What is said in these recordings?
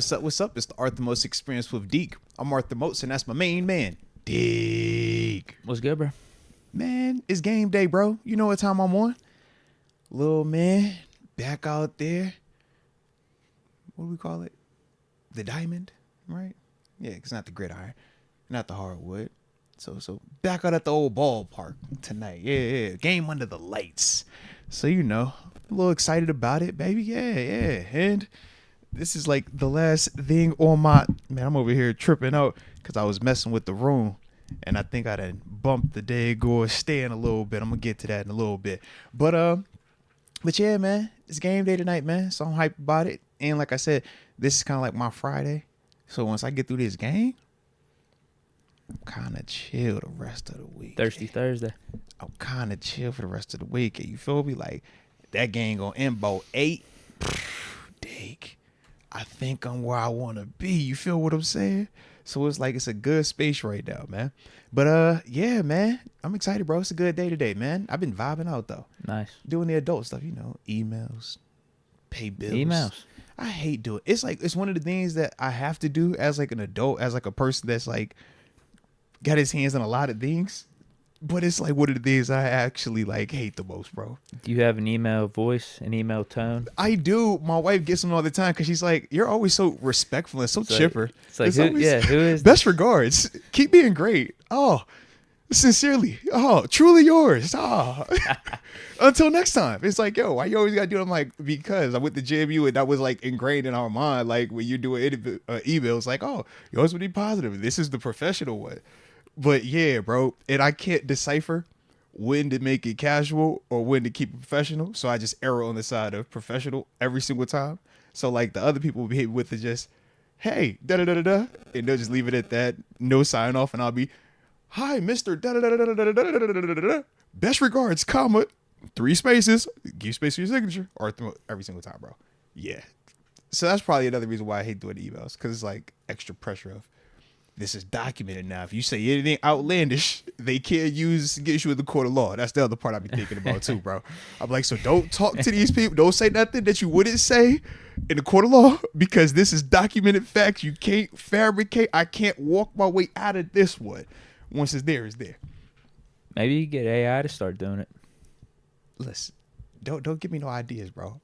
What's up? What's up? It's the Arthur Most Experience with Deke. I'm Arthur Moats, and that's my main man, Deke. What's good, bro? Man, it's game day, bro. You know what time I'm on? Little man, back out there. What do we call it? The diamond, right? Yeah, it's not the gridiron, not the hardwood. So back out at the old ballpark tonight. Yeah. Game under the lights. So, you know, a little excited about it, baby. Yeah. And this is like the last thing on my... Man, I'm over here tripping out because I was messing with the room. And I think I done bumped the Dago stand a little bit. I'm going to get to that in a little bit. But yeah, man, it's game day tonight, man. So I'm hyped about it. And like I said, this is kind of like my Friday. So once I get through this game, I'm kind of chill the rest of the week. Thirsty Thursday. I'm kind of chill for the rest of the week. You feel me? Like, that game going to end about 8. Deke, I think I'm where I want to be. You feel what I'm saying? So it's like it's a good space right now, man. But, yeah, man, I'm excited, bro. It's a good day today, man. I've been vibing out, though. Nice. Doing the adult stuff, you know, emails, pay bills. Emails. I hate doing it. It's one of the things that I have to do as like an adult, as like a person that's like got his hands on a lot of things. But it's like one of the things I actually like hate the most, bro. Do you have an email voice, an email tone? I do. My wife gets them all the time because she's like, "You're always so respectful and so chipper." It's like, who is best regards? Keep being great. Oh, sincerely. Oh, truly yours. Oh. Until next time. It's like, yo, why you always gotta do it? I'm like, because I went to JMU and that was like ingrained in our mind. Like when you're doing email, it's like, oh, you always would be positive. This is the professional one. But yeah, bro, and I can't decipher when to make it casual or when to keep it professional. So I just err on the side of professional every single time. So like the other people will behave with it just, hey, da-da-da-da-da, and they'll just leave it at that. No sign off, and I'll be, hi, Mr. da-da-da-da-da-da-da-da-da-da-da. Best regards, comma, 3 spaces, give space for your signature, or every single time, bro. Yeah. So that's probably another reason why I hate doing emails, because it's like extra pressure of, this is documented now. If you say anything outlandish, they can't get you in the court of law. That's the other part I be thinking about too, bro. I'm like, so don't talk to these people. Don't say nothing that you wouldn't say in the court of law, because this is documented facts. You can't fabricate. I can't walk my way out of this one. Once it's there, it's there. Maybe you get AI to start doing it. Listen, don't give me no ideas, bro.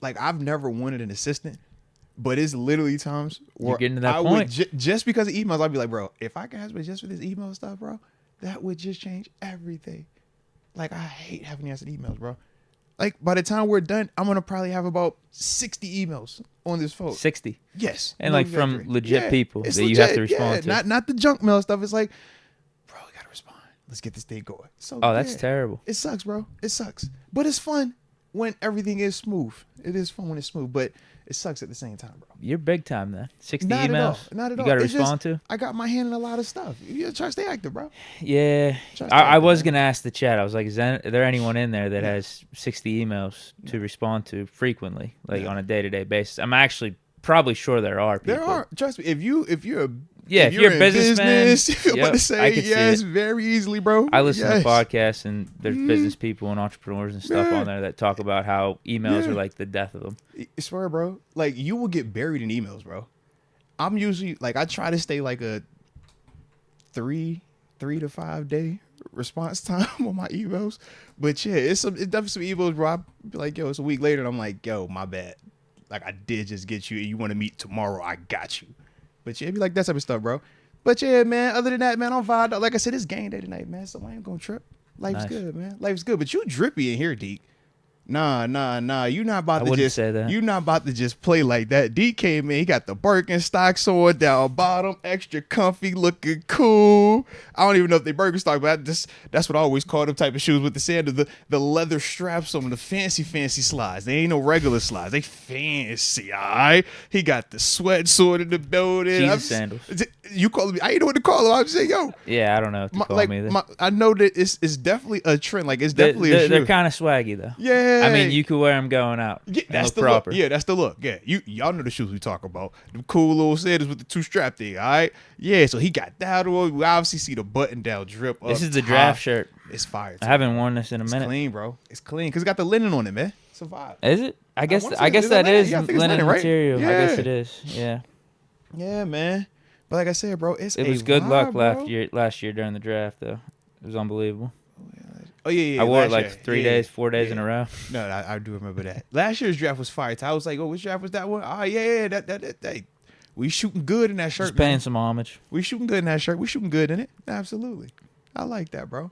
Like, I've never wanted an assistant. But it's literally times where you're getting to that I point. would just because of emails, I'd be like, bro, if I could have it just for this email stuff, bro, that would just change everything. Like, I hate having to answer emails, bro. Like, by the time we're done, I'm gonna probably have about 60 emails on this phone. 60. Yes. And like from legit people that you have to respond to. Not the junk mail stuff. It's like, bro, I gotta respond. Let's get this thing going. So that's terrible. It sucks, bro. It sucks. But it's fun when everything is smooth. It is fun when it's smooth, but it sucks at the same time, bro. You're big time, then. 60 not emails. Not at all. You got to respond to? I got my hand in a lot of stuff. You gotta try to stay active, bro. Yeah. I was going to ask the chat. I was like, is there anyone in there that has 60 emails to respond to frequently, like on a day-to-day basis? I'm actually probably sure there are people. There are. Trust me. If you're a if you're a businessman, I'm about to say yes very easily, bro. I listen to podcasts, and there's business people and entrepreneurs and stuff on there that talk about how emails are like the death of them. I swear, bro. Like, you will get buried in emails, bro. I'm usually, like, I try to stay like a 3 to 5 day response time on my emails. But yeah, it's definitely some emails, bro. I'll be like, yo, it's a week later, and I'm like, yo, my bad. Like, I did just get you, and you want to meet tomorrow. I got you. But yeah, it'd be like that type of stuff, bro. But yeah, man, other than that, man, I'm vibed. Like I said, it's game day tonight, man, so I ain't gonna trip. Life's good, man. Life's good. But you drippy in here, Deke. Nah. You not about to just say that. You not about to just play like that. Deke came in, he got the Birkenstocks on down bottom, extra comfy, looking cool. I don't even know if they Birkenstock, but that's what I always call them type of shoes with the sandals, the leather straps on the fancy slides. They ain't no regular slides. They fancy, all right? He got the sweatsuit in the building. Jesus sandals. You calling me? I ain't know what to call them. I'm saying, yo. Yeah, I don't know what to call them either. I know that it's definitely a trend. Like, it's definitely a shoe. They're kind of swaggy, though. Yeah. I mean, you could wear them going out. Yeah, that's the proper. Look. Yeah, that's the look. Yeah, y'all know the shoes we talk about. The cool little sandals with the 2-strap thing, all right? Yeah, so he got that on. We obviously see the button-down drip up. This is the draft shirt. It's fire. I haven't worn this in a minute. It's clean, bro. It's clean because it got the linen on it, man. It's a vibe. Is it? I guess wanna say that it's linen. is Yeah, I think it's linen linen, right? material. I guess Yeah. it is. Yeah. Yeah, man. But like I said, bro, it's It was good luck last year during the draft, though. It was unbelievable. Oh yeah. I wore it last like year. 3 Yeah, days, 4 days in a row. No, I do remember that. Last year's draft was fire. I was like, oh, which draft was that one? Oh yeah, that. We shooting good in that shirt. Just paying man. some homage. We shooting good in that shirt. We shooting good in it. Absolutely. I like that, bro.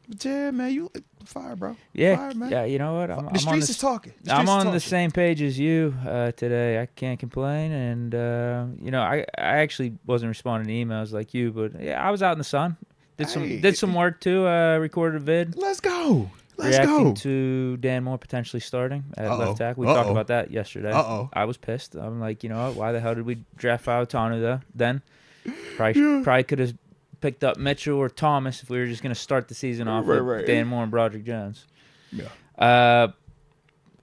But yeah, man, you fire, bro. Yeah, fire, man. yeah. You know what? I'm The on streets the, is talking. I'm on the same page as you today. I can't complain, and I actually wasn't responding to emails like you, but yeah, I was out in the sun. Did some work too. Recorded a vid. Let's go. Reacting to Dan Moore potentially starting at left tackle. We talked about that yesterday. I was pissed. I'm like, you know what? Why the hell did we draft Fautanu though? Then probably could have picked up Mitchell or Thomas if we were just going to start the season off with Dan Moore and Broderick Jones. Yeah.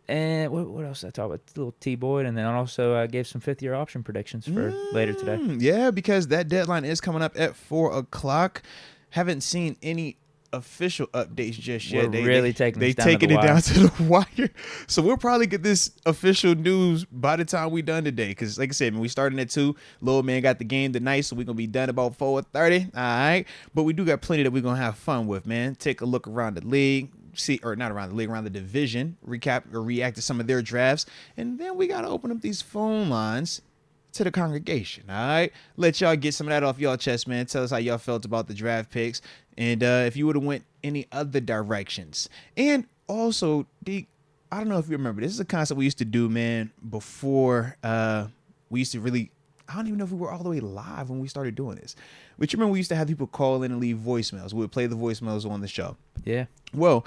And what else did I talk about? Little T Boyd, and then I also gave some 5th-year option predictions for later today. Yeah, because that deadline is coming up at 4:00. Haven't seen any official updates just yet. They taking it down to the wire. So we'll probably get this official news by the time we done today. Because like I said, man, we starting at 2. Little man got the game tonight, so we're gonna be done about 4:30. All right, but we do got plenty that we're gonna have fun with, man. Take a look around the league. Not around the league, around the division. Recap or react to some of their drafts, and then we gotta open up these phone lines to the congregation. All right, let y'all get some of that off y'all chest, man. Tell us how y'all felt about the draft picks, and if you would have went any other directions. And also, Deke, I don't know if you remember, this is a concept we used to do, man, before we used to really, I don't even know if we were all the way live when we started doing this. But you remember we used to have people call in and leave voicemails. We would play the voicemails on the show. Yeah. Well,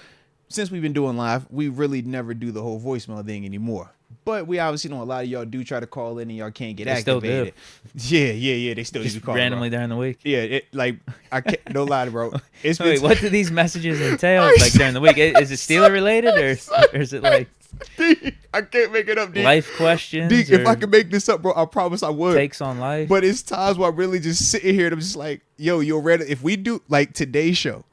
since we've been doing live, we really never do the whole voicemail thing anymore. But we obviously know a lot of y'all do try to call in and y'all can't get activated. Still do. Yeah. They still just do call randomly during the week. Yeah, I can't. No lie, bro. It's Wait, what do these messages entail? Like during the week, is it Steeler related or is it like? I can't make it up, Deke. Life questions. Deke, if I could make this up, bro, I promise I would. Takes on life. But it's times where I'm really just sitting here and I'm just like, yo, you're ready. If we do like today's show,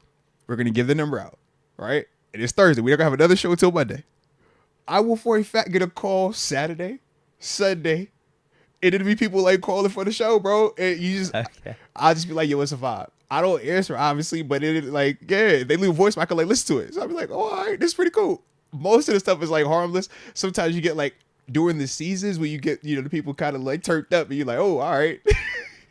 we're gonna give the number out, right? And it's Thursday. We're not gonna have another show until Monday. I will for a fact get a call Saturday, Sunday, and it'll be people like calling for the show, bro. And you just, I'll just be like, yo, it's a vibe. I don't answer, obviously, but it like, yeah, they leave a voicemail, I can like listen to it. So I'll be like, oh, all right, this is pretty cool. Most of the stuff is like harmless. Sometimes you get like during the seasons where you get, the people kind of like turned up and you're like, oh, all right.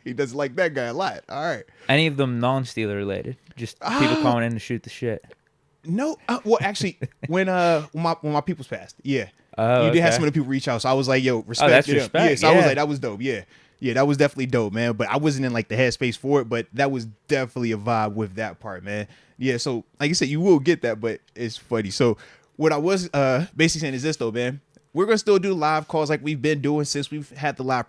He doesn't like that guy a lot. All right. Any of them non-Steeler related? Just people calling in to shoot the shit. No, well, actually, when my people's passed, yeah, you did have some of the people reach out, so I was like, "Yo, respect." That's to them. respect. Yeah, so I was like, "That was dope." Yeah, that was definitely dope, man. But I wasn't in like the headspace for it, but that was definitely a vibe with that part, man. Yeah, so like you said, you will get that, but it's funny. So what I was basically saying is this though, man. We're gonna still do live calls like we've been doing since we've had the live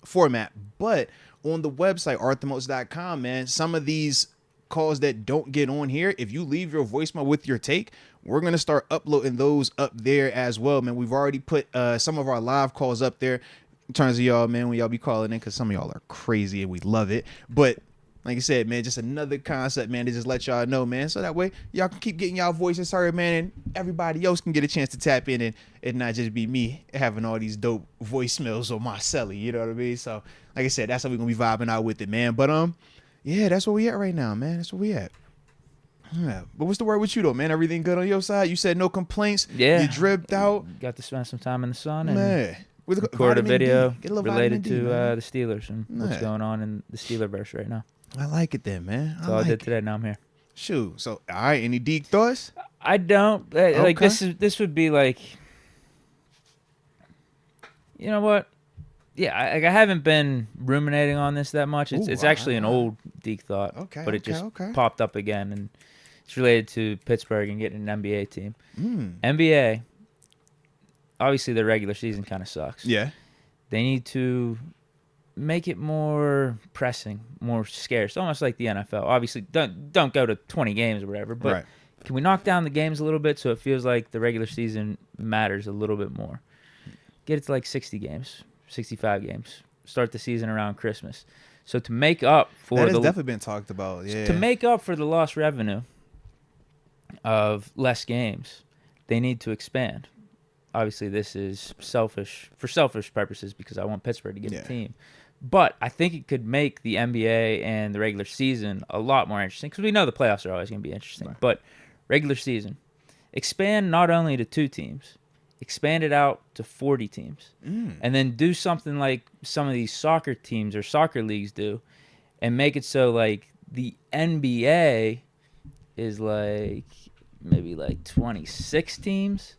format, but on the website arthurmoats.com, man, some of these calls that don't get on here, if you leave your voicemail with your take, we're going to start uploading those up there as well, man. We've already put some of our live calls up there in terms of y'all, man, when y'all be calling in, because some of y'all are crazy and we love it. But like I said, man, just another concept, man, to just let y'all know, man, so that way y'all can keep getting y'all voices heard, man, and everybody else can get a chance to tap in and not just be me having all these dope voicemails on my celly, you know what I mean? So like I said, that's how we're going to be vibing out with it, man. But yeah, that's where we at right now, man. That's where we at. Yeah. But what's the word with you, though, man? Everything good on your side? You said no complaints. Yeah. You dripped out. Got to spend some time in the sun and man. record a video related to the Steelers and what's going on in the Steelerverse right now. I like it then, man. That's all I did today. Now I'm here. Shoot. So, all right. Any Deke thoughts? I don't. Like, this would be like, you know what? Yeah, I haven't been ruminating on this that much. It's actually an old Deke thought, but it just popped up again, and it's related to Pittsburgh and getting an NBA team. NBA, obviously the regular season kind of sucks. Yeah. They need to make it more pressing, more scarce, almost like the NFL. Obviously, don't go to 20 games or whatever, but can we knock down the games a little bit so it feels like the regular season matters a little bit more? Get it to like 60 games. 65 games. Start the season around Christmas. So to make up for that has definitely been talked about. Yeah. To make up for the lost revenue of less games, they need to expand. obviously this is for selfish purposes because I want Pittsburgh to get a team. But I think it could make the NBA and the regular season a lot more interesting because we know the playoffs are always going to be interesting. Right. But regular season, expand not only to 2 teams, expand it out to 40 teams. And then do something like some of these soccer teams or soccer leagues do and make it so like the NBA is like maybe like 26 teams.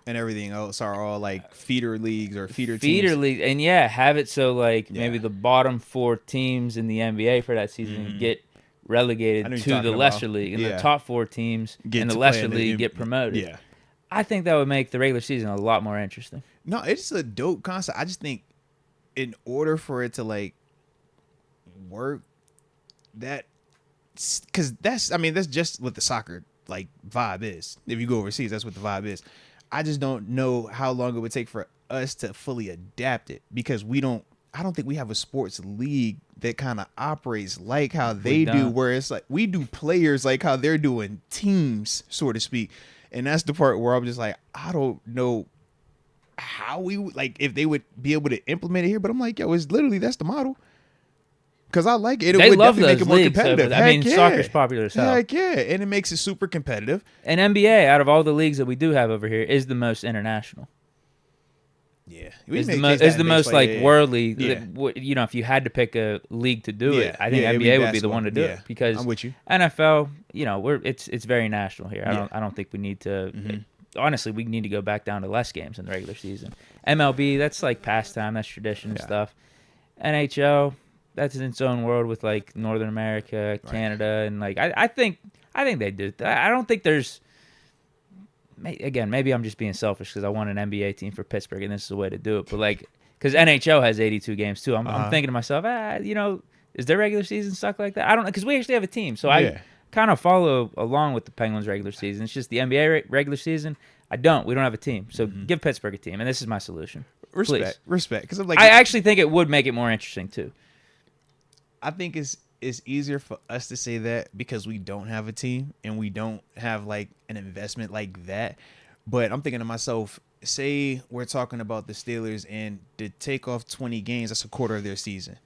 And everything else are all like feeder leagues or feeder teams. Feeder league, and have it so like maybe the bottom 4 teams in the NBA for that season get relegated to the lesser league, and the top 4 teams in the lesser league get promoted. Yeah, I think that would make the regular season a lot more interesting. No, it's a dope concept. I just think in order for it to like work, because that's just what the soccer like vibe is. If you go overseas, that's what the vibe is. I just don't know how long it would take for us to fully adapt it because I don't think we have a sports league that kind of operates like how they do, where it's like we do players like how they're doing teams, so to speak. And that's the part where I'm just like, I don't know how we like if they would be able to implement it here, but I'm like, yo, it's literally that's the model. Because I like it. It would definitely make it more competitive. So, I mean, soccer's popular as hell. Heck yeah. And it makes it super competitive. And NBA, out of all the leagues that we do have over here, is the most international. Yeah. It's the most like worldly. Yeah. You know, if you had to pick a league to do it, I think NBA would be the one to do it. Because I'm with you. NFL, you know, it's very national here. I don't think we need to. Honestly, we need to go back down to less games in the regular season. MLB, that's like pastime. That's tradition and stuff. NHL. That's in its own world with like Northern America, Canada, and like I think they do. I don't think there's. Again, maybe I'm just being selfish because I want an NBA team for Pittsburgh, and this is the way to do it. But like, because NHL has 82 games too, I'm thinking to myself, you know, is their regular season stuck like that? I don't know because we actually have a team, so I kind of follow along with the Penguins' regular season. It's just the NBA regular season. We don't have a team, so give Pittsburgh a team, and this is my solution. Respect, because like, I actually think it would make it more interesting too. I think it's easier for us to say that because we don't have a team and we don't have like an investment like that. But I'm thinking to myself, say we're talking about the Steelers and to take off 20 games, that's a quarter of their season.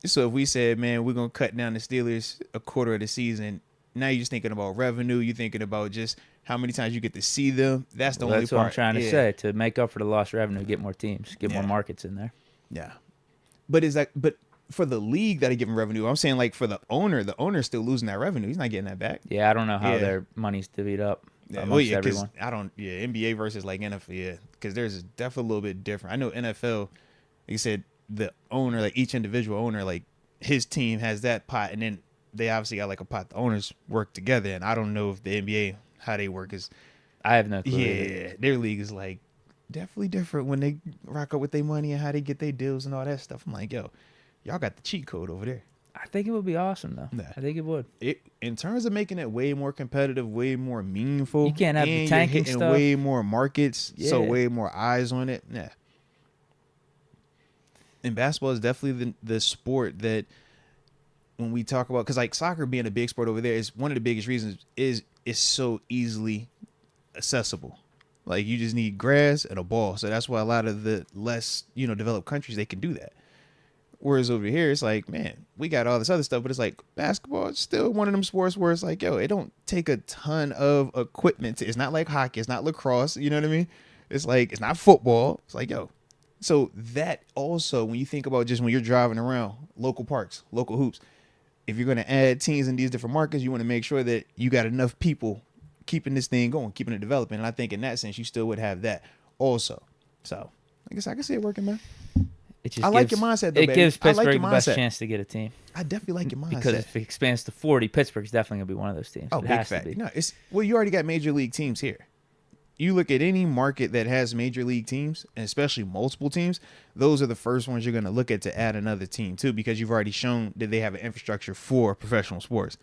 So if we said, man, we're going to cut down the Steelers a quarter of the season, now you're just thinking about revenue. You're thinking about just how many times you get to see them. That's the only part. That's what I'm trying to say. To make up for the lost revenue, get more teams, get more markets in there. Yeah. But for the league that are giving revenue, I'm saying like for the owner's still losing that revenue. He's not getting that back. Yeah, I don't know how their money's divvied up amongst everyone. NBA versus like NFL, because there's definitely a little bit different. I know NFL, like you said, the owner, like each individual owner, like his team has that pot, and then they obviously got like a pot. The owners work together, and I don't know if the NBA how they work is. I have no clue. Yeah, their league is like definitely different when they rock up with their money and how they get their deals and all that stuff. I'm like, yo. Y'all got the cheat code over there. I think it would be awesome, though. Nah. I think it would. In terms of making it way more competitive, way more meaningful. You can't have the tanking stuff. Way more markets, so way more eyes on it. Yeah. And basketball is definitely the sport that when we talk about, because like soccer being a big sport over there is one of the biggest reasons is it's so easily accessible. Like you just need grass and a ball. So that's why a lot of the less, developed countries, they can do that. Whereas over here, it's like, man, we got all this other stuff, but it's like basketball is still one of them sports where it's like, yo, it don't take a ton of equipment. It's not like hockey. It's not lacrosse. You know what I mean? It's like, it's not football. It's like, yo. So that also, when you think about just when you're driving around local parks, local hoops, if you're going to add teams in these different markets, you want to make sure that you got enough people keeping this thing going, keeping it developing. And I think in that sense, you still would have that also. So I guess I can see it working, man. I like your mindset, though, it gives Pittsburgh the best chance to get a team. I definitely like your mindset. Because if it expands to 40, Pittsburgh's definitely going to be one of those teams. Oh, big fact. No, you already got major league teams here. You look at any market that has major league teams, and especially multiple teams, those are the first ones you're going to look at to add another team, too, because you've already shown that they have an infrastructure for professional sports.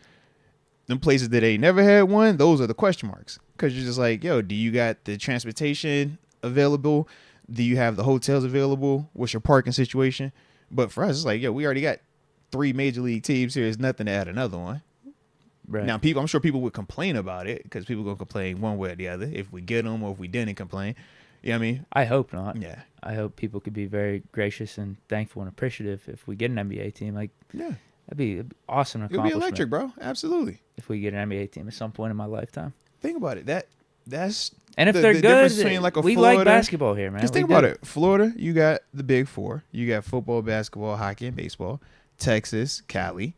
Them places that they never had one, those are the question marks. Because you're just like, yo, do you got the transportation available? Do you have the hotels available? What's your parking situation? But for us, it's like, yo, we already got 3 major league teams here. There's nothing to add another one. Right. Now, I'm sure people would complain about it because people going to complain one way or the other if we get them or if we didn't complain. You know what I mean? I hope not. Yeah. I hope people could be very gracious and thankful and appreciative if we get an NBA team. Like, Yeah. that'd be awesome It'll accomplishment. be electric, bro. Absolutely. If we get an NBA team at some point in my lifetime. Think about it. That's And if the they're difference good, between like a we Florida, like basketball here, man. Because think about it. Florida, you got the Big Four. You got football, basketball, hockey, and baseball. Texas, Cali.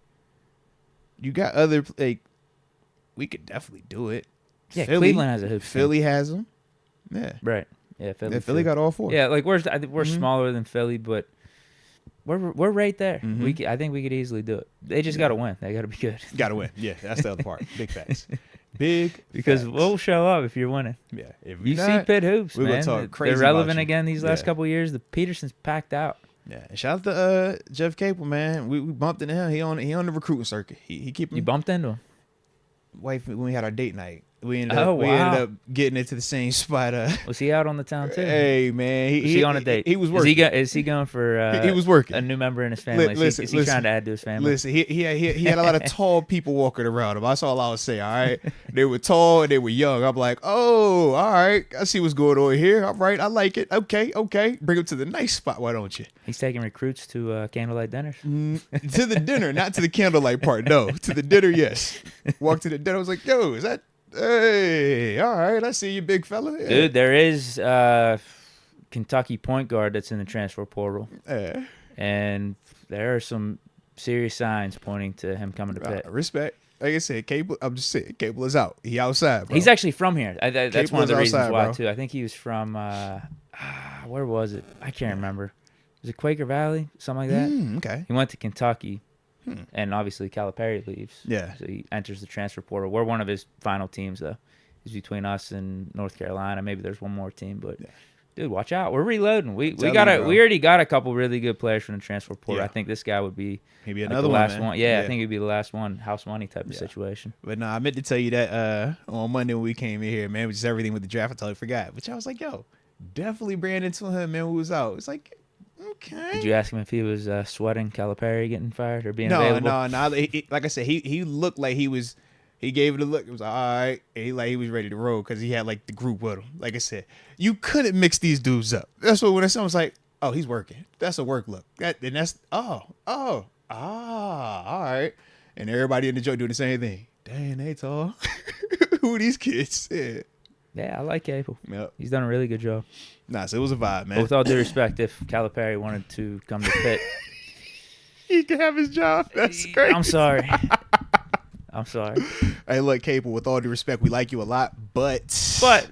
You got other, like, we could definitely do it. Yeah, Philly, Cleveland has a hoop. Philly has them. Yeah. Right. Yeah, Philly got all four. Yeah, like I think we're smaller than Philly, but we're right there. I think we could easily do it. They just got to win. They got to be good. Got to win. Yeah, that's the other part. Big facts. Big because facts. we'll show up if you're winning. Yeah. If You not, see Pitt hoops, we're man. gonna talk crazy They're relevant about you. again these last couple of years. The Peterson's packed out. Yeah. And shout out to Jeff Capel, man. We bumped into him. He on the recruiting circuit. He keep him. You bumped into him. Wife when we had our date night. We ended Oh, up wow. getting into the same spot. Was he out on the town too? Hey man, Was he on a date? He was working. Is he going for? He was working. A new member in his family. Is he trying to add to his family? Listen, he had a lot of tall people walking around him. That's all I would say. All right, they were tall and they were young. I'm like, oh, all right, I see what's going on here. All right, I like it. Okay, bring him to the nice spot. Why don't you? He's taking recruits to candlelight dinners. To the dinner, not to the candlelight part. No, to the dinner. Yes. Walked to the dinner. I was like, yo, is that? Hey, all right, I see you, big fella. Yeah. Dude, there is Kentucky point guard that's in the transfer portal, and there are some serious signs pointing to him coming to Pitt. Respect. Like I said, Cable. I'm just saying, Cable is out. He outside, bro. He's actually from here. That's Cable one of the is reasons outside, why bro. too. I think he was from where was it? I can't remember. Was it Quaker Valley? Something like that. Okay. He went to Kentucky. And obviously Calipari leaves. Yeah. So he enters the transfer portal. We're one of his final teams, though. He's between us and North Carolina. Maybe there's one more team, but dude, watch out. We're reloading. We already got a couple really good players from the transfer portal. Yeah. I think this guy would be Maybe like another the one, last man. one. Yeah, I think he'd be the last one. House money type of situation. But no, I meant to tell you that on Monday when we came in here, man, it was just everything with the draft. I totally forgot. But I was like, yo, definitely Brandon to him, man, who was out. It's like, okay. Did you ask him if he was sweating Calipari getting fired or being No. available? Like I said, he looked like he was. He gave it a look. It was like, all right. And he was ready to roll because he had like the group with him. Like I said, you couldn't mix these dudes up. That's what when I saw, I was like, oh, he's working. That's a work look. All right. And everybody in the joke doing the same thing. Dang, they tall. Who are these kids? Yeah. Yeah, I like Cable. Yep. He's done a really good job. Nah, so it was a vibe, man. But with all due respect, if Calipari wanted to come to Pitt, He can have his job. That's great. I'm sorry. I'm sorry. Hey, look, Cable, with all due respect, we like you a lot, but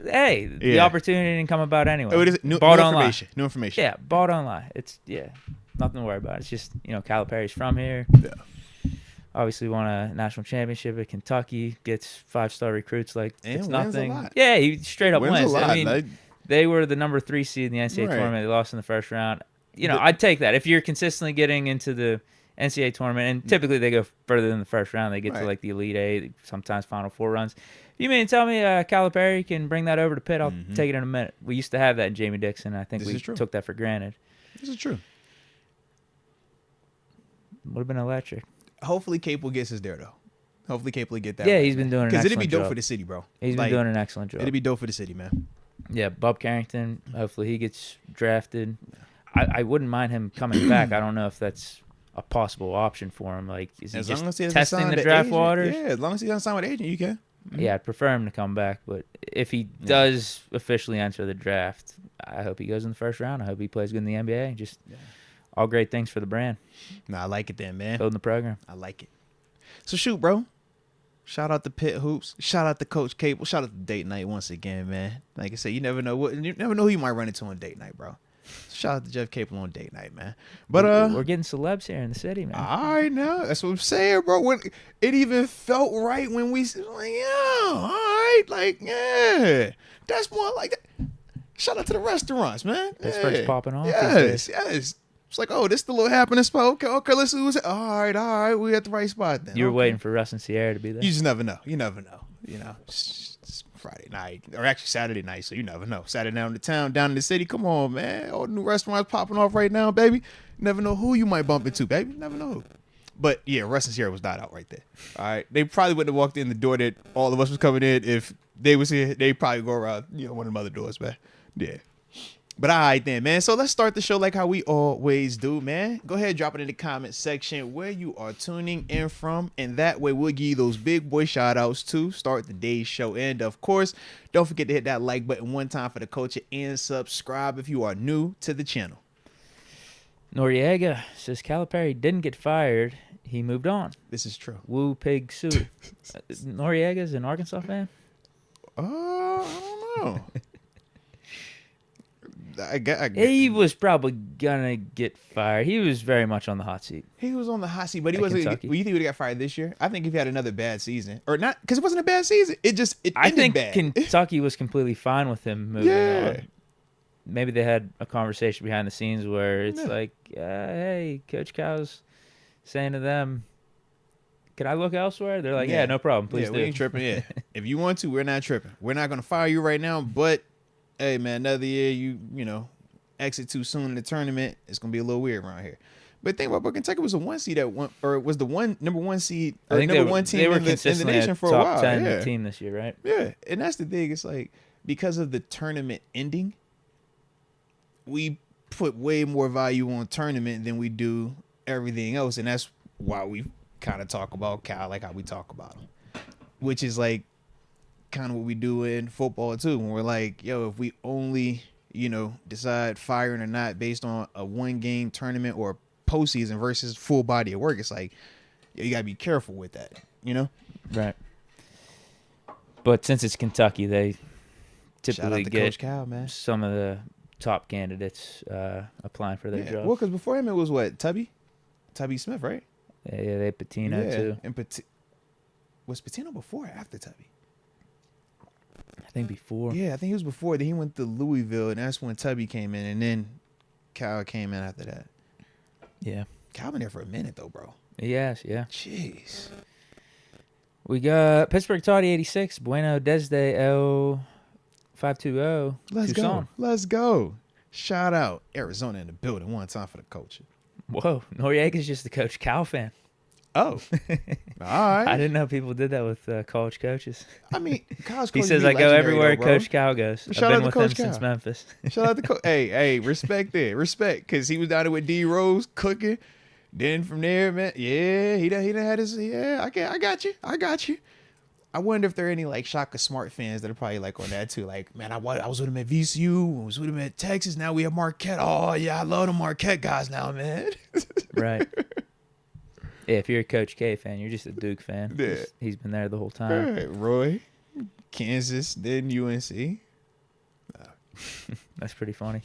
Hey, the Yeah. opportunity didn't come about anyway. Oh, it is new Bought information. online. New information. Yeah, bought online. It's nothing to worry about. It's just Calipari's from here. Yeah. Obviously won a national championship at Kentucky. Gets 5-star recruits like And it's wins a nothing. lot. Yeah, he straight up Wins a wins. lot. I mean, Like, they were the number 3 seed in the NCAA Right. tournament. They lost in the first round. I'd take that if you're consistently getting into the NCAA tournament, and typically they go further than the first round. They get to Right. like the Elite Eight, sometimes Final Four runs. You mean tell me Calipari can bring that over to Pitt? I'll take it in a minute. We used to have that in Jamie Dixon. I think This we is true. took that for granted. this is true. Would have been electric. Hopefully, Capel gets us there though. Hopefully, Capel will get that. Yeah, right, he's been man. doing an because it'd be excellent dope job. for the city, bro. He's been doing an excellent job. It'd be dope for the city, man. Yeah, Bob Carrington. Hopefully he gets drafted. I wouldn't mind him coming back. I don't know if that's a possible option for him. Like, is he As just long as he doesn't testing sign the with draft agent, waters? Yeah, as long as he doesn't sign with agent, you can. Yeah, I'd prefer him to come back. But if he does officially enter the draft, I hope he goes in the first round. I hope he plays good in the NBA. Just all great things for the brand. Nah, I like it then, man. Building the program. I like it. So shoot, bro. Shout out to Pitt Hoops. Shout out to Coach Cable. Shout out to Date Night once again, man. Like I said, you never know who you might run into on Date Night, bro. So shout out to Jeff Cable on Date Night, man. But we're getting celebs here in the city, man. all right now, that's what I'm saying, bro. When it even felt right when we like, yeah, all right, like, yeah, that's more like that. Shout out to the restaurants, man. Pittsburgh's popping off these Yes, days. yes. It's like, oh, this the little happening spot. Okay, let's do it. All right, we at the right spot then. You were Okay. waiting for Russ and Sierra to be there. You just never know. You never know. It's Friday night or actually Saturday night, so you never know. Saturday night in the town, down in the city. Come on, man. All the new restaurants popping off right now, baby. You never know who you might bump into, baby. You never know. But yeah, Russ and Sierra was not out right there. All right, they probably wouldn't have walked in the door that all of us was coming in if they was here. They probably go around, one of them other doors, man. Yeah. But all right then, man. So let's start the show like how we always do, man. Go ahead, drop it in the comment section where you are tuning in from. And that way we'll give you those big boy shout outs to start the day's show. And of course, don't forget to hit that like button one time for the culture and subscribe if you are new to the channel. Noriega says Calipari didn't get fired. He moved on. This is true. Woo pig sue. Noriega's an Arkansas fan? I don't know. He was probably gonna get fired. He was very much on the hot seat. He was on the hot seat, but he wasn't. You think he would have got fired this year? I think if he had another bad season, or not, because it wasn't a bad season. It ended bad. Kentucky was completely fine with him moving on. Maybe they had a conversation behind the scenes where it's like, hey, Coach Cal's saying to them, can I look elsewhere? They're like, yeah, no problem. Please do. We ain't tripping. Yeah, if you want to, we're not tripping. We're not gonna fire you right now, but. Hey man, another year you exit too soon in the tournament, it's gonna be a little weird around here. But think about Kentucky was a 1 seed was the number 1 seed or number 1 team in the nation for a while. Top 10 team this year, right? Yeah, and that's the thing. It's like because of the tournament ending, we put way more value on tournament than we do everything else, and that's why we kind of talk about Cal like how we talk about him, which is like. Kind of what we do in football too, when we're like, yo, if we only decide firing or not based on a 1-game tournament or postseason versus full body of work, it's like you gotta be careful with that, right? But since it's Kentucky, they typically get Coach Cal, man. Some of the top candidates applying for their job. Well, because before him it was what Tubby Smith, right? Yeah, they Patino too. And was Patino before or after Tubby? I think before. Yeah, I think he was before. Then he went to Louisville, and that's when Tubby came in, and then Cal came in after that. Yeah. Cal been there for a minute, though, bro. Yes, yeah. Jeez. We got Pittsburgh Toddy 86, Bueno Desde L520. Let's Tucson. go. Let's go. Shout out Arizona in the building one time for the culture. Whoa, Noriega's just a Coach Cal fan. Oh, all right. I didn't know people did that with college coaches. I mean, college coaches. He says I go everywhere Coach Cal goes. Shout I've been out with him Coach Cal. since Memphis. Shout out to Coach. Hey, respect it, respect, because he was down there with D Rose cooking. Then from there, man, yeah, he done had his. Yeah, I got you. I wonder if there are any like Shaka Smart fans that are probably like on that too. Like, man, I was with him at VCU. I was with him at Texas. Now we have Marquette. Oh yeah, I love the Marquette guys now, man. Right. Yeah, if you're a Coach K fan, you're just a Duke fan. Yeah. He's been there the whole time. Right. Roy, Kansas, then UNC. That's pretty funny.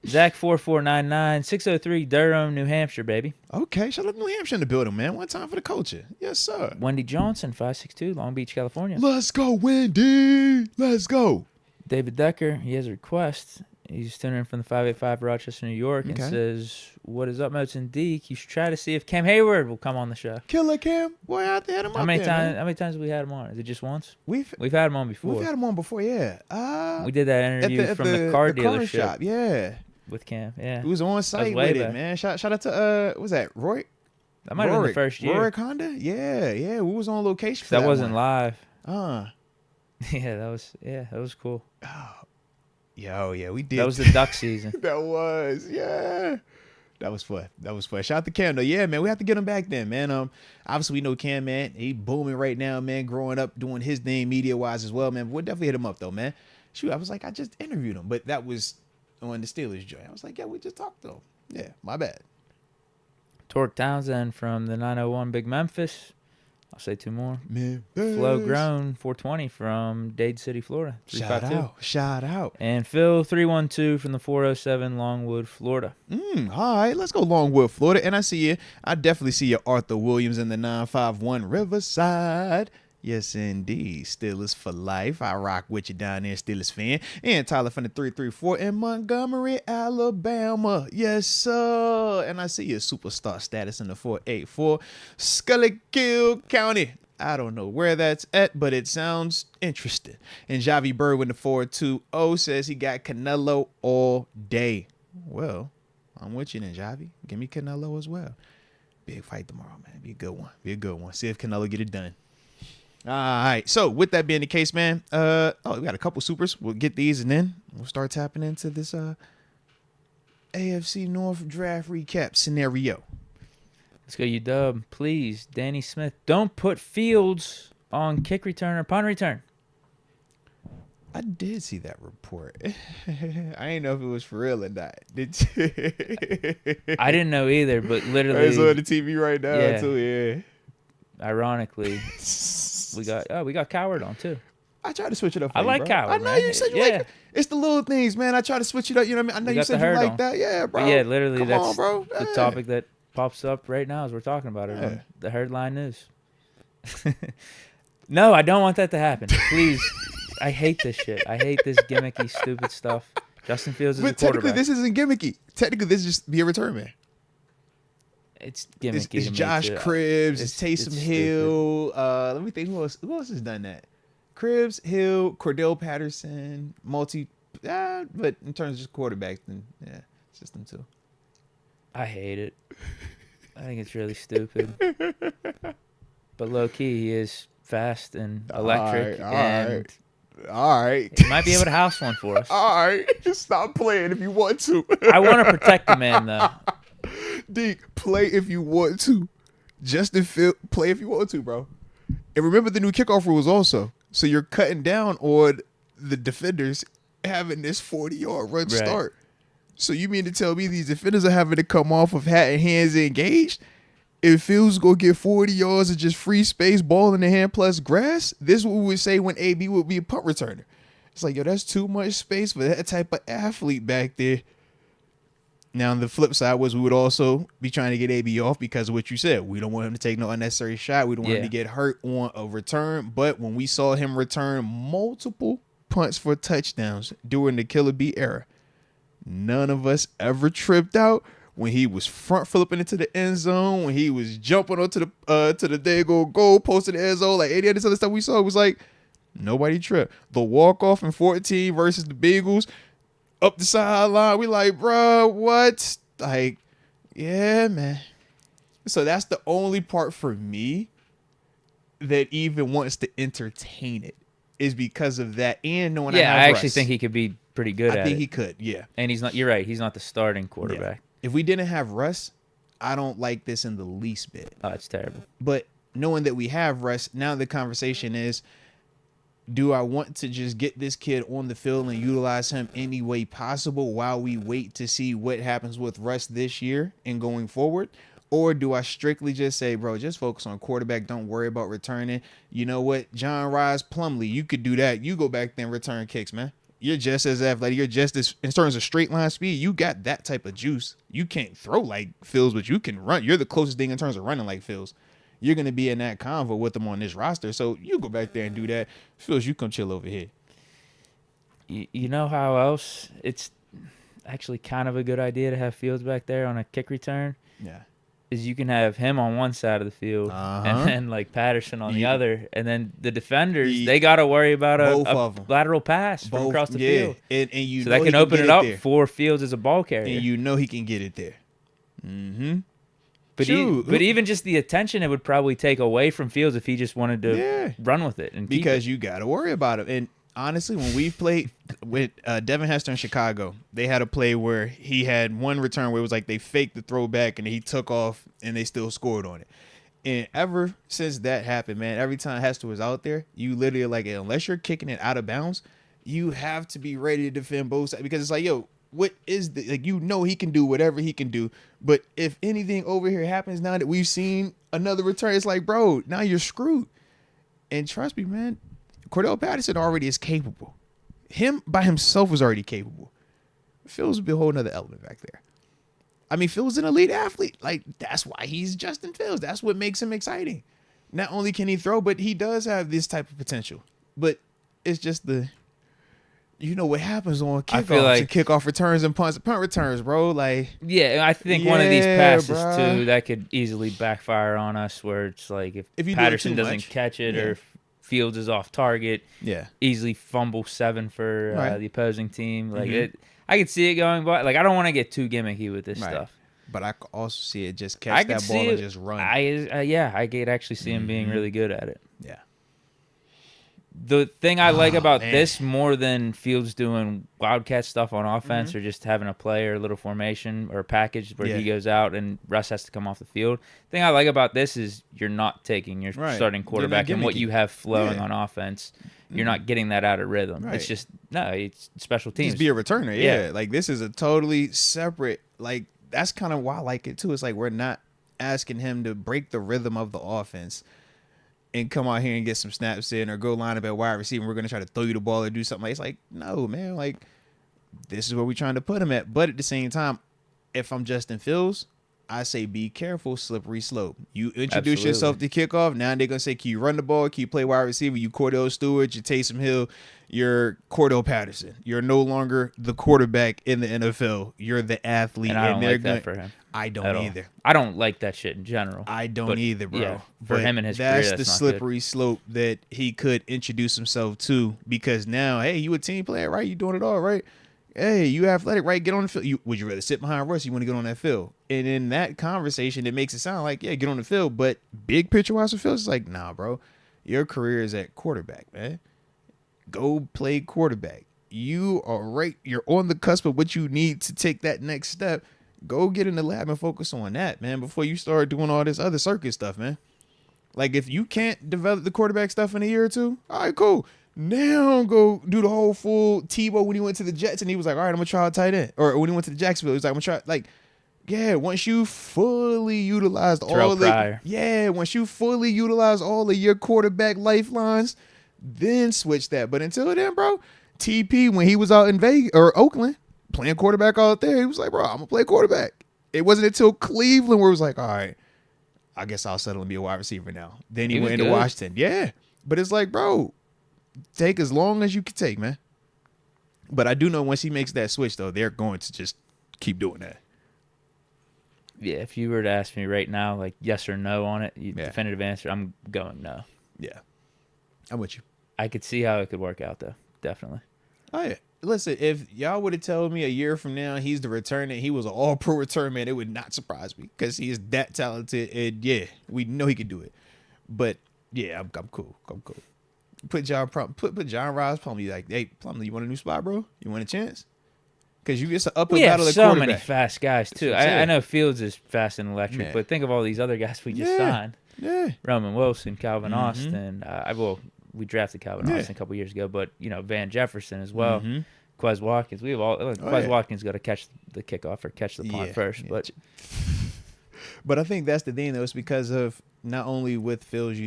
Zach 4499 603 Durham, New Hampshire, baby. Okay, shout out to New Hampshire in the building, man. One time for the culture. Yes, sir. Wendy Johnson 562 Long Beach, California. Let's go, Wendy. Let's go. David Decker, he has a request. He's tuning in from the 585 Rochester, New York, and says, "What is up, Moats and Deke? You should try to see if Cam Heyward will come on the show." Killer Cam, boy, out there, How many times have we had him on? Is it just once? We've had him on before. We've had him on before, yeah. We did that interview from the car dealership shop, yeah. with Cam. Yeah, he was on site with it, man. Shout out to what was that Roy? That might have been the first year. Roy Honda, yeah. We was on location. For that wasn't live. Yeah, that was cool. Oh. Yeah, we did. That was the duck season. That was fun. Shout out to Cam though. Yeah, man, we have to get him back then, man. Obviously we know Cam, man. He booming right now, man. Growing up, doing his thing media wise as well, man. We'll definitely hit him up though, man. Shoot, I was like, I just interviewed him, but that was on the Steelers joint. I was like, yeah, we just talked to him. Yeah, my bad. Torque Townsend from the 901 Big Memphis. I'll say two more. Memphis. Flo Grown 420 from Dade City, Florida. Shout out. And Phil 312 from the 407 Longwood, Florida. All right, let's go Longwood, Florida. And I see you. I definitely see you, Arthur Williams in the 951 Riverside. Yes, indeed. Steelers for life. I rock with you down there, Steelers fan. And Tyler from the 334 in Montgomery, Alabama. Yes, sir. And I see your superstar status in the 484 Schuylkill County. I don't know where that's at, but it sounds interesting. And Javi Bird with the 420 says he got Canelo all day. Well, I'm with you then, Javi. Give me Canelo as well. Big fight tomorrow, man. Be a good one. See if Canelo get it done. All right. So with that being the case, man, we got a couple supers. We'll get these and then we'll start tapping into this AFC North draft recap scenario. Let's go, UW. Please, Danny Smith, don't put Fields on kick return or punt return. I did see that report. I didn't know if it was for real or not. Did you? I didn't know either, but literally. It's on the TV right now, too, yeah. Ironically, we got Coward on, too. I try to switch it up for I you, like bro. Coward, I know man. you said you like it. It's the little things, man. I try to switch it up. You know what I mean? I know you said you like that. Yeah, bro. But yeah, literally, Come that's on, bro. the topic that pops up right now as we're talking about it on the Herdline News. No, I don't want that to happen. Please. I hate this shit. I hate this gimmicky, stupid stuff. Justin Fields is a quarterback. But technically, this isn't gimmicky. Technically, this is just be a return man. It's gimmicky. It's Josh Cribbs. It's Taysom Hill. Let me think. Who else has done that? Cribbs, Hill, Cordell Patterson, but in terms of just quarterbacks, then yeah, it's just them two. I hate it. I think it's really stupid. But low key, he is fast and electric. All right. He might be able to house one for us. All right. Stop playing if you want to. I want to protect the man, though. Deke, play if you want to. Justin Fields, play if you want to, bro. And remember the new kickoff rules also. So you're cutting down on the defenders having this 40-yard run start. So you mean to tell me these defenders are having to come off of hat and hands engaged? If Fields go get 40 yards of just free space, ball in the hand plus grass, this is what we would say when AB would be a punt returner. It's like, yo, that's too much space for that type of athlete back there. Now, on the flip side was we would also be trying to get AB off because of what you said. We don't want him to take no unnecessary shot. We don't want him to get hurt on a return. But when we saw him return multiple punts for touchdowns during the Killer Bee era, none of us ever tripped out. When he was front flipping into the end zone, when he was jumping onto the daggone goal post in the end zone, like any of this other stuff we saw, it was like nobody tripped. The walk-off in 14 versus the Bengals up the sideline, we like, bro, what? Like, yeah, man. So that's the only part for me that even wants to entertain it is because of that and knowing I actually think he could be pretty good at it. I think he could, yeah. And he's not. You're right. He's not the starting quarterback. Yeah. If we didn't have Russ, I don't like this in the least bit. Oh, it's terrible. But knowing that we have Russ, now the conversation is, do I want to just get this kid on the field and utilize him any way possible while we wait to see what happens with Russ this year and going forward? Or do I strictly just say, bro, just focus on quarterback. Don't worry about returning. You know what? John Rice Plumlee, you could do that. You go back there and return kicks, man. You're just as athletic. You're just as, in terms of straight line speed, you got that type of juice. You can't throw like Fields, but you can run. You're the closest thing in terms of running like Fields. You're going to be in that convo with them on this roster. So you go back there and do that. Fields, you come chill over here. You know how else it's actually kind of a good idea to have Fields back there on a kick return? Yeah. Is you can have him on one side of the field and then like Patterson on the other, and then the defenders they got to worry about a lateral pass from across the field, and you so know that can open it up for Fields as a ball carrier, and you know he can get it there. Mm-hmm. But even just the attention it would probably take away from Fields if he just wanted to run with it and because you got to worry about him. And honestly, when we played with Devin Hester in Chicago, they had a play where he had one return where it was like they faked the throwback and he took off and they still scored on it. And ever since that happened, man, every time Hester was out there, you literally like, unless you're kicking it out of bounds, you have to be ready to defend both sides because it's like, yo, what is the, like, you know, he can do whatever he can do. But if anything over here happens now that we've seen another return, it's like, bro, now you're screwed. And trust me, man, Cordell Patterson already is capable. Him by himself was already capable. Fields would be a whole nother element back there. I mean, Fields is an elite athlete. Like, that's why he's Justin Fields. That's what makes him exciting. Not only can he throw, but he does have this type of potential. But it's just you know what happens on kickoffs and kickoff returns and punt returns, bro. Like, yeah, I think one of these passes too that could easily backfire on us, where it's like if Patterson doesn't catch it or Fields is off target, easily fumble 7 for the opposing team. Like I could see it going by. Like, I don't want to get too gimmicky with this stuff. But I could also see it just catch that ball and just run. I could actually see him being really good at it. Yeah. The thing I like about this more than Fields doing wildcat stuff on offense or just having a play or a little formation or a package where he goes out and Russ has to come off the field. The thing I like about this is you're not taking your starting quarterback and what you have flowing on offense. You're not getting that out of rhythm. Right. It's just, it's special teams. Just be a returner, yeah. Like, this is a totally separate, like, that's kind of why I like it, too. It's like we're not asking him to break the rhythm of the offense and come out here and get some snaps in or go line up at wide receiver. We're going to try to throw you the ball or do something. It's like, no, man. Like, this is where we're trying to put him at. But at the same time, if I'm Justin Fields, I say be careful, slippery slope. You introduce yourself to kickoff. Now they're going to say, can you run the ball? Can you play wide receiver? You Cordell Stewart, you Taysom Hill, you're Cordell Patterson. You're no longer the quarterback in the NFL. You're the athlete. And I don't like that for him. I don't either. I don't like that shit in general. I don't either, bro. Yeah, for him and his career, that's the slippery slope that he could introduce himself to, because now, hey, you a team player, right? You doing it all, right? Hey, you athletic, right? Get on the field. Would you rather sit behind Russ? You want to get on that field? And in that conversation, it makes it sound like, yeah, get on the field. But big picture wise for Fields, it's like, nah, bro. Your career is at quarterback, man. Go play quarterback. You are right. You're on the cusp of what you need to take that next step. Go get in the lab and focus on that, man, before you start doing all this other circus stuff, man. Like, if you can't develop the quarterback stuff in a year or two, all right, cool. Now go do the whole full Tebow when he went to the Jets and he was like, all right, I'm going to try a tight end. Or when he went to the Jacksonville, he was like, I'm going to try, like, yeah, once you fully utilized all of your quarterback lifelines, then switch that. But until then, bro, TP, when he was out in Vegas or Oakland, playing quarterback out there, he was like, bro, I'm going to play quarterback. It wasn't until Cleveland where it was like, all right, I guess I'll settle and be a wide receiver now. Then he went into Washington. Yeah. But it's like, bro, take as long as you can take, man. But I do know once he makes that switch, though, they're going to just keep doing that. Yeah, if you were to ask me right now, like yes or no on it, definitive answer, I'm going no. Yeah. I'm with you. I could see how it could work out, though. Definitely. Oh, yeah. Listen, if y'all would have told me a year from now he's the return and he was an all-pro return man, it would not surprise me because he is that talented. And, yeah, we know he could do it. But, yeah, I'm cool. I'm cool. Put John Ross Plumlee like, hey, Plumlee, you want a new spot, bro? You want a chance? Because you just an upper battle at quarterback. We have so many fast guys, too. I know Fields is fast and electric, but think of all these other guys we just signed. Yeah. Roman Wilson, Calvin Austin. We drafted Calvin Austin a couple years ago, but, Van Jefferson as well. Quez Watkins. We have all. Quez Watkins got to catch the kickoff or catch the punt first. But I think that's the thing, though. It's because of not only with Fields,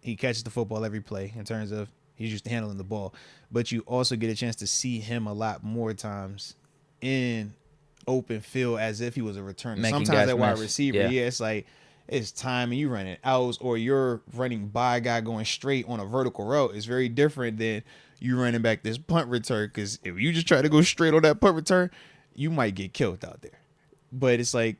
he catches the football every play in terms of he's used to handling the ball, but you also get a chance to see him a lot more times in open field as if he was a returner. Sometimes that wide receiver, it's like it's time and you running outs or you're running by a guy going straight on a vertical route. It's very different than you running back this punt return, because if you just try to go straight on that punt return, you might get killed out there. But it's like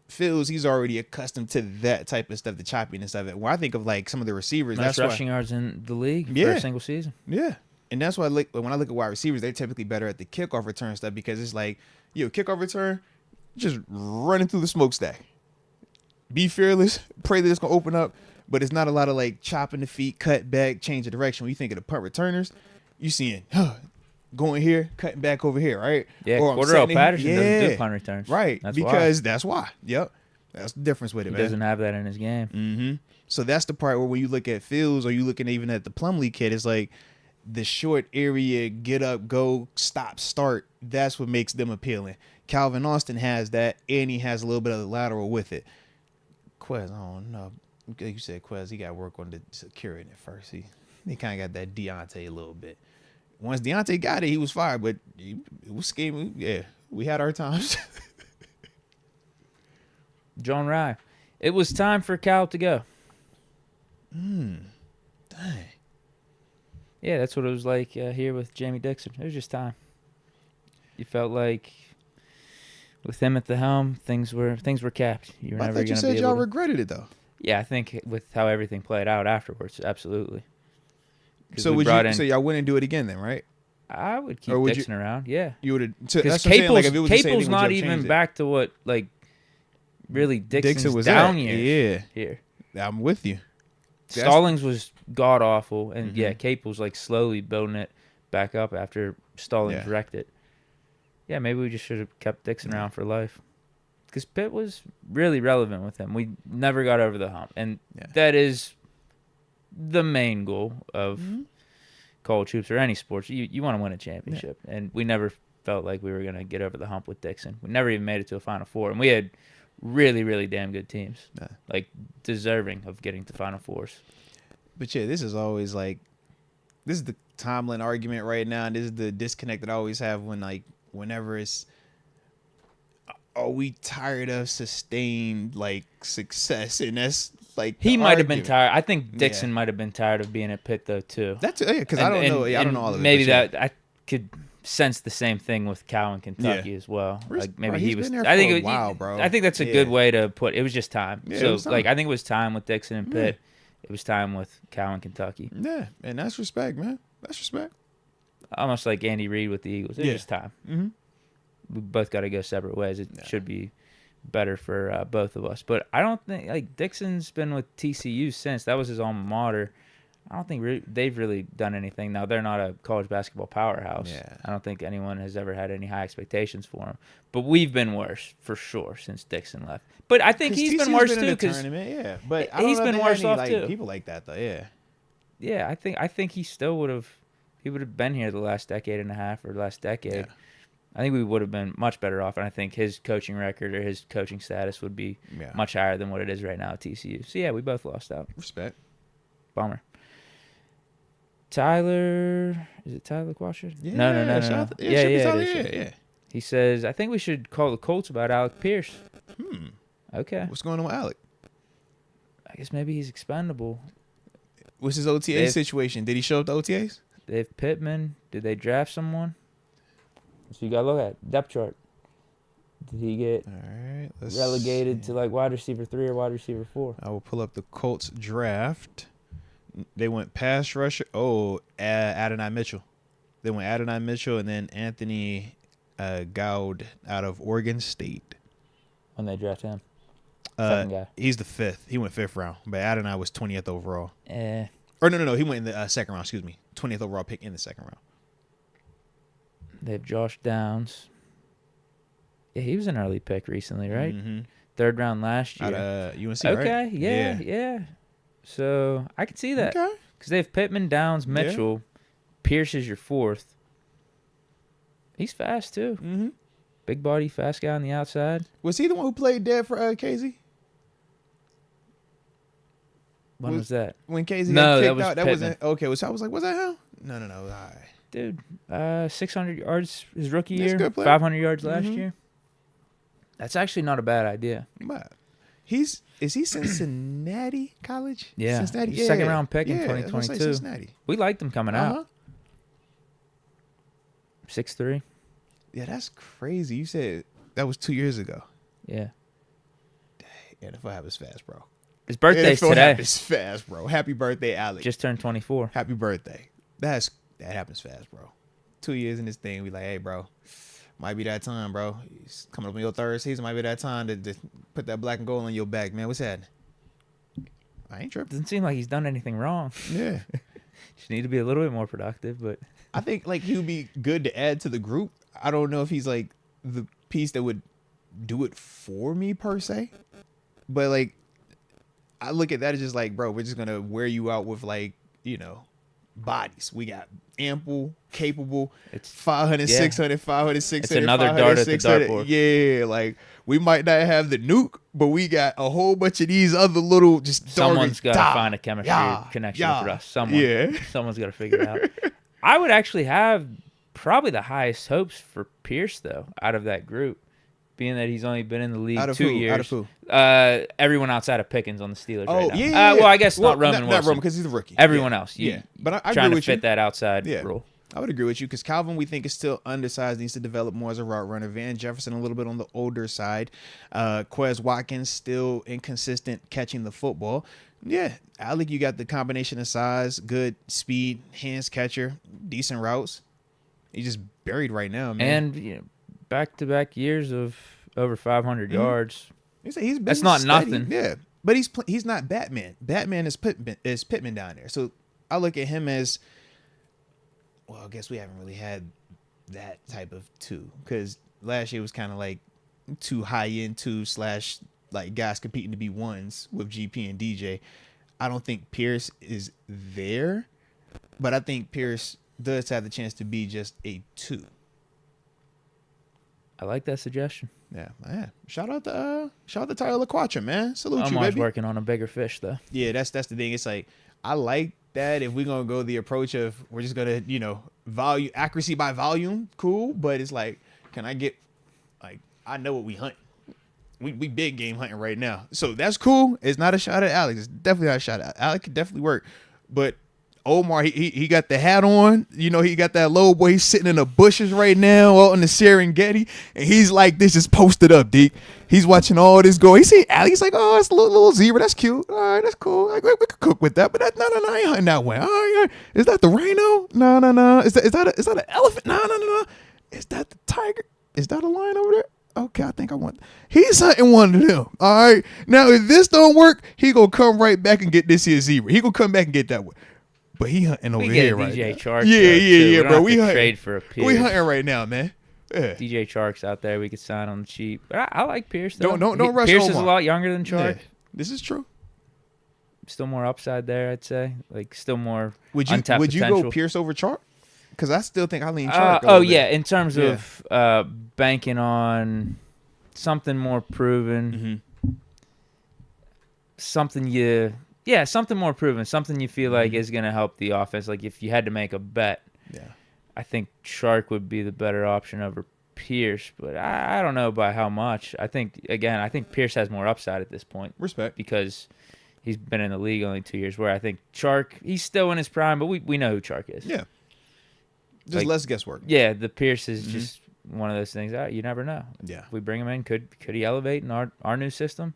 Fields, he's already accustomed to that type of stuff, the choppiness of it. When I think of like some of the receivers, that's rushing yards in the league for a single season. Yeah. And that's why when I look at wide receivers, they're typically better at the kickoff return stuff, because it's like, kickoff return, just running through the smokestack. Be fearless, pray that it's going to open up, but it's not a lot of like chopping the feet, cut back, change the direction. When you think of the punt returners, you seeing going here, cutting back over here, right? Yeah, Cordell Patterson doesn't do punt returns. Right, that's why. Yep. That's the difference with it, man. He doesn't have that in his game. Mm-hmm. So that's the part where when you look at Fields or you looking even at the Plumlee kid, it's like the short area, get up, go, stop, start. That's what makes them appealing. Calvin Austin has that, and he has a little bit of the lateral with it. Quez, I don't know. You said Quez, he got to work on the security at first. He kind of got that Deontay a little bit. Once Deontay got it, he was fired, but it was scheming. Yeah, we had our times. John Rye. It was time for Cal to go. Dang. Yeah, that's what it was like here with Jamie Dixon. It was just time. You felt like with him at the helm, things were capped. You were never going to be able to. I thought you said y'all regretted it, though. Yeah, I think with how everything played out afterwards, absolutely. So so y'all wouldn't do it again then, right? I would keep Dixon around. Yeah, you would. Because Capel's not even back to what really Dixon was down years. Yeah, here. I'm with you. Stallings was god awful, and Capel's like slowly building it back up after Stallings wrecked it. Yeah, maybe we just should have kept Dixon around for life, because Pitt was really relevant with him. We never got over the hump, and that is the main goal of college hoops or any sports. You want to win a championship, and we never felt like we were going to get over the hump with Dixon. We never even made it to a Final Four, and we had really, really damn good teams, like deserving of getting to Final Fours. But yeah, this is always like, this is the Tomlin argument right now, and this is the disconnect that I always have when like, whenever it's, are we tired of sustained like success? And that's like, he might have been tired. I think Dixon might have been tired of being at Pitt though too. That's because I don't know. I don't know all of it. Maybe that I could sense the same thing with Cal in Kentucky as well. Like maybe he was. I think bro. I think that's a good way to put. It was just time. So like I think it was time with Dixon and Pitt. It was time with Cal in Kentucky. Yeah, and that's respect, man. That's respect. Almost like Andy Reid with the Eagles. It's just time. Mm-hmm. We both got to go separate ways. It should be better for both of us. But I don't think, like, Dixon's been with TCU since. That was his alma mater. I don't think they've really done anything. Now, they're not a college basketball powerhouse. Yeah. I don't think anyone has ever had any high expectations for him. But we've been worse, for sure, since Dixon left. But I think he's been worse, too. Because but he's been worse off, like, too. People like that, though, Yeah, I think he still would have been here the last decade and a half or last decade. Yeah. I think we would have been much better off, and I think his coaching record or his coaching status would be much higher than what it is right now at TCU. So, yeah, we both lost out. Respect. Bummer. Tyler, is it Tyler Quasher? Yeah, no. Yeah. He says, I think we should call the Colts about Alec Pierce. Okay. What's going on with Alec? I guess maybe he's expendable. What's his OTA situation? Did he show up to OTAs? They have Pittman. Did they draft someone? So you got to look at depth chart. Did he get relegated to like wide receiver 3 or wide receiver 4? I will pull up the Colts draft. They went pass rusher. Adonai Mitchell. They went Adonai Mitchell and then Anthony Goud out of Oregon State. When they drafted him? Second guy. He's the 5th. He went 5th round. But Adonai was 20th overall. Or no. He went in the second round. Excuse me. 20th overall pick in the second round. They have Josh Downs. Yeah, he was an early pick recently, right? Mm-hmm. 3rd round last year. Out of UNC, okay, right? Yeah. So I could see that. Okay. Because they have Pittman, Downs, Mitchell. Pierce is your 4th. He's fast, too. Mm-hmm. Big body, fast guy on the outside. Was he the one who played dead for KZ? When was that? When KZ got kicked was out? That Pittman. wasn't okay. So I was like, was that him? No. All right. Dude, 600 yards his rookie year, Good player. 500 yards last year. That's actually not a bad idea. But is he Cincinnati College? Yeah, Cincinnati. Second round pick in I was gonna 2022. say Cincinnati. We liked him coming out. 6'3". Yeah, that's crazy. You said that was 2 years ago. Yeah. Dang, NFL happens fast, bro. His birthday's NFL today. happens fast, bro. Happy birthday, Alex. Just turned 24. Happy birthday. That happens fast, bro. 2 years in this thing, we like, hey, bro, might be that time, bro. It's coming up on your 3rd season. Might be that time to put that black and gold on your back, man. What's that? I ain't tripping. Doesn't seem like he's done anything wrong. Yeah. Just need to be a little bit more productive, but I think like he would be good to add to the group. I don't know if he's like the piece that would do it for me per se, but like I look at that as just like, bro, we're just gonna wear you out with like, bodies. We got ample, capable. It's 500, 600, 500, 600. It's another dart at the dartboard. Yeah, like we might not have the nuke, but we got a whole bunch of these other little just. Someone's got to find a chemistry connection with Russ. Someone's got to figure it out. I would actually have probably the highest hopes for Pierce though out of that group, being that he's only been in the league 2 years. Out of who? Everyone outside of Pickens on the Steelers right now. Yeah. Well, I guess not Roman Wilson. Not Roman because he's a rookie. Everyone else. But I trying agree to with fit that outside rule. I would agree with you because Calvin, we think, is still undersized, needs to develop more as a route runner. Van Jefferson, a little bit on the older side. Quez Watkins, still inconsistent catching the football. Yeah, Alec, you got the combination of size, good speed, hands catcher, decent routes. He's just buried right now, man. And back-to-back years of over 500 yards. He's been That's not steady. nothing. Yeah, But he's not Batman. Batman is Pittman down there. So I look at him as, well, I guess we haven't really had that type of two, because last year was kind of like two high end two / like guys competing to be ones with GP and DJ. I don't think Pierce is there, but I think Pierce does have the chance to be just a 2. I like that suggestion. Yeah, man. Shout out to Tyler LaQuatra, man. Salute you, Omar's baby. working on a bigger fish, though. Yeah, that's the thing. It's like, I like that. If we're gonna go the approach of we're just gonna, value accuracy by volume, cool. But it's like, can I get, like, I know what we hunt. We big game hunting right now, so that's cool. It's not a shot at Alex. It's definitely not a shot at Alex. Could definitely work, but Omar, he got the hat on. He got that low boy. He's sitting in the bushes right now out in the Serengeti, and he's like, this is posted up, Deke. He's watching all this go. He see Alex. He's like, oh, it's a little zebra. That's cute. All right, that's cool. Like, we could cook with that, but no, I ain't hunting that way. Oh, yeah. Is that the rhino? No. Is that an elephant? No. Is that the tiger? Is that a lion over there? Okay, I think I want. He's hunting one of them. All right. Now, if this don't work, he gonna come right back and get this here zebra. He gonna come back and get that one. But he hunting over here right now. DJ Chark. Yeah, bro. We hunting. Trade for a Pierce. We hunting right now, man. Yeah. DJ Chark's out there. We could sign on the cheap. But I like Pierce. Though. Don't rush Pierce Omar. is a lot younger than Chark. Yeah, this is true. Still more upside there, I'd say. Like still more. Would you potential. go Pierce over Chark? Because I still think I lean Chark. In terms of banking on something more proven, something more proven, something you feel like is going to help the offense. Like if you had to make a bet, I think Chark would be the better option over Pierce, but I don't know by how much. I think Pierce has more upside at this point. Respect. Because he's been in the league only 2 years, where I think Chark, he's still in his prime, but we know who Chark is. Yeah. Just less guesswork. Yeah, the Pierce is just one of those things. You never know. Yeah. If we bring him in, could he elevate in our new system?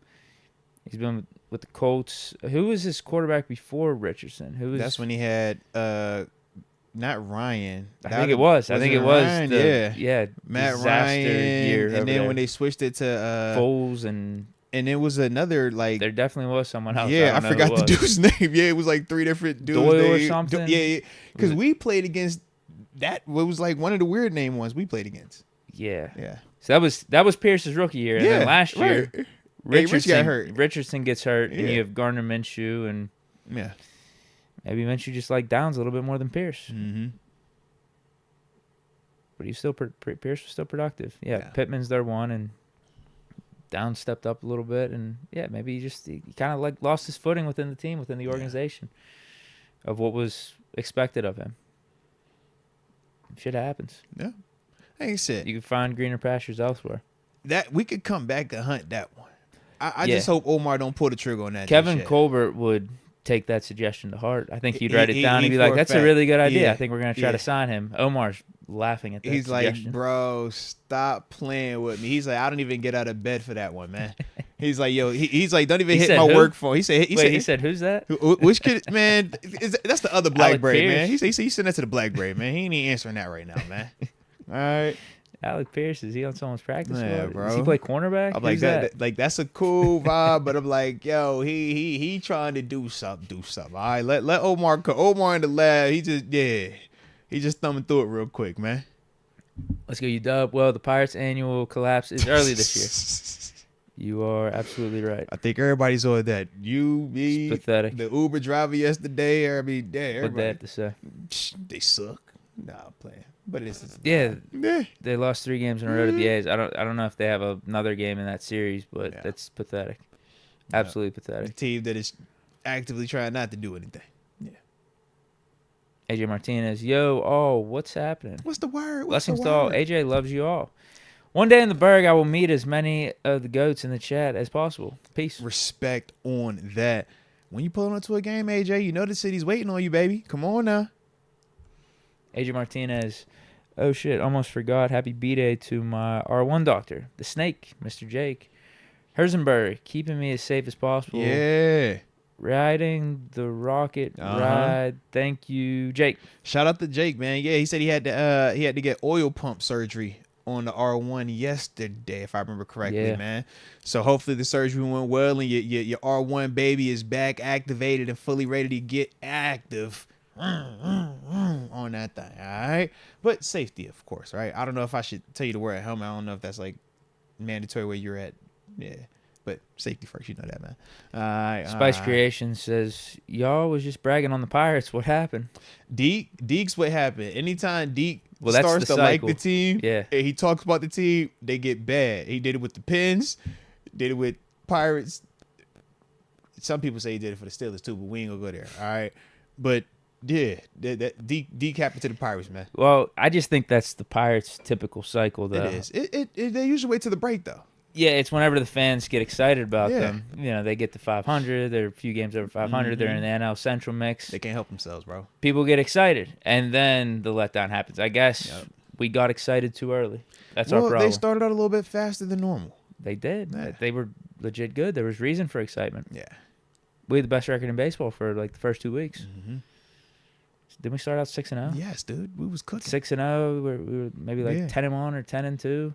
He's been with the Colts. Who was his quarterback before Richardson? That's when he had not Ryan. I think it was Ryan? Matt Ryan year. And then when they switched it to Foles and it was another like there definitely was someone else. Yeah, I forgot the dude's name. Yeah, it was like 3 different dudes. Doyle or something. Yeah. Because we played against that. It was like one of the weird name ones we played against. Yeah. So that was Pierce's rookie year, and then last year. Right. Richardson got hurt. Richardson gets hurt, and you have Gardner Minshew, and maybe Minshew just like downs a little bit more than Pierce. Mm-hmm. But he's still Pierce was still productive. Yeah, Pittman's their one, and Downs stepped up a little bit, and maybe he kind of like lost his footing within the team, within the organization, of what was expected of him. Shit happens. Yeah, like you said, you can find greener pastures elsewhere. That we could come back and hunt that one. I just hope Omar don't pull the trigger on that. Kevin Colbert would take that suggestion to heart. I think he'd write it down and be like, that's a really good idea. I think we're going to try to sign him. Omar's laughing at that He's suggestion. Like, bro, stop playing with me. He's like, I don't even get out of bed for that one, man. He's like, yo, he's like, don't even hit my work phone. He said, who's that? Which kid, man? That's the other Black Braid, man. He sent that to the Black Braid, man. He ain't even answering that right now, man. All right. Alec Pierce, is he on someone's practice squad? Bro. Does he play cornerback? I'm like that? That's a cool vibe, but I'm like, yo, he trying to do something. All right, let Omar go. Omar in the lab. He just thumbing through it real quick, man. Let's go, UW. Well, the Pirates' annual collapse is early this year. You are absolutely right. I think everybody's on that. You, me, it's pathetic. The Uber driver yesterday. Everybody. What they have to say? They suck. Nah, I'm playing. But it's they lost 3 games in a row to the A's. I don't know if they have another game in that series, but that's pathetic. Absolutely pathetic. A team that is actively trying not to do anything. Yeah. AJ Martinez, what's happening? What's the word? Blessings to all. AJ loves you all. One day in the Berg, I will meet as many of the goats in the chat as possible. Peace. Respect on that. When you pull onto a game, AJ, you know the city's waiting on you, baby. Come on now. AJ Martinez, oh shit, almost forgot. Happy B-Day to my R1 doctor, the snake, Mr. Jake. Herzenberg, keeping me as safe as possible. Yeah. Riding the rocket ride. Thank you, Jake. Shout out to Jake, man. Yeah, he said he had to get oil pump surgery on the R1 yesterday, if I remember correctly, Yeah. man. So hopefully the surgery went well and your R1 baby is back activated and fully ready to get active on that thing. All right. But safety, of course. Right. I don't know if I should tell you to wear a helmet. I don't know if that's like mandatory where you're at. Yeah. But safety first, you know that, man. All right. Spice Creation says, y'all was just bragging on the Pirates. What happened? Deke's what happened. Anytime Deke Well, that's starts the to like cycle. the team, Yeah. and he talks about the team, they get bad. He did it with the Pens, did it with Pirates. Some people say he did it for the Steelers too, but we ain't gonna go there. All right, but yeah, that Deke happened to the Pirates, man. Well, I just think that's the Pirates' typical cycle, though. It is. They usually wait till the break though. Yeah, it's whenever the fans get excited about Yeah. them. You know, they get to 500. They're a few games over 500. They're in the NL Central mix. They can't help themselves, bro. People get excited, and then the letdown happens. I guess we got excited too early. That's our problem. They started out a little bit faster than normal. They did. Yeah. They were legit good. There was reason for excitement. Yeah. We had the best record in baseball for like the first 2 weeks. Mm-hmm. Didn't we start out 6-0? Yes, dude. We was cooking. 6-0. We were maybe like 10-1 or 10-2.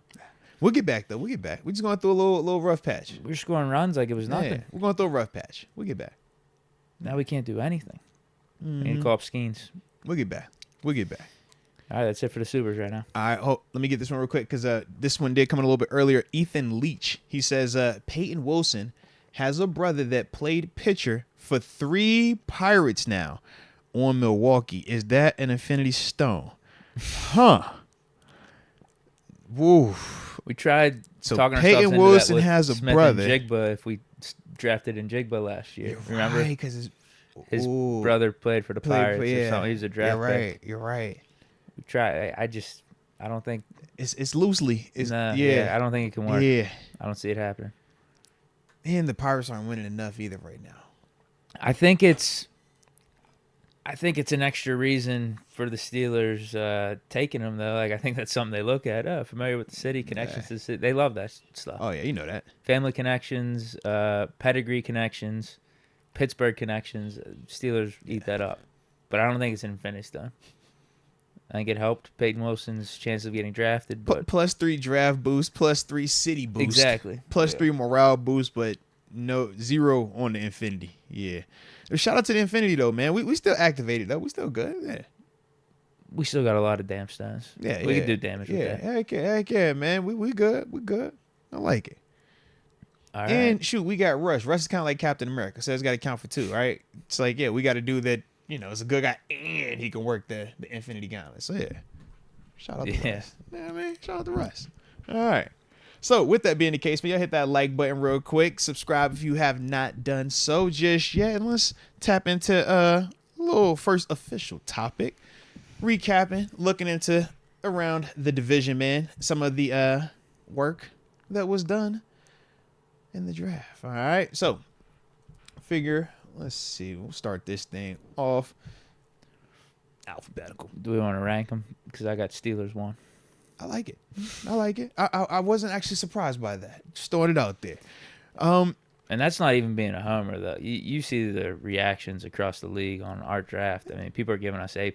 We'll get back though. We'll get back. We're just going through a little rough patch. We were scoring runs like it was nothing. Yeah, we're going through a rough patch. We'll get back. Now we can't do anything. We need Mm-hmm. to call up Skeens. We'll get back. We'll get back. All right, that's it for the Supers right now. All right, let me get this one real quick because this one did come in a little bit earlier. Ethan Leach. He says Payton Wilson has a brother that played pitcher for 3 Pirates now on Milwaukee. Is that an Infinity Stone? Huh. Woo. We tried talking Payton ourselves into Wilson that with has a Smith brother. And Jigba if we drafted in Jigba last year. Remember? Right, because his brother played for the Pirates or something. He was a draft You're right. pick. You're right. We tried. I don't think. It's loosely. It's I don't think it can work. Yeah. I don't see it happening. And the Pirates aren't winning enough either right now. I think it's an extra reason for the Steelers taking him though. Like I think that's something they look at. Oh, familiar with the city, connections to the city. They love that stuff. Oh yeah, you know that. Family connections, pedigree connections, Pittsburgh connections. Steelers eat that up, but I don't think it's an Infinity Stone. I think it helped Payton Wilson's chance of getting drafted. But Plus 3 draft boost, plus 3 city boost. Exactly. Plus 3 morale boost, but 0 on the Infinity. Yeah. Shout out to the Infinity though, man. We still activated though. We still good. Yeah. we still got a lot of damn stones. Yeah, we yeah. can do damage with that. Heck yeah, man. We good. We good. I like it. All right. And shoot, we got Rush. Rush is kind of like Captain America, so it's got to count for 2, right? It's like, yeah, we got to do that. You know, it's a good guy, and he can work the Infinity Gauntlet. So yeah, shout out to Russ. Yeah, man, shout out to Russ. All right. So with that being the case, man, y'all hit that like button real quick. Subscribe if you have not done so just yet, and let's tap into a little first official topic. Recapping, looking into around the division, man. Some of the work that was done in the draft. All right. So figure, let's see. We'll start this thing off alphabetical. Do we want to rank them? Because I got Steelers 1. I like it. I wasn't actually surprised by that. Just throwing it out there. And that's not even being a homer, though. You see the reactions across the league on our draft. I mean, people are giving us A+,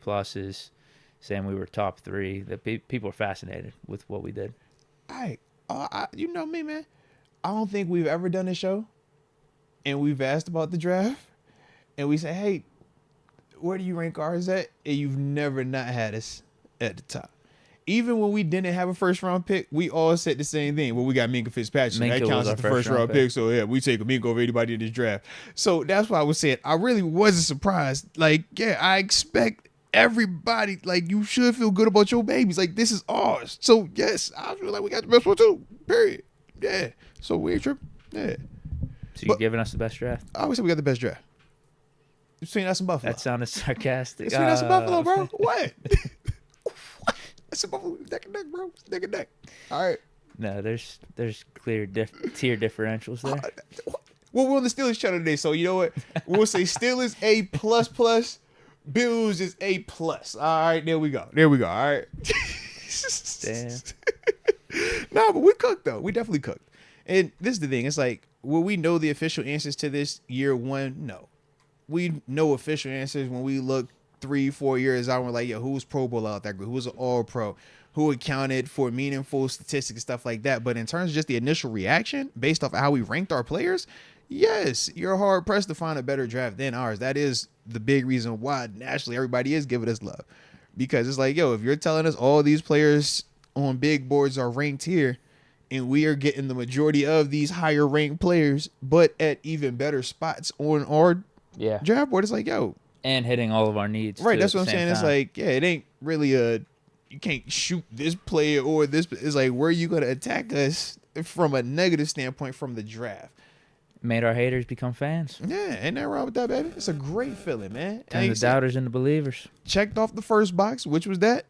saying we were top 3. That people are fascinated with what we did. You know me, man. I don't think we've ever done a show, and we've asked about the draft, and we say, hey, where do you rank ours at? And you've never not had us at the top. Even when we didn't have a first-round pick, we all said the same thing. Well, we got Minkah Fitzpatrick. That counts as the first-round pick. So, yeah, we take a Minkah over anybody in this draft. So, that's why I was saying I really wasn't surprised. Like, yeah, I expect everybody, like, you should feel good about your babies. Like, this is ours. So, yes, I feel like we got the best one, too. Period. Yeah. So, we ain't tripping. Yeah. So, you're giving us the best draft? I always say we got the best draft. Between us and Buffalo. That sounded sarcastic. Between us and Buffalo, bro. What? That's a Buffalo. Neck and neck, bro. Neck and neck. All right. No, there's clear tier differentials there. Well, we're on the Steelers channel today, so you know what? We'll say Steelers A++, Bills is A+. All right, there we go. All right. Damn. No, but we cooked, though. We definitely cooked. And this is the thing. It's like, will we know the official answers to this year one? No. We know official answers when we look 3-4 years out, we're like, yo, who's Pro Bowl out that group? Who's an All Pro? Who accounted for meaningful statistics and stuff like that? But in terms of just the initial reaction, based off of how we ranked our players, yes, you're hard pressed to find a better draft than ours. That is the big reason why nationally everybody is giving us love, because it's like, yo, if you're telling us all these players on big boards are ranked here, and we are getting the majority of these higher ranked players, but at even better spots on our draft board, it's like, yo. And hitting all of our needs. Right, that's what I'm saying. Time. It's like, yeah, it ain't really you can't shoot this player or this. It's like, where are you going to attack us from a negative standpoint from the draft? Made our haters become fans. Yeah, ain't nothing wrong with that, baby. It's a great feeling, man. Turn the doubters into believers. Checked off the first box, which was that.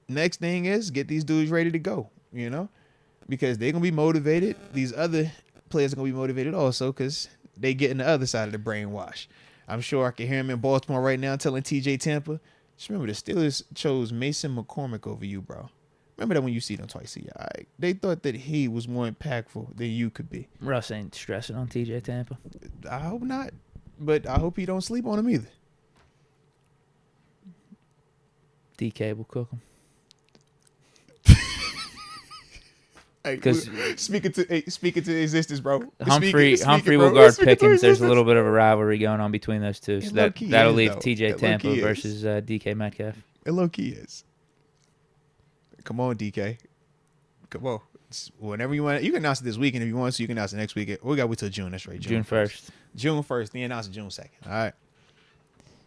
Next thing is get these dudes ready to go, you know? Because they're going to be motivated. These other players are going to be motivated also because they get in the other side of the brainwash. I'm sure I can hear him in Baltimore right now telling TJ Tampa, just remember the Steelers chose Mason McCormick over you, bro. Remember that when you see them twice a year. All right? They thought that he was more impactful than you could be. Russ ain't stressing on TJ Tampa. I hope not. But I hope he don't sleep on him either. Deke will cook him. Because speaking to existence, bro. Humphrey will guard Pickens. There's a little bit of a rivalry going on between those two. So that'll leave TJ Tampa versus DK Metcalf. It low key is. Come on, DK. Come on. Whenever you want, you can announce it this weekend if you want to. You can announce it next week. We got to wait till June. That's right. June 1st. June 1st. Then announce it June 2nd. All right.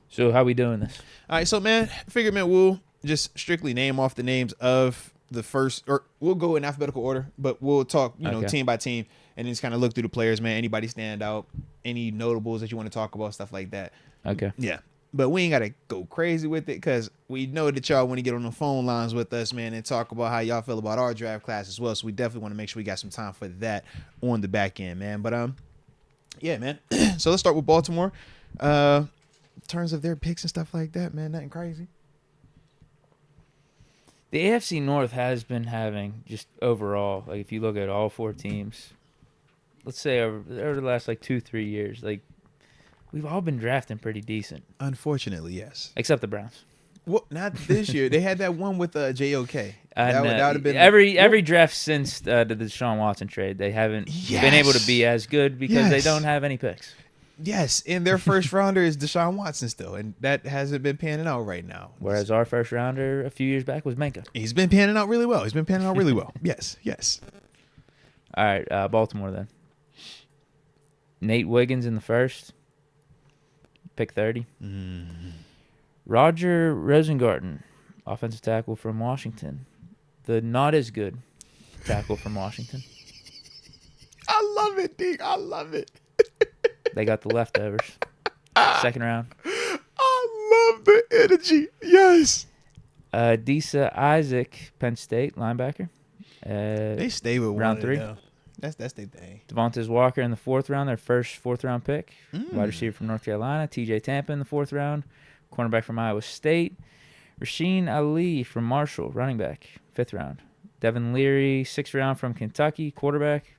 So how we doing this? All right. So man, figured man, we'll just strictly name off the names of the first, or we'll go in alphabetical order, but we'll talk, team by team, and then just kind of look through the players, man. Anybody stand out, any notables that you want to talk about, stuff like that. Okay. Yeah. But we ain't got to go crazy with it because we know that y'all want to get on the phone lines with us, man, and talk about how y'all feel about our draft class as well. So we definitely want to make sure we got some time for that on the back end, man. But, yeah, man. So let's start with Baltimore. In terms of their picks and stuff like that, man, nothing crazy. The AFC North has been having just overall, like if you look at all four teams, let's say over the last like 2-3 years, like we've all been drafting pretty decent. Unfortunately, yes. Except the Browns. Well, not this year. They had that one with JOK. That would have been every draft since the Deshaun Watson trade. They haven't been able to be as good because they don't have any picks. Yes, and their first rounder is Deshaun Watson still, and that hasn't been panning out right now. Whereas our first rounder a few years back was Minka. He's been panning out really well. Yes. All right, Baltimore then. Nate Wiggins in the first, pick 30. Roger Rosengarten, offensive tackle from Washington. The not as good tackle from Washington. I love it, Deke. I love it. They got the leftovers. Second round. I love the energy. Yes. Disa Isaac, Penn State linebacker. They stay with round 3. That's their thing. Devontae Walker in the 4th round, their first 4th round pick. Wide receiver from North Carolina. TJ Tampa in the 4th round. Cornerback from Iowa State. Rasheen Ali from Marshall, running back, 5th round. Devin Leary, 6th round from Kentucky, quarterback.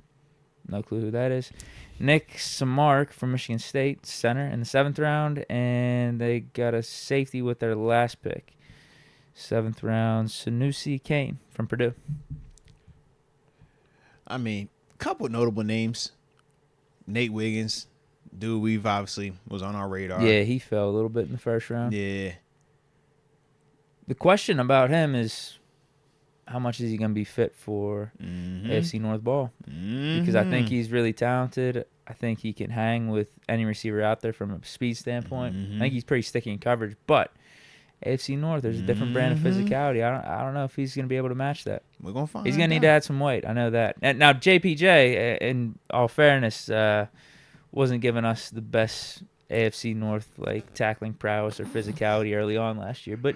No clue who that is. Nick Samark from Michigan State, center in the 7th round. And they got a safety with their last pick. 7th round, Sanusi Kane from Purdue. I mean, a couple notable names. Nate Wiggins, dude, we've obviously was on our radar. Yeah, he fell a little bit in the first round. Yeah. The question about him is, how much is he going to be fit for AFC North ball? Because I think he's really talented. I think he can hang with any receiver out there from a speed standpoint. I think he's pretty sticky in coverage. But AFC North, there's a different brand of physicality. I don't know if he's going to be able to match that. We're going to find out. He's going to need to add some weight. I know that. And now, JPJ, in all fairness, wasn't giving us the best AFC North like tackling prowess or physicality early on last year. But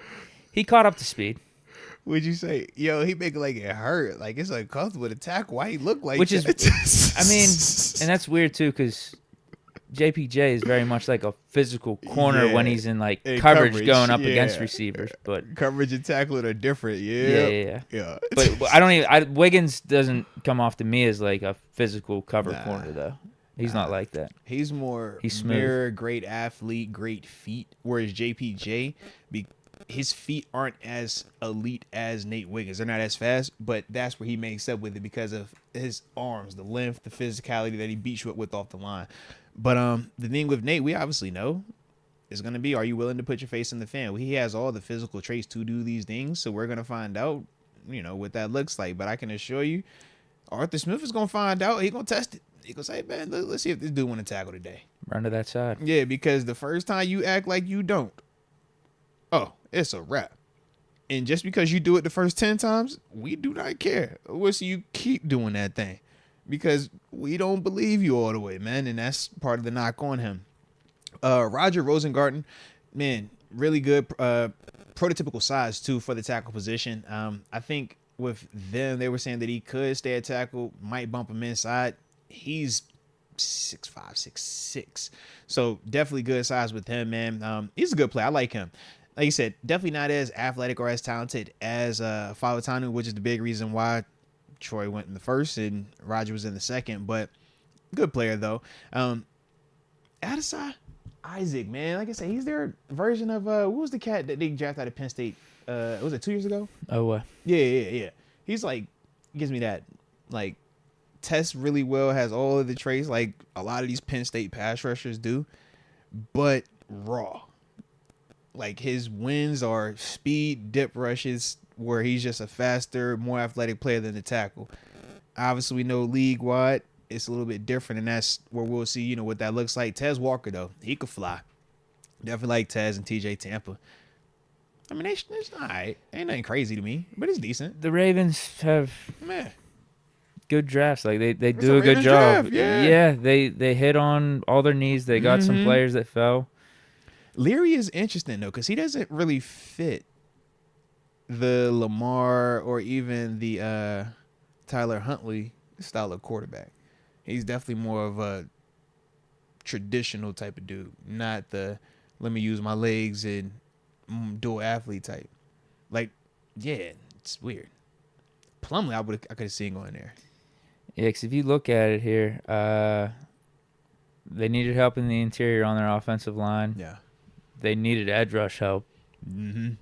he caught up to speed. Would you say, yo, he make like it hurt, like it's uncomfortable to tackle? Why he look like which that? Is, I mean, and that's weird too, because JPJ is very much like a physical corner when he's in like coverage going up against receivers, but coverage and tackling are different. Yeah. But I don't even. Wiggins doesn't come off to me as like a physical cover corner though. He's not like that. He's more He's smooth. mirror, great athlete, great feet. Whereas JPJ, his feet aren't as elite as Nate Wiggins. They're not as fast, but that's where he makes up with it because of his arms, the length, the physicality that he beats you up with off the line. But the thing with Nate, we obviously know is going to be, are you willing to put your face in the fan? He has all the physical traits to do these things, so we're going to find out, what that looks like. But I can assure you, Arthur Smith is going to find out. He's going to test it. He's going to say, man, let's see if this dude want to tackle today. Run to that side. Yeah, because the first time you act like you don't, it's a wrap. And just because you do it the first 10 times, we do not care. We'll see you keep doing that thing because we don't believe you all the way, man. And that's part of the knock on him. Roger Rosengarten, man, really good, prototypical size too for the tackle position. I think with them, they were saying that he could stay at tackle, might bump him inside. He's 6'5", 6'6", so definitely good size with him, man. He's a good player. I like him. Like you said, definitely not as athletic or as talented as Falatanu, which is the big reason why Troy went in the first and Roger was in the second. But good player though. Adesai Isaac, man, like I said, he's their version of what was the cat that they drafted out of Penn State? Was it 2 years ago? Oh, Yeah. He's like, gives me that, like, tests really well, has all of the traits like a lot of these Penn State pass rushers do, but raw. Like his wins are speed dip rushes where he's just a faster, more athletic player than the tackle. Obviously, we know league wide it's a little bit different, and that's where we'll see, what that looks like. Tez Walker, though, he could fly. Definitely like Tez and TJ Tampa. I mean, it's all right. Ain't nothing crazy to me, but it's decent. The Ravens have good drafts. Like they do a good Ravens job. Draft, yeah. Yeah, they hit on all their needs. They got some players that fell. Leary is interesting though, because he doesn't really fit the Lamar or even the Tyler Huntley style of quarterback. He's definitely more of a traditional type of dude, not the let me use my legs and dual athlete type. Like, yeah, it's weird. Plumlee, I could have seen going there. Yeah, because if you look at it here, they needed help in the interior on their offensive line. Yeah. They needed edge rush help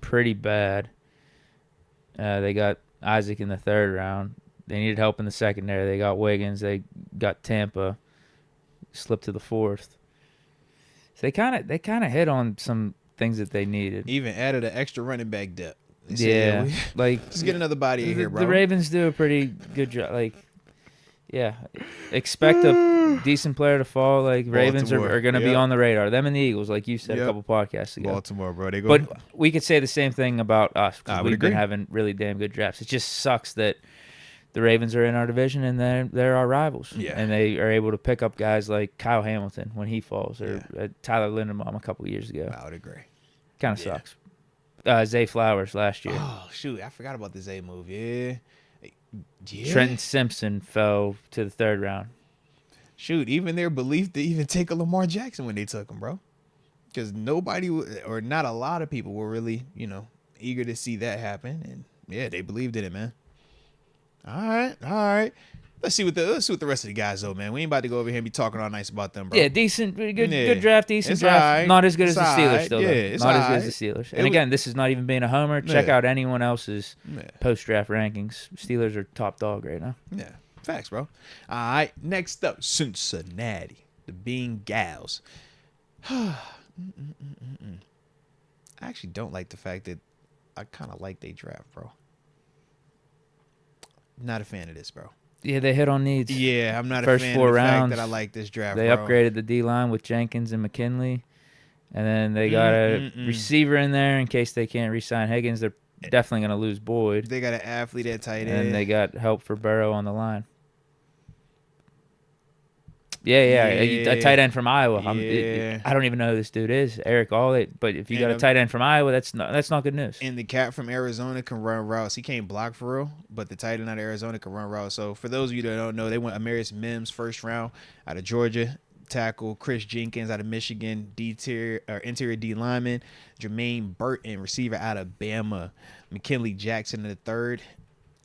pretty bad. They got Isaac in the third round. They needed help in the secondary. They got Wiggins. They got Tampa. Slipped to the fourth. So they kind of hit on some things that they needed. Even added an extra running back depth. Yeah, like just get another body in here, bro. The Ravens do a pretty good job. Like, yeah, expect a decent player to fall. Like Ravens are going to be on the radar. Them and the Eagles, like you said a couple podcasts ago. Baltimore, bro. They go. But we could say the same thing about us because we've been agree. having really damn good drafts. It just sucks that the Ravens are in our division and they're our rivals. Yeah. And they are able to pick up guys like Kyle Hamilton when he falls or Tyler Linderbaum a couple of years ago. I would agree. Kind of sucks. Zay Flowers last year. Oh, shoot. I forgot about the Zay move. Yeah. Trenton Simpson fell to the third round. Shoot, even their belief to even take a Lamar Jackson when they took him, bro. Because nobody, or not a lot of people were really, eager to see that happen. And, yeah, they believed in it, man. All right. Let's see what the rest of the guys though, man. We ain't about to go over here and be talking all nice about them, bro. Yeah, decent, good draft, decent it's draft. Right. Not as good it's as the Steelers, right. still. Yeah, Though. it's Not as good right. as the Steelers. And again, this is not even being a homer. Check out anyone else's post-draft rankings. Steelers are top dog right now. Yeah, facts, bro. All right, next up, Cincinnati, the Bengals. I actually don't like the fact that I kind of like they draft, bro. Not a fan of this, bro. Yeah, they hit on needs. Yeah, I'm not First a fan 4 of the rounds, fact that I like this draft, They bro. upgraded the D-line with Jenkins and McKinley. And then they got a receiver in there in case they can't re-sign Higgins. They're definitely going to lose Boyd. They got an athlete at tight end. And they got help for Burrow on the line. Yeah. A tight end from Iowa. I don't even know who this dude is, Eric All. But if you got a tight end from Iowa, that's not good news. And the cat from Arizona can run routes. He can't block for real, but the tight end out of Arizona can run routes. So for those of you that don't know, they went Amarius Mims first round out of Georgia. Tackle Chris Jenkins out of Michigan, interior D lineman, Jermaine Burton, receiver out of Bama, McKinley Jackson in the third,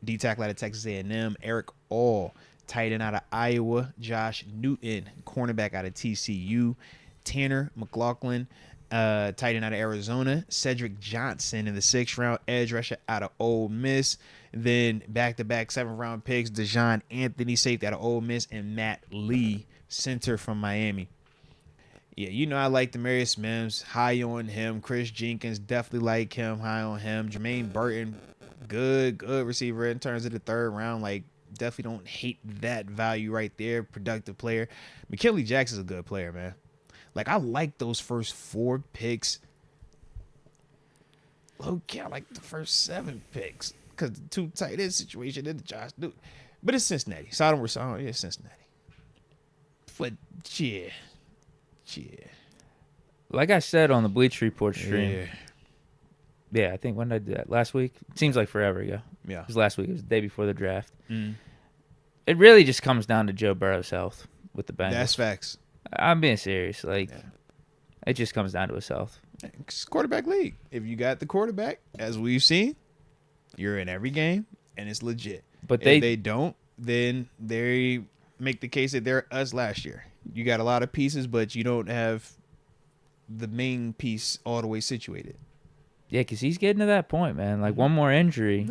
D tackle out of Texas A&M, Eric All, tight end out of Iowa, Josh Newton, cornerback out of TCU, Tanner McLaughlin, tight end out of Arizona, Cedric Johnson in the 6th round, edge rusher out of Ole Miss. Then back-to-back 7th-round picks, Dejon Anthony, safety out of Ole Miss, and Matt Lee, center from Miami. Yeah, you know I like Demarius Mims, high on him. Chris Jenkins, definitely like him, high on him. Jermaine Burton, good receiver in terms of the 3rd round. Like, definitely don't hate that value right there. Productive player. McKinley Jackson's a good player, man. Like, I like those first 4 picks. Okay, I like the first 7 picks because the 2 tight end situation in the Josh Newton. But it's Cincinnati, so I don't. Yeah, it's Cincinnati. But yeah. Like I said on the Bleach Report stream. Yeah, I think when did I do that? Last week? It seems like forever ago. Yeah. It was last week. It was the day before the draft. It really just comes down to Joe Burrow's health with the Bengals. That's facts. I'm being serious. Like, it just comes down to his health. It's quarterback league. If you got the quarterback, as we've seen, you're in every game, and it's legit. But if they don't, then they make the case that they're us last year. You got a lot of pieces, but you don't have the main piece all the way situated. Yeah, because he's getting to that point, man. Like, one more injury,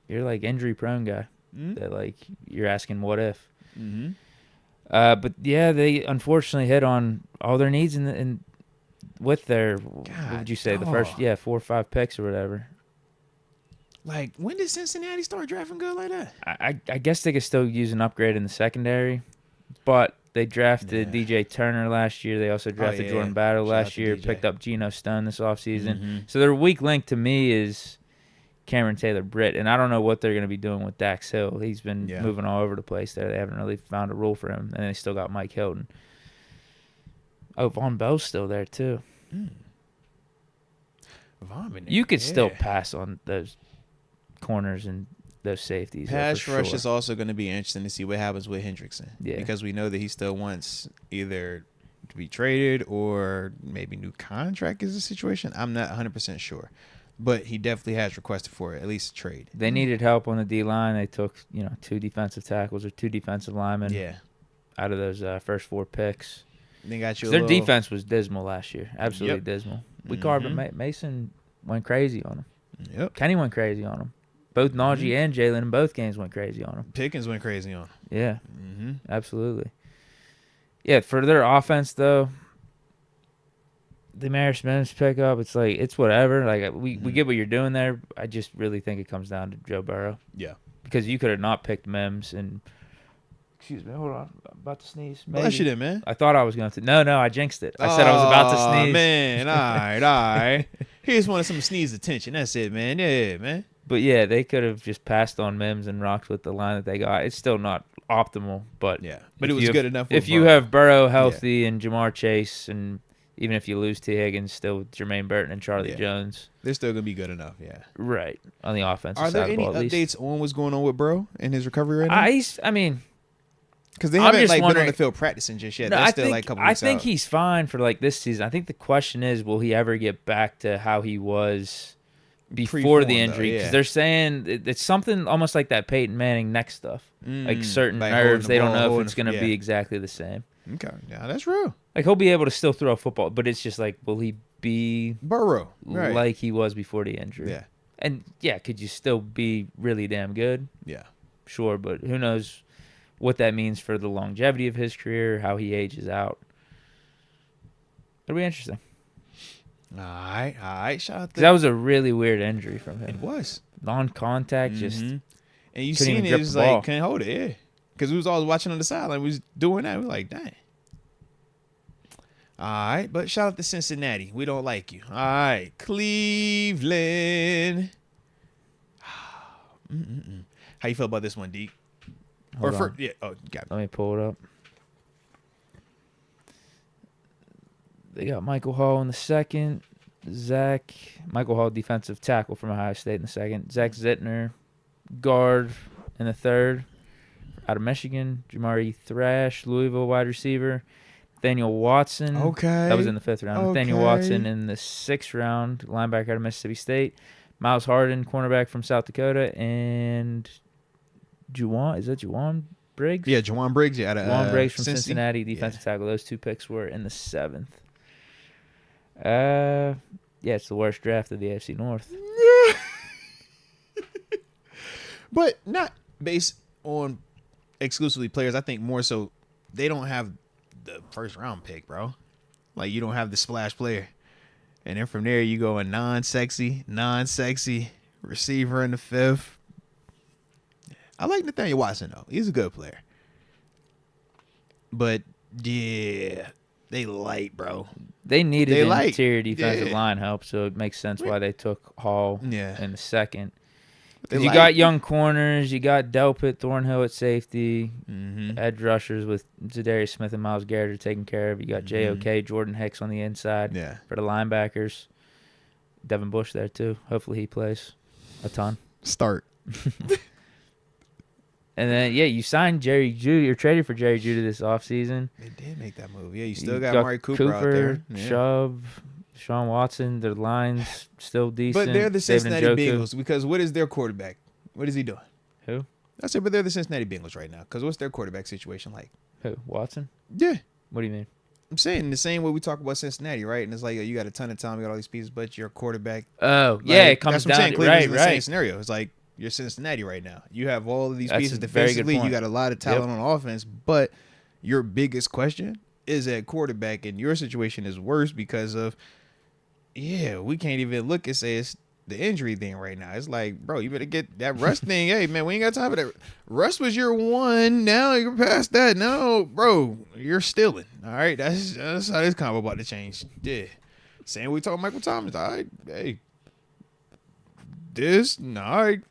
you're like injury-prone guy. That, like, you're asking what if. But, yeah, they unfortunately hit on all their needs with their, what would you say, the first, 4 or 5 picks or whatever. Like, when did Cincinnati start drafting good like that? I guess they could still use an upgrade in the secondary, but they drafted DJ Turner last year. They also drafted Jordan Battle last year, picked up Geno Stone this offseason. So their weak link to me is Cameron Taylor-Britt, and I don't know what they're going to be doing with Dax Hill. He's been moving all over the place there. They haven't really found a role for him, and they still got Mike Hilton. Oh, Von Bell's still there, too. You could still pass on those corners and those safeties. Pass rush is also going to be interesting to see what happens with Hendrickson. Yeah. Because we know that he still wants either to be traded or maybe new contract is the situation. I'm not 100% sure. But he definitely has requested for it, at least a trade. They needed help on the D-line. They took, 2 defensive tackles or 2 defensive linemen out of those first 4 picks. They got you their defense was dismal last year. Absolutely dismal. We carved him. Mason went crazy on him. Yep. Kenny went crazy on him. Both Naji and Jalen in both games went crazy on him. Pickens went crazy on him. Yeah. Absolutely. Yeah, for their offense, though, the Demarius Mims pickup, it's like, it's whatever. Like, we get what you're doing there. I just really think it comes down to Joe Burrow. Yeah. Because you could have not picked Mims and... Excuse me, hold on. I'm about to sneeze. Maybe. Bless you then, man. I thought I was going to. No, I jinxed it. I said I was about to sneeze. Oh, man. All right. He just wanted some sneeze attention. That's it, man. Yeah, man. But, yeah, they could have just passed on Mims and rocked with the line that they got. It's still not optimal, but... Yeah, but it was good enough. If you have Burrow healthy and Jamar Chase, and even if you lose T. Higgins, still Jermaine Burton and Charlie Jones... They're still going to be good enough, Right, on the offensive side of the ball, Are there any updates on what's going on with Burrow and his recovery right now? I mean... Because they haven't been on the field practicing just yet. No, They're still like a couple weeks I think out. he's fine for like this season. I think the question is, will he ever get back to how he was before the injury? Because they're saying it's something almost like that Peyton Manning neck stuff. Like certain nerves, they don't know if it's going to be exactly the same. Okay, yeah, that's real. Like he'll be able to still throw a football, but it's just like, will he be Burrow like he was before the injury? Yeah. And could you still be really damn good? Yeah. Sure, but who knows what that means for the longevity of his career, how he ages out. It'll be interesting. All right. Shout out. That was a really weird injury from him. It was non-contact, just and you seen it was like can't hold it, because we was always watching on the sideline. We was doing that. We were like, dang. All right, but shout out to Cincinnati. We don't like you. All right, Cleveland. How you feel about this one, Deke? Oh, got it. Let me pull it up. They got Michael Hall in the second. Michael Hall, defensive tackle from Ohio State in the second. Zach Zittner, guard in the third. Out of Michigan, Jamari Thrash, Louisville wide receiver. Nathaniel Watson. Okay. That was in the 5th round. Okay. Nathaniel Watson in the 6th round, linebacker out of Mississippi State. Miles Harden, cornerback from South Dakota. And Juwan. Is that Juwan Briggs? Yeah, Juwan Briggs. Yeah, Juwan Briggs from Cincinnati, defensive tackle. Those 2 picks were in the 7th. Yeah, it's the worst draft of the AFC North. But not based on exclusively players. I think more so they don't have the first round pick, bro. Like, you don't have the splash player. And then from there, you go a non-sexy receiver in the 5th. I like Nathaniel Watson, though. He's a good player. But, yeah, they light, bro. They needed an interior defensive line help, so it makes sense why they took Hall in the 2nd. You got young corners. You got Delpit, Thornhill at safety. Edge rushers with Zadarius Smith and Myles Garrett are taken care of. You got JOK, Jordan Hicks on the inside for the linebackers. Devin Bush there, too. Hopefully he plays a ton. Start. And then, you signed Jerry Jeudy. You're traded for Jerry Jeudy this offseason. They did make that move. Yeah, you still got Amari Cooper out there. Chubb, Sean Watson, their line's still decent. But they're the Cincinnati Bengals because what is their quarterback? What is he doing? Who? I said, but they're the Cincinnati Bengals right now because what's their quarterback situation like? Who? Watson? Yeah. What do you mean? I'm saying the same way we talk about Cincinnati, right? And it's like you got a ton of time, you got all these pieces, but your quarterback. Oh, yeah, it comes down to Cleveland's in the same scenario. It's like you're Cincinnati right now. You have all of these pieces defensively. You got a lot of talent on offense, but your biggest question is at quarterback, and your situation is worse because of. Yeah, we can't even look and say it's the injury thing right now. It's like, bro, you better get that rust thing. Hey, man, we ain't got time for that. Rust was your 1. Now you're past that. No, bro, you're stealing. All right, that's how this combo about to change. Yeah. Same we talk Michael Thomas. All right, hey. All right,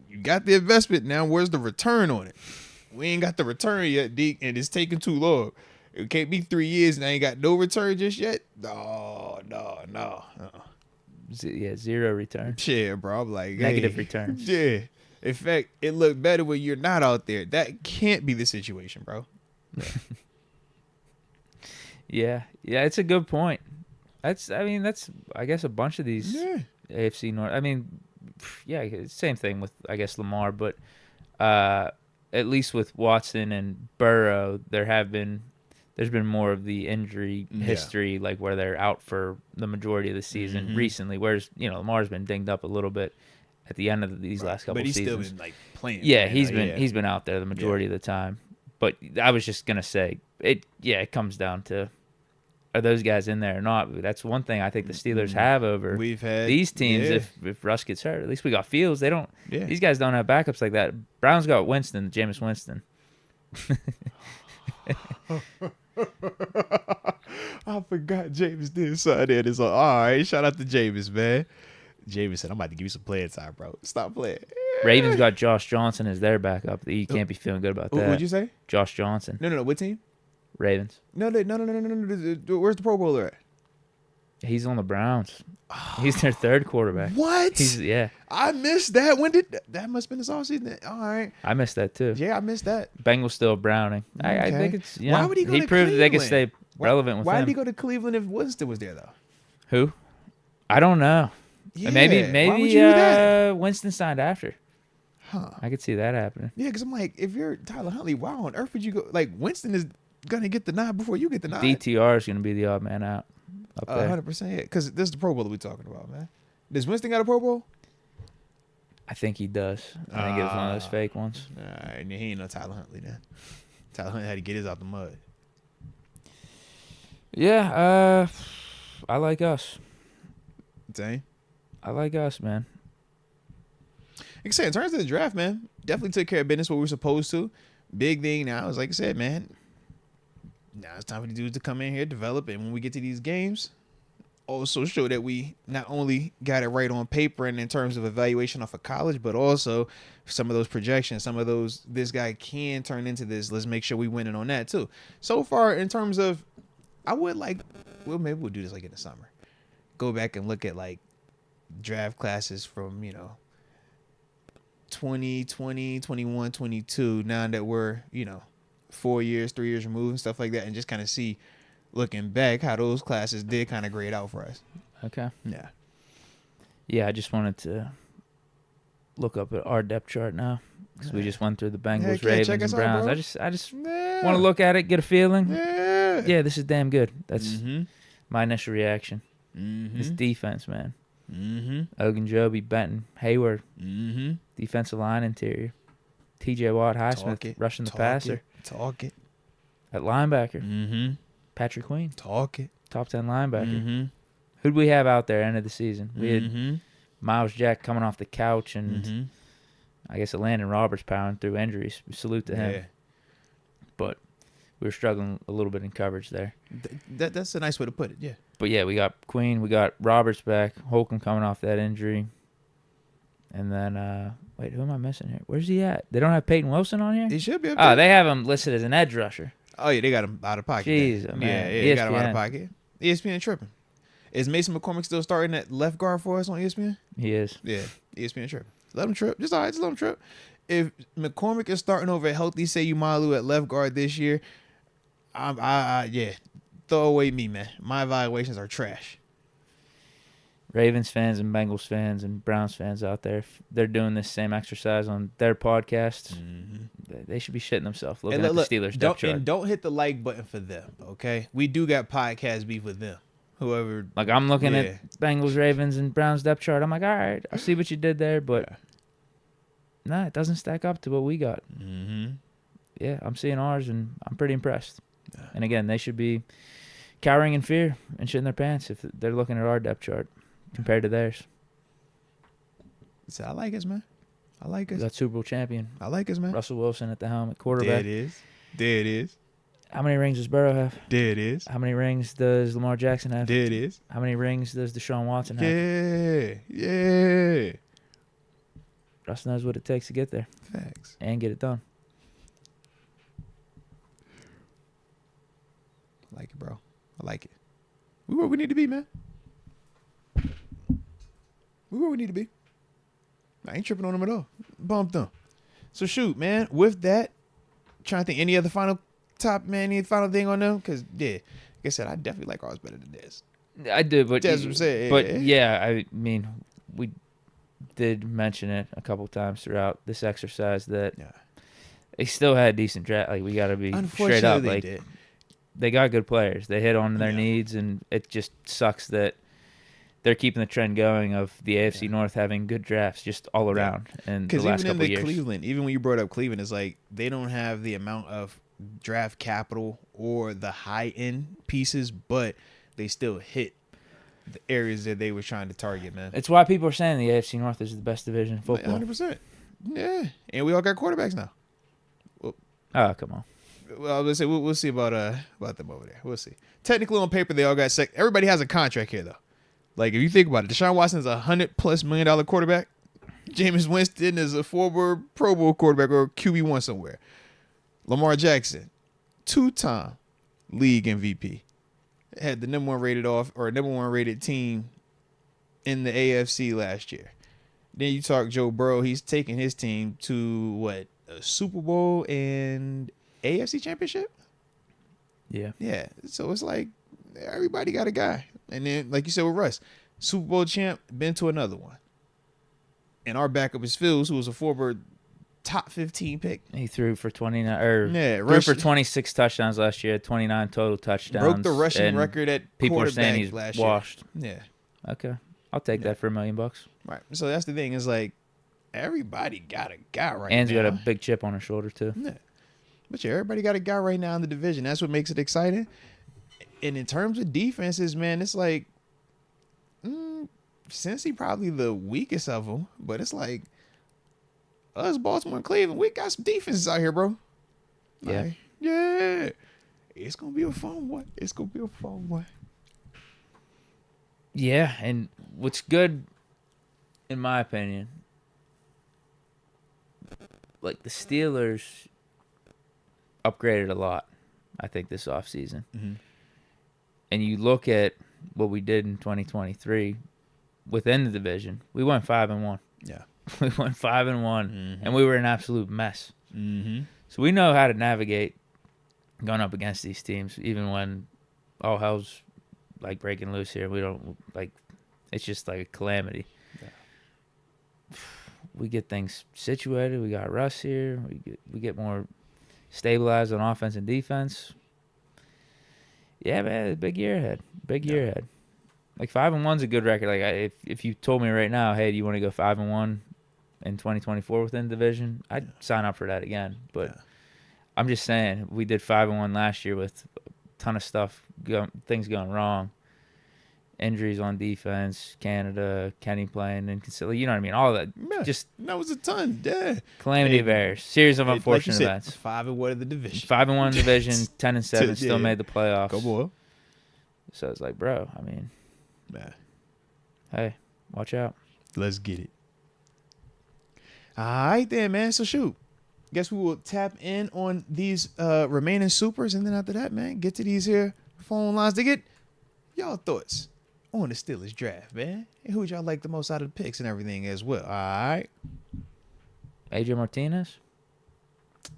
you got the investment. Now where's the return on it? We ain't got the return yet, Deke, and it's taking too long. It can't be 3 years and I ain't got no return just yet. No. Yeah, 0 return. Yeah, bro. I'm like, negative returns. Yeah. In fact, it looked better when you're not out there. That can't be the situation, bro. Yeah, it's a good point. That's I guess a bunch of these AFC North. I mean, yeah, same thing with I guess Lamar, but at least with Watson and Burrow, there's been more of the injury history, like where they're out for the majority of the season recently. Whereas Lamar's been dinged up a little bit at the end of these last couple of seasons. But he's still been like playing. Yeah, he's been out there the majority of the time. But I was just gonna say it. Yeah, it comes down to are those guys in there or not? That's one thing I think the Steelers have over these teams. If Russ gets hurt, at least we got Fields. They don't. Yeah. These guys don't have backups like that. Browns got Jameis Winston. I forgot James did something. It's like, all right, shout out to James, man. James said, I'm about to give you some playing time, bro. Stop playing. Ravens got Josh Johnson as their backup. You can't be feeling good about that. What'd you say? Josh Johnson. No. What team? Ravens. No. Where's the Pro Bowler at? He's on the Browns. He's their 3rd quarterback. What? I missed that. When did that must have been this offseason? All right. I missed that too. Yeah, I missed that. Bengals still Browning. Okay. I think it's why would he go to Cleveland? He proved that they could stay relevant with him. Why did he go to Cleveland if Winston was there though? Who? I don't know. Yeah, maybe why would you do that? Winston signed after. Huh. I could see that happening. Yeah, because I'm like, if you're Tyler Huntley, why on earth would you go? Like, Winston is going to get the nod before you get the nod. DTR is going to be the odd man out up there. 100%. Yeah, because this is the Pro Bowl that we're talking about, man. Does Winston got a Pro Bowl? I think he does. I think it was one of those fake ones. All right, he ain't no Tyler Huntley then. Tyler Huntley had to get his out the mud. Yeah, I like us. Same. I like us, man. Like I said, in terms of the draft, man, definitely took care of business what we were supposed to. Big thing now is, like I said, man, now it's time for the dudes to come in here, develop, and when we get to these games, also show that we not only got it right on paper and in terms of evaluation off of college, but also some of those projections, some of those, this guy can turn into this. Let's make sure we winning on that too. So far, in terms of, I would like, well, maybe we'll do this like in the summer. Go back and look at like draft classes from, 2020, 21, 22, now that we're, 4 years, 3 years removed and stuff like that, and just kind of see, looking back, how those classes did kind of grade out for us. Okay. Yeah. Yeah, I just wanted to look up at our depth chart now. because we just went through the Bengals, Heck yeah, Ravens, check us and out, Browns. bro. I just Yeah. want to look at it, get a feeling. Yeah. This is damn good. That's my initial reaction. This defense, man. Ogunjobi, Benton, Heyward, defensive line interior. T.J. Watt, Highsmith, rushing the passer. Talk it. At linebacker, Patrick Queen. Talk it. Top 10 linebacker. Who'd we have out there end of the season? We had Miles Jack coming off the couch, and I guess Landon Roberts powering through injuries. Salute to him. Yeah. But we were struggling a little bit in coverage there. That's a nice way to put it, yeah. But, yeah, we got Queen. We got Roberts back. Holcomb coming off that injury. And then, wait, who am I missing here? Where's he at? They don't have Payton Wilson on here? He should be up there. Oh, they have him listed as an edge rusher. Oh, yeah, they got him out of pocket. Jeez, then. man. Yeah, they got him out of pocket. ESPN tripping. Is Mason McCormick still starting at left guard for us on ESPN? He is. Yeah, ESPN tripping. Let him trip. Just all right, just let him trip. If McCormick is starting over at Healthy Sayumalu at left guard this year, yeah, throw away me, man. My evaluations are trash. Ravens fans and Bengals fans and Browns fans out there, if they're doing this same exercise on their podcast, they should be shitting themselves looking at the Steelers depth chart. And don't hit the like button for them, okay? We do got podcast beef with them. Whoever. Like, I'm looking at Bengals, Ravens, and Browns depth chart. I'm like, all right, I see what you did there, but nah, it doesn't stack up to what we got. Yeah, I'm seeing ours, and I'm pretty impressed. And again, they should be cowering in fear and shitting their pants if they're looking at our depth chart compared to theirs. So I like us, man. I like us. We got Super Bowl champion. I like us, man. Russell Wilson at the helm at quarterback. There it is. How many rings does Burrow have? There it is. How many rings does Lamar Jackson have? There it is. How many rings does Deshaun Watson have? Yeah. Russ knows what it takes to get there. Facts. And get it done. I like it, bro. I like it. We where we need to be, man. We where we need to be. I ain't tripping on them at all. Bumped them. So shoot, man. With that, trying to think any other final thing on them? Because like I said, I definitely like ours better than this. I do, but That's what I'm saying. But yeah, I mean, we did mention it a couple times throughout this exercise that they still had decent draft. Like, we got to be straight up. Like, they got good players. They hit on their needs, and it just sucks that they're keeping the trend going of the AFC North having good drafts just all around in the last couple of years. Because Cleveland, even when you brought up Cleveland, it's like they don't have the amount of draft capital or the high-end pieces, but they still hit the areas that they were trying to target, man. It's why people are saying the AFC North is the best division in football. 100%. Yeah. And we all got quarterbacks now. Oh, come on. Well, I was gonna say we'll see about them over there. We'll see. Technically, on paper, they all got everybody has a contract here, though. Like, if you think about it, Deshaun Watson's $100+ million quarterback. Jameis Winston is a former Pro Bowl quarterback or QB1 somewhere. Lamar Jackson, 2-time league MVP, had the number one rated team in the AFC last year. Then you talk Joe Burrow, he's taking his team to a Super Bowl and AFC Championship? Yeah. Yeah. So it's like everybody got a guy. And then, like you said with Russ, Super Bowl champ, been to another one. And our backup is Fields, who was a former top 15 pick. He threw for 26 touchdowns last year, 29 total touchdowns. Broke the rushing record at people are saying he's last washed. Year. Yeah. Okay. I'll take that for $1 million. Right. So that's the thing. Is like everybody got a guy right now. And he's got a big chip on his shoulder too. Yeah. But yeah, everybody got a guy right now in the division. That's what makes it exciting. And in terms of defenses, man, it's like Cincy probably the weakest of them, but it's like us, Baltimore and Cleveland, we got some defenses out here, bro. Yeah. Like, yeah. It's going to be a fun one. Yeah, and what's good, in my opinion, like the Steelers upgraded a lot, I think, this offseason. Mm-hmm. And you look at what we did in 2023 within the division, we went 5-1. Yeah. We went 5-1, and we were an absolute mess. Mm-hmm. So we know how to navigate going up against these teams, even when all hell's like breaking loose here. We don't like it's just like a calamity. Yeah. we get things situated. We got Russ here. We get more stabilized on offense and defense. Yeah, man, big year ahead. Big year ahead. Like 5-1's a good record. Like if you told me right now, hey, do you want to go 5-1 in 2024 within the division? I'd sign up for that again. But I'm just saying, we did 5-1 last year with a ton of stuff, things going wrong. Injuries on defense, Canada, Kenny playing inconsistently. You know what I mean? All that. Yeah, Just that was a ton. Yeah. Calamity of errors. Series of unfortunate like events. 5-1 in the division. 5-1 division, 10-7, still made the playoffs. Go boy. So it's like, bro, I mean, hey, watch out. Let's get it. All right then, man. So shoot. Guess we will tap in on these remaining supers, and then after that, man, get to these here phone lines to get y'all thoughts on the Steelers draft, man. And who y'all like the most out of the picks and everything as well. All right. AJ Martinez.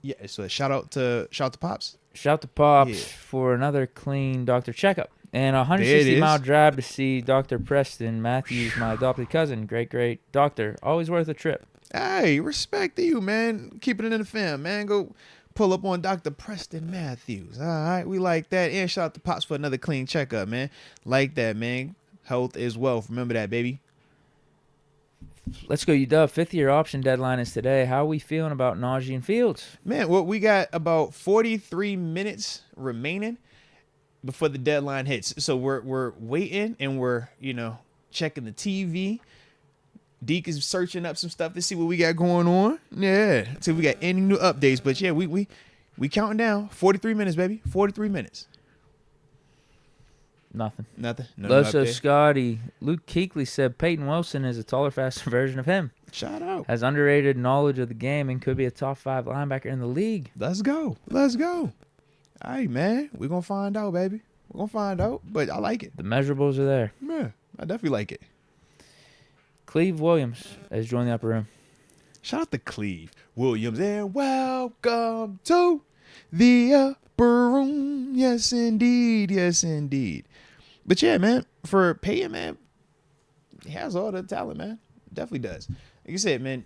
Yeah, so shout out to Pops. Shout to Pops for another clean doctor checkup. And a 160-mile drive to see Dr. Preston Matthews, my adopted cousin. Great doctor. Always worth a trip. Hey, respect to you, man. Keeping it in the fam, man. Go pull up on Dr. Preston Matthews. All right, we like that. And shout out to Pops for another clean checkup, man. Like that, man. Health is wealth. Remember that, baby. Let's go, UW. Fifth-year option deadline is today. How are we feeling about Naji and Fields? Man, well, we got about 43 minutes remaining before the deadline hits. So we're waiting and we're, checking the TV. Deke is searching up some stuff to see what we got going on. Yeah. See if we got any new updates. But yeah, we counting down. 43 minutes, baby. 43 minutes. Nothing. No Loso Scotty. Luke Kuechly said Payton Wilson is a taller, faster version of him. Shout out. Has underrated knowledge of the game and could be a top 5 linebacker in the league. Let's go. All right, man. We're going to find out, baby. We're going to find out. But I like it. The measurables are there. Yeah, I definitely like it. Cleve Williams has joined the upper room. Shout out to Cleve Williams and welcome to the upper room. Yes, indeed. Yes, indeed. But yeah, man, for Payton, man, he has all the talent, man. Definitely does. Like you said, man,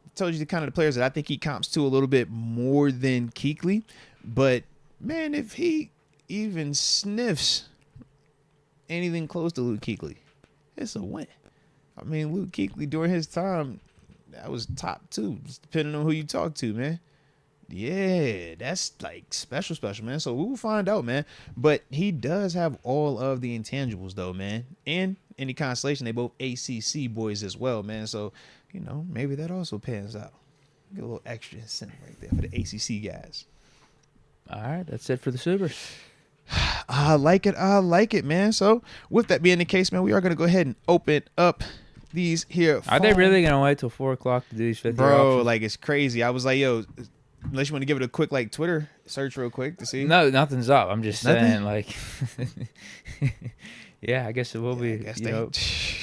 I told you the kind of the players that I think he comps to a little bit more than Kuechly. But, man, if he even sniffs anything close to Luke Kuechly, it's a win. I mean, Luke Kuechly, during his time, that was top 2, just depending on who you talk to, man. Yeah, that's like special, man. So we will find out, man. But he does have all of the intangibles, though, man. And in the constellation, they both ACC boys as well, man. So, maybe that also pans out. Get a little extra incentive right there for the ACC guys. All right, that's it for the Supers. I like it, man. So with that being the case, man, we are going to go ahead and open up these here. Are they really going to wait till 4 o'clock to do these 50 Bro, options? like it's crazy. I was like, yo, unless you want to give it a quick Twitter search real quick to see. No, nothing's up. I'm just saying, like, yeah, I guess it will be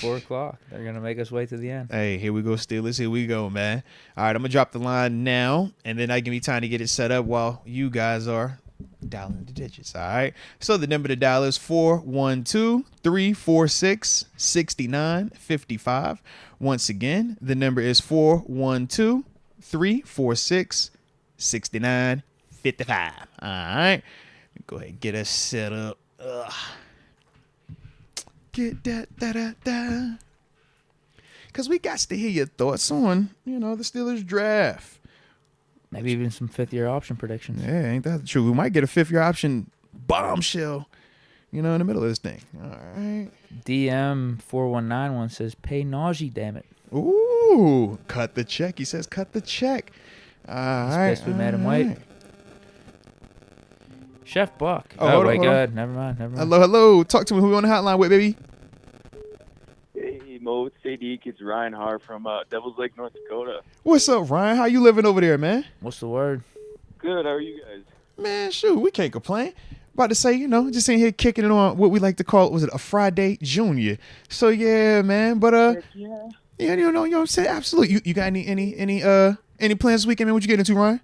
4 o'clock. They're going to make us wait to the end. Hey, here we go, Steelers. Here we go, man. All right, I'm going to drop the line now, and then I give me time to get it set up while you guys are dialing the digits. All right. So the number to dial is 412-346-6955. Once again, the number is 412-346-6955. All right. Go ahead and get us set up. Get that. Because we got to hear your thoughts on, the Steelers draft. Maybe even some 5th-year option predictions. Yeah, ain't that true? We might get a 5th-year option bombshell, in the middle of this thing. All right. DM4191 says, pay Naji, damn it. Ooh, cut the check. He says, cut the check. All right. Pissed we made him wait. Chef Buck. Oh wait, good. Never mind. Hello. Talk to me. Who on the hotline with, baby? Hey, Moats. Hey, Deke. It's Ryan Hart from Devils Lake, North Dakota. What's up, Ryan? How you living over there, man? What's the word? Good. How are you guys? Man, shoot, we can't complain. About to say, just in here kicking it on what we like to call, was it a Friday Junior? So yeah, man. But yeah, you know what I'm saying? Absolutely. You got any plans this weekend, man? What you getting into, Ryan?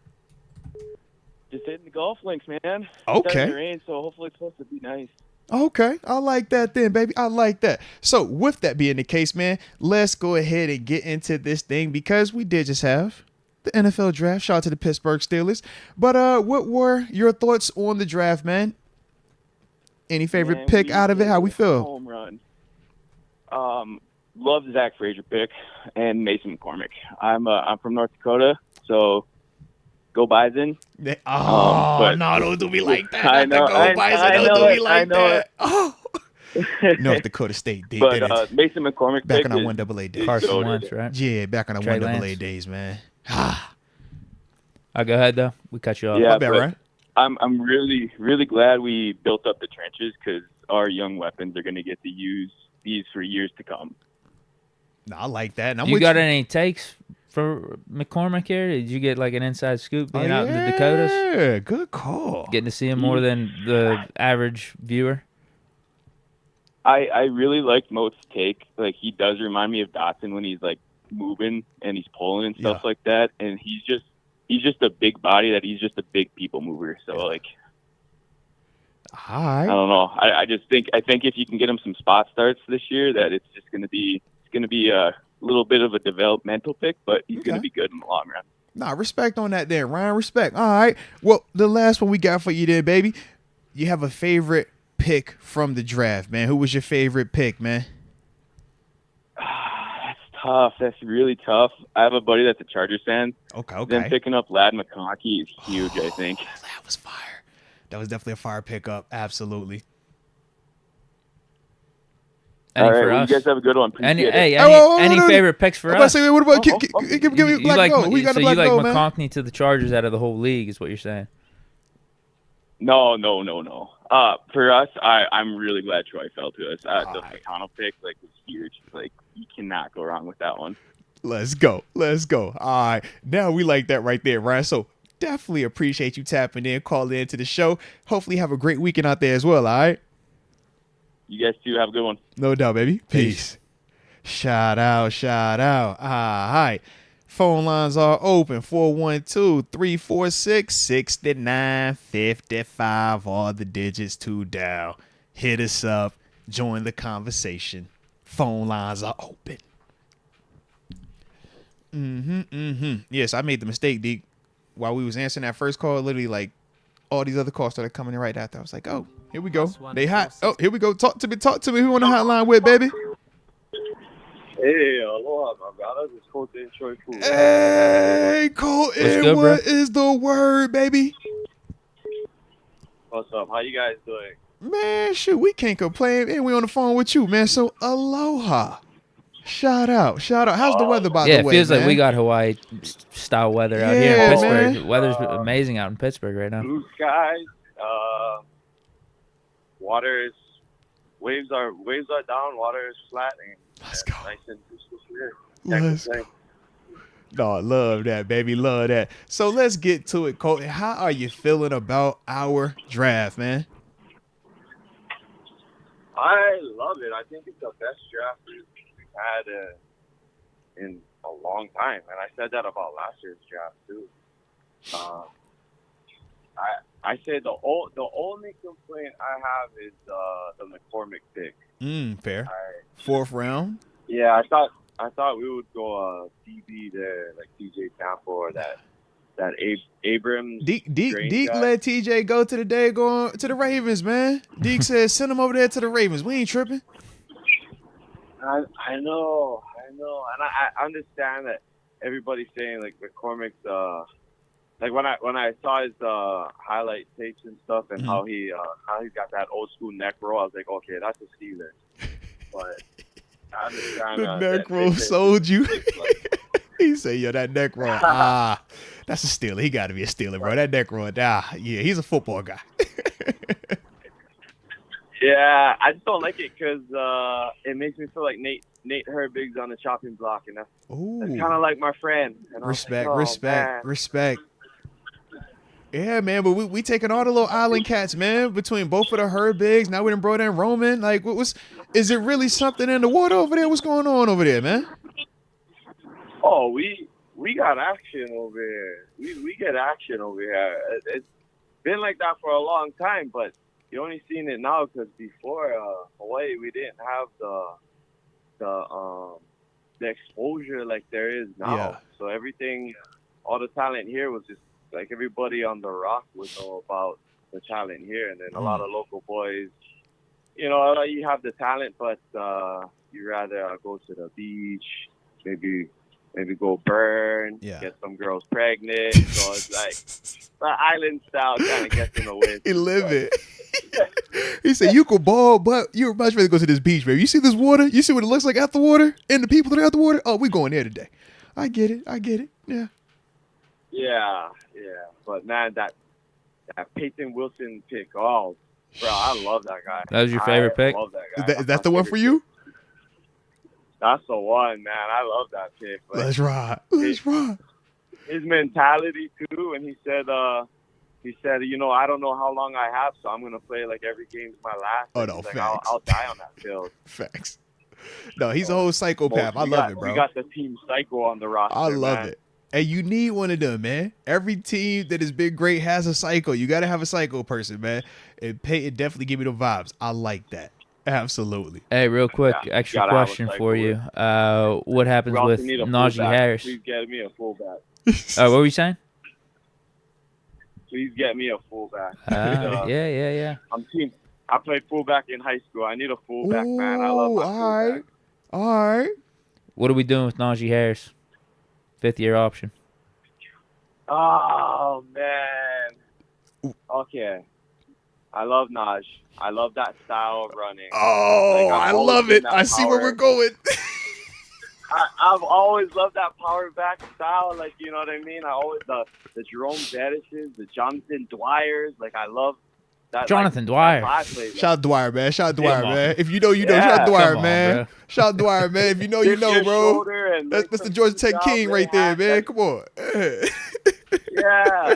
just hitting the golf links, man. Okay. It's starting to rain, so hopefully it's supposed to be nice. Okay, I like that then, baby. I like that. So with that being the case, man, let's go ahead and get into this thing because we did just have the NFL draft. Shout out to the Pittsburgh Steelers. But what were your thoughts on the draft, man? Any favorite pick out of it? How we feel? Home run. Love the Zach Fraser pick and Mason McCormick. I'm from North Dakota, so go Bison. Don't do me like that. I know. Don't do me like that. Oh. North Dakota State. But Mason McCormick back on our 1AA days. Carson Wentz, right? Yeah, back on our 1AA days, man. I'll go ahead though. We cut you off. Yeah, bad, right? I'm really, really glad we built up the trenches because our young weapons are going to get to use these for years to come. No, I like that. And you got any takes for McCormick here? Did you get like an inside scoop being out in the Dakotas? Yeah, good call. Getting to see him more than the average viewer? I really liked Moats' take. Like, he does remind me of Dotson when he's like moving and he's pulling and stuff like that. And he's just a big body that he's just a big people mover. So like, I don't know. I think if you can get him some spot starts this year, that it's going to be a little bit of a developmental pick, but he's going to be good in the long run. Nah, respect on that there, Ryan. Respect. All right. Well, the last one we got for you there, baby. You have a favorite pick from the draft, man. Who was your favorite pick, man? That's tough. That's really tough. I have a buddy that's a Chargers fan. Okay. Then picking up Ladd McConkey is huge, I think. That was fire. That was definitely a fire pickup. Absolutely. All right, well, you guys have a good one. Appreciate it. Any favorite picks for us? What about give me Black Gold? Who you got the Black Gold, man? McConkey to the Chargers out of the whole league is what you're saying? No. For us, I'm really glad Troy fell to us. The McConnell pick was huge. Like, you cannot go wrong with that one. Let's go. All right. Now we like that right there, Ryan. So definitely appreciate you tapping in, calling into the show. Hopefully have a great weekend out there as well, all right? You guys too. Have a good one. No doubt, baby. Peace. Shout out. All right. Phone lines are open. 412-346-6955. All the digits to dial. Hit us up. Join the conversation. Phone lines are open. Yes, I made the mistake, Deke. While we was answering that first call, literally like all these other calls started coming in right after. I was like, oh, here we go. They hot. Oh, here we go. Talk to me. Who on the hotline with, baby? Hey, aloha, my brother. It's Colton Troy Cool. Hey, Colton, what is the word, baby? What's up? How you guys doing? Man, shoot, we can't complain. And we on the phone with you, man. So, aloha. Shout out. How's the weather, by the way? Yeah, it feels man? like we got Hawaii-style weather out here in Pittsburgh. The weather's amazing out in Pittsburgh right now. Blue skies, waves are down, water is flat, and let's go. Nice and clear. Let's go. No, love that, baby. Love that. So let's get to it, Colton. How are you feeling about our draft, man? I love it. I think it's the best draft we've had in a long time, and I said that about last year's draft too. I say the only complaint I have is the McCormick pick. Fair. Fourth round. Yeah, I thought we would go DB there, like TJ Tampa or that Abrams. Deke let TJ go to the Ravens, man. Deke said send him over there to the Ravens. We ain't tripping. I know, and I understand that everybody's saying like McCormick's like when I saw his highlight tapes and stuff and how he's got that old school neck roll, I was like, okay, that's a Steeler. But I understand the neck roll sold you. He said, yo, that neck roll, that's a Steeler. He got to be a Steeler, bro. That neck roll, yeah, he's a football guy. Yeah, I just don't like it because it makes me feel like Nate Herbig's on the chopping block, and that's kind of like my friend. And respect. Yeah, man, but we taking all the little island cats, man, between both of the Herbigs. Now we done brought in Roman. Like, is it really something in the water over there? What's going on over there, man? Oh, we got action over here. We get action over here. It's been like that for a long time, but you only seen it now because before Hawaii, we didn't have the exposure like there is now. Yeah. So everything, all the talent here was just like everybody on the rock would know about the talent here, and then a lot of local boys. You know, you have the talent, but you rather go to the beach, maybe go burn, get some girls pregnant. So it's like the island style kind of gets in the way. He live it. He said, you could ball, but you're much rather go to this beach, baby. You see this water? You see what it looks like at the water? And the people that are at the water? Oh, we going there today. I get it. Yeah. Yeah. But, man, that Payton Wilson pick, oh, bro, I love that guy. That was your favorite pick? I love that guy. Is that the one for you? That's the one, man. I love that pick. Like, Let's ride. His mentality, too, and he said, you know, I don't know how long I have, so I'm going to play like every game's my last. Oh, no, like, facts. I'll die on that field. Facts. No, he's a whole psychopath. I love it, bro. We got the team psycho on the roster. I love it. And you need one of them, man. Every team that has been great has a psycho. You got to have a psycho person, man. And Peyton definitely give me the vibes. I like that. Absolutely. Hey, real quick, extra question for you. What happens with Naji Harris? Please get me a fullback. What were you saying? Please get me a fullback. Yeah. I played fullback in high school. I need a fullback, man. I love my fullback. All right. What are we doing with Naji Harris? 5th-year option. Oh, man. Okay. I love Naj. I love that style of running. Oh, I love it. I see where we're going. I've always loved that power back style. Like, you know what I mean? I always, the Jerome Bettis's, the Jonathan Dwyer's. Like, I love that. Jonathan Dwyer. Shout out Dwyer, man. Shout out Dwyer, man. If you know, you know. Shout out Dwyer, man. Shout out Dwyer, man. If you know, you know, bro. That's the Georgia Tech King right there, man. Come on. Yeah.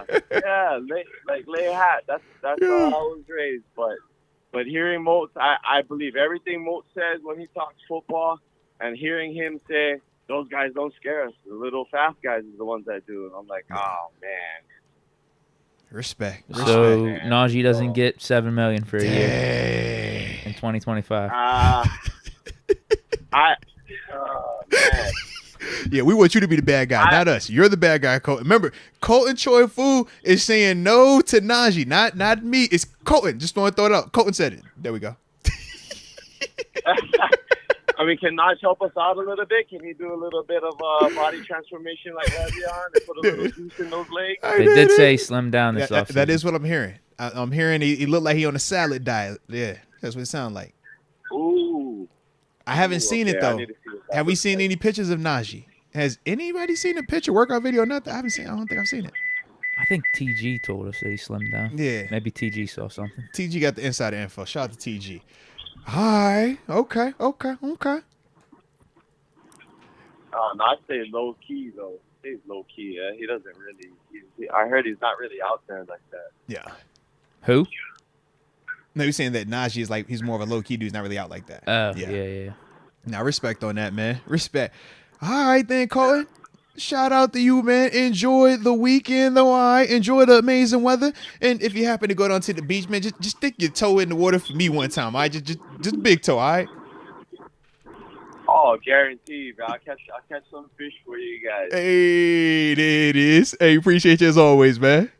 Lay hat. That's how I was raised. But hearing Moats, I believe everything Moats says when he talks football, and hearing him say, those guys don't scare us. The little fast guys is the ones that do. And I'm like, oh, man. Respect. So Naji doesn't get $7 million for a year in 2025. Man. Yeah, we want you to be the bad guy, not us. You're the bad guy, Colton. Remember, Colton Choi Fu is saying no to Naji, not me. It's Colton. Just want to throw it out. Colton said it. There we go. I mean, can Naj help us out a little bit? Can he do a little bit of body transformation like Le'Veon and put a little juice in those legs? They did say slim down this offseason. That is what I'm hearing. I'm hearing he looked like he on a salad diet. Yeah, that's what it sounds like. Ooh. I haven't seen it, though. Have we seen any pictures of Naji? Has anybody seen a picture, workout video or nothing? I don't think I've seen it. I think TG told us that he slimmed down. Yeah. Maybe TG saw something. TG got the insider info. Shout out to TG. All right. Okay. No, I say low key though. He's low key. Yeah? He doesn't really. I heard he's not really out there like that. Yeah. Who? No, you're saying that Naji is like he's more of a low key dude. He's not really out like that. Yeah. Now respect on that, man. Respect. All right then, Colton. Shout out to you, man. Enjoy the weekend, though. All right. Enjoy the amazing weather. And if you happen to go down to the beach, man, just stick your toe in the water for me one time. All right, just big toe. All right. Oh, guaranteed, bro. I'll catch some fish for you guys. Hey, there it is. Hey, appreciate you as always, man.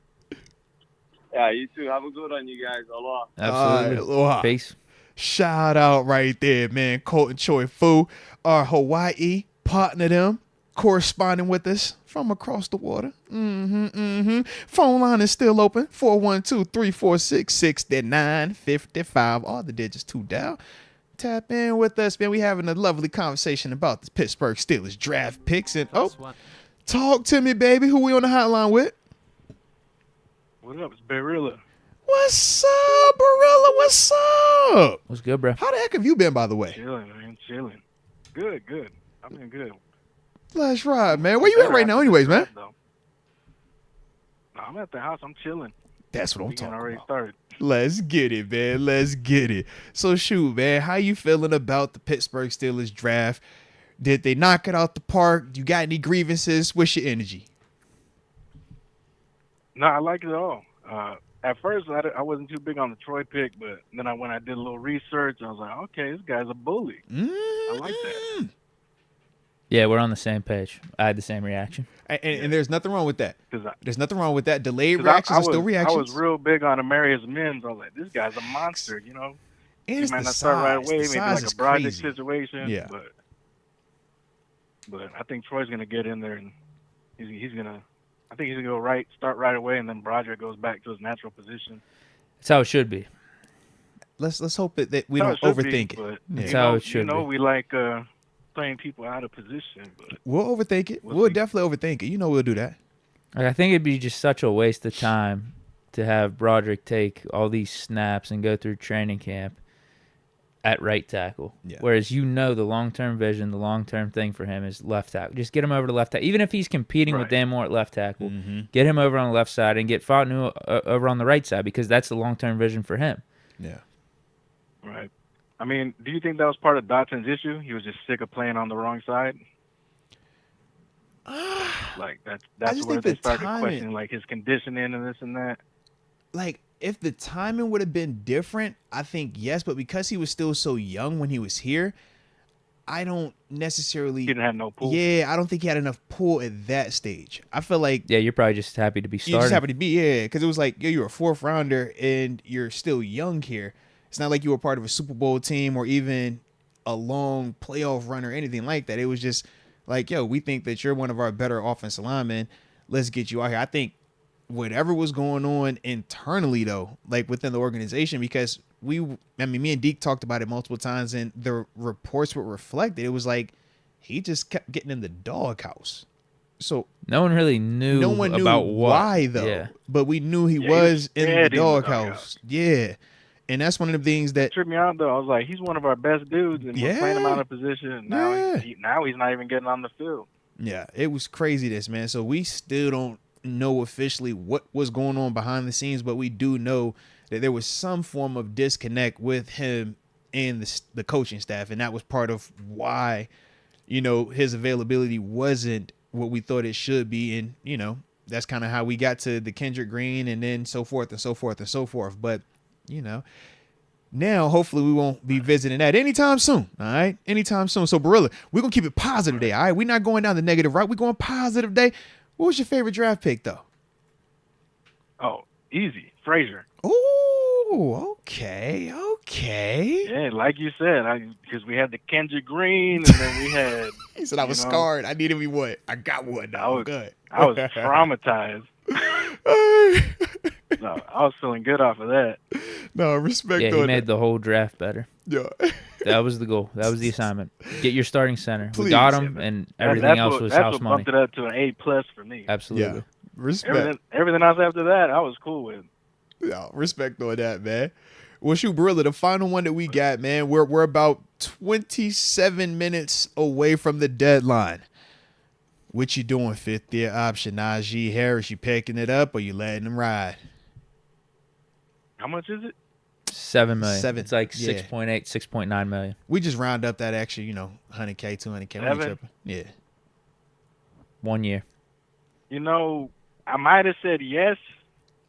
Yeah, you too. Have a good one, you guys. Aloha. Absolutely. Aloha. Peace. Shout out right there, man. Colton Choi Fu, our Hawaii partner, them corresponding with us from across the water. Phone line is still open. 412-346-6955. All the digits to dial. Tap in with us, man. We having a lovely conversation about the Pittsburgh Steelers draft picks. And talk to me, baby. Who we on the hotline with? What up? It's Barilla. What's up, Barilla? What's up? What's good, bro? How the heck have you been, by the way? Chilling, man. Chilling. Good. I've been good. Let's ride, man. Where you at right now, anyways, man? No, I'm at the house. I'm chilling. That's what I'm talking already about. Started. Let's get it, man. Let's get it. So, shoot, man, how you feeling about the Pittsburgh Steelers draft? Did they knock it out the park? You got any grievances? What's your energy? No, I like it all. at first I wasn't too big on the Troy pick, but then when I did a little research, I was like, okay, this guy's a bully. I like that. Yeah, we're on the same page. I had the same reaction. And there's nothing wrong with that. There's nothing wrong with that. Delayed reactions are still I reactions. was real big on Amarius Mims. I was like, this guy's a monster, you know. And He it's might the not start right size. away, The maybe size like is a project crazy. situation. Yeah. But I think Troy's gonna get in there and he's gonna. I think he's gonna go start right away, and then Broderick goes back to his natural position. That's how it should be. Let's hope that we That's don't how it should be, overthink it. but, That's you how know, it should be. we like playing people out of position, but We'll overthink it. We'll We'll see. definitely overthink it. You know we'll do that. Like, I think it'd be just such a waste of time to have Broderick take all these snaps and go through training camp at right tackle. Yeah. Whereas the long-term vision, the long-term thing for him is left tackle. Just get him over to left tackle. Even if he's competing with Right. Dan Moore at left tackle, Mm-hmm. get him over on the left side and get Fontenot over on the right side because that's the long-term vision for him. Yeah. right. I mean, do you think that was part of Dotson's issue? He was just sick of playing on the wrong side. Like that's just where think they the started timing- questioning like his conditioning and this and that. Like, if the timing would have been different, I think yes, but because he was still so young when he was here, I don't necessarily He didn't have no pull. Yeah, I don't think he had enough pull at that stage. I feel like Yeah, you're probably just happy to be you starting. just happen to be, because it was like, you're a fourth rounder and you're still young here. It's not like you were part of a Super Bowl team or even a long playoff run or anything like that. It was just like, yo, we think that you're one of our better offensive linemen. Let's get you out here. I think whatever was going on internally, though, like within the organization, because me and Deke talked about it multiple times, and the reports would reflect it. It was like he just kept getting in the doghouse. So No one really knew. no one knew about what. why, though. Yeah. But we knew he Yeah, was he was in the dead in the doghouse. doghouse. Yeah. And that's one of the things that Tripped me out though. I was like, he's one of our best dudes, and we're playing him Yeah. out of position. And now, Yeah. now he's not even getting on the field. Yeah, it was crazy, man. So we still don't know officially what was going on behind the scenes, but we do know that there was some form of disconnect with him and the coaching staff, and that was part of why, his availability wasn't what we thought it should be, and that's kind of how we got to the Kendrick Green, and then so forth and so forth and so forth. But now hopefully we won't be visiting that anytime soon. All right, anytime soon. So Barilla, we're gonna keep it positive today. All right, we're not going down the negative route. We're going positive day. What was your favorite draft pick though? Oh, easy, Fraser. Oh, okay. Yeah, like you said, because we had the Kendrick Green, and then we had. He said I was scarred. I needed me what? I got one. I was good. I was traumatized. No, I was feeling good off of that. No, respect. Yeah, he on made that. the whole draft better. Yeah. That was the goal. That was the assignment. Get your starting center. Please. We got him, and everything else was house what money. bumped it up to an A+ for me. Absolutely. Yeah. Respect. Everything else after that, I was cool with. Yeah, respect on that, man. Well, shoot, Barilla, the final one that we got, man, we're about 27 minutes away from the deadline. What you doing, fifth year option? Naji Harris, you picking it up or you letting him ride? How much is it? $7 million. Seven. It's like Yeah. 6.8, 6.9 million. We just round up that extra, 100K, 200K. We ain't Seven? tripping. Yeah. 1 year. I might have said yes,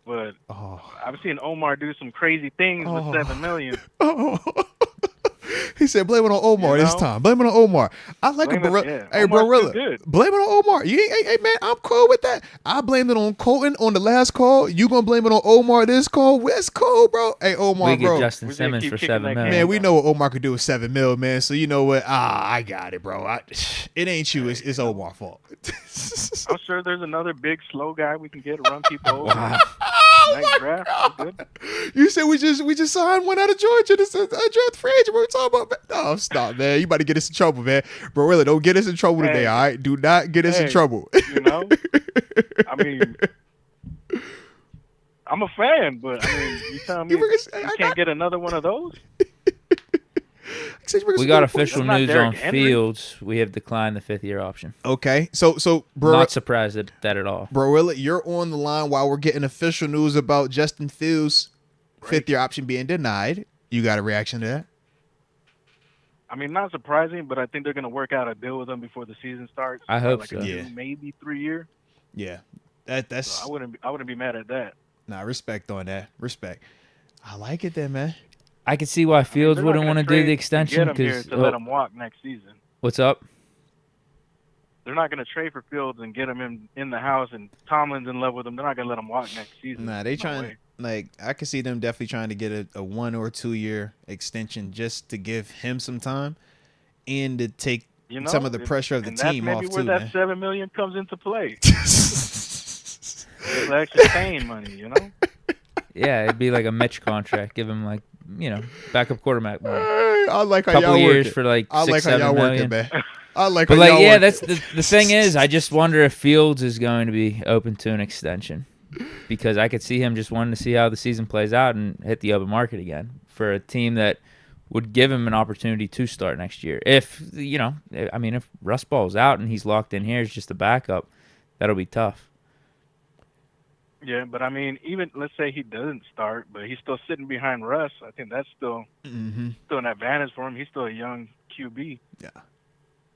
but Oh. I've seen Omar do some crazy things with $7 million. Oh. He said, blame it on Omar this time. Blame it on Omar. I like Blame it, it- Barilla. yeah. Hey, Omar's Barilla. too good. Blame it on Omar. You ain't, hey, man, I'm cool with that. I blamed it on Colton on the last call. You gonna blame it on Omar this call? That's cool, bro. Hey, Omar, We get bro. Justin We're gonna Simmons keep for kicking $7 that million. Man, we know what Omar could do with $7 million, man. So you know what? I got it, bro. It ain't you. It's Omar's fault. I'm sure there's another big slow guy we can get to run people over. Oh Next my draft, God. we're good. You said we just signed one out of Georgia. This is a draft free agent. What we talking about? No, stop, man. You about to get us in trouble, man. Bro, really, don't get us in trouble today, Hey. all right? Do not get us in Hey. trouble. I mean, I'm a fan, but I mean, you telling me You were gonna say, you I can't got- get another one of those? We got official That's not news Derrick on Henry. Fields. We have declined the 5th year option. Okay, so bro, Not surprised at that at all. Barilla, you're on the line while we're getting official news about Justin Fields' fifth-year option being denied. You got a reaction to that? I mean, not surprising, but I think they're going to work out a deal with him before the season starts. I hope like so. A Yeah. 2, maybe 3 year. Yeah, that's So I wouldn't be mad at that. Nah, respect on that. Respect. I like it then, man. I could see why Fields they're not wouldn't gonna want to do trade the to extension get him here because to let him walk next season. what's up? They're not going to trade for Fields and get him in the house, and Tomlin's in love with him. They're not going to let him walk next season. Nah, they No trying way. like I could see them definitely trying to get a 1 or 2 year extension just to give him some time and to take some of the pressure of the team off too. too, That's maybe where man. that $7 million comes into play. It's extra paying money, you know. Yeah, it'd be like a Mitch contract. Give him like backup quarterback money. I like how Couple y'all years work it. for like I like six, how y'all 7 work it, million. man. I like But how like, y'all yeah, work that's it. the thing is, I just wonder if Fields is going to be open to an extension because I could see him just wanting to see how the season plays out and hit the open market again for a team that would give him an opportunity to start next year. If if Russ Ball's out and he's locked in here as just a backup, that'll be tough. Yeah, but I mean, even let's say he doesn't start, but he's still sitting behind Russ. I think that's still an advantage for him. He's still a young QB. Yeah.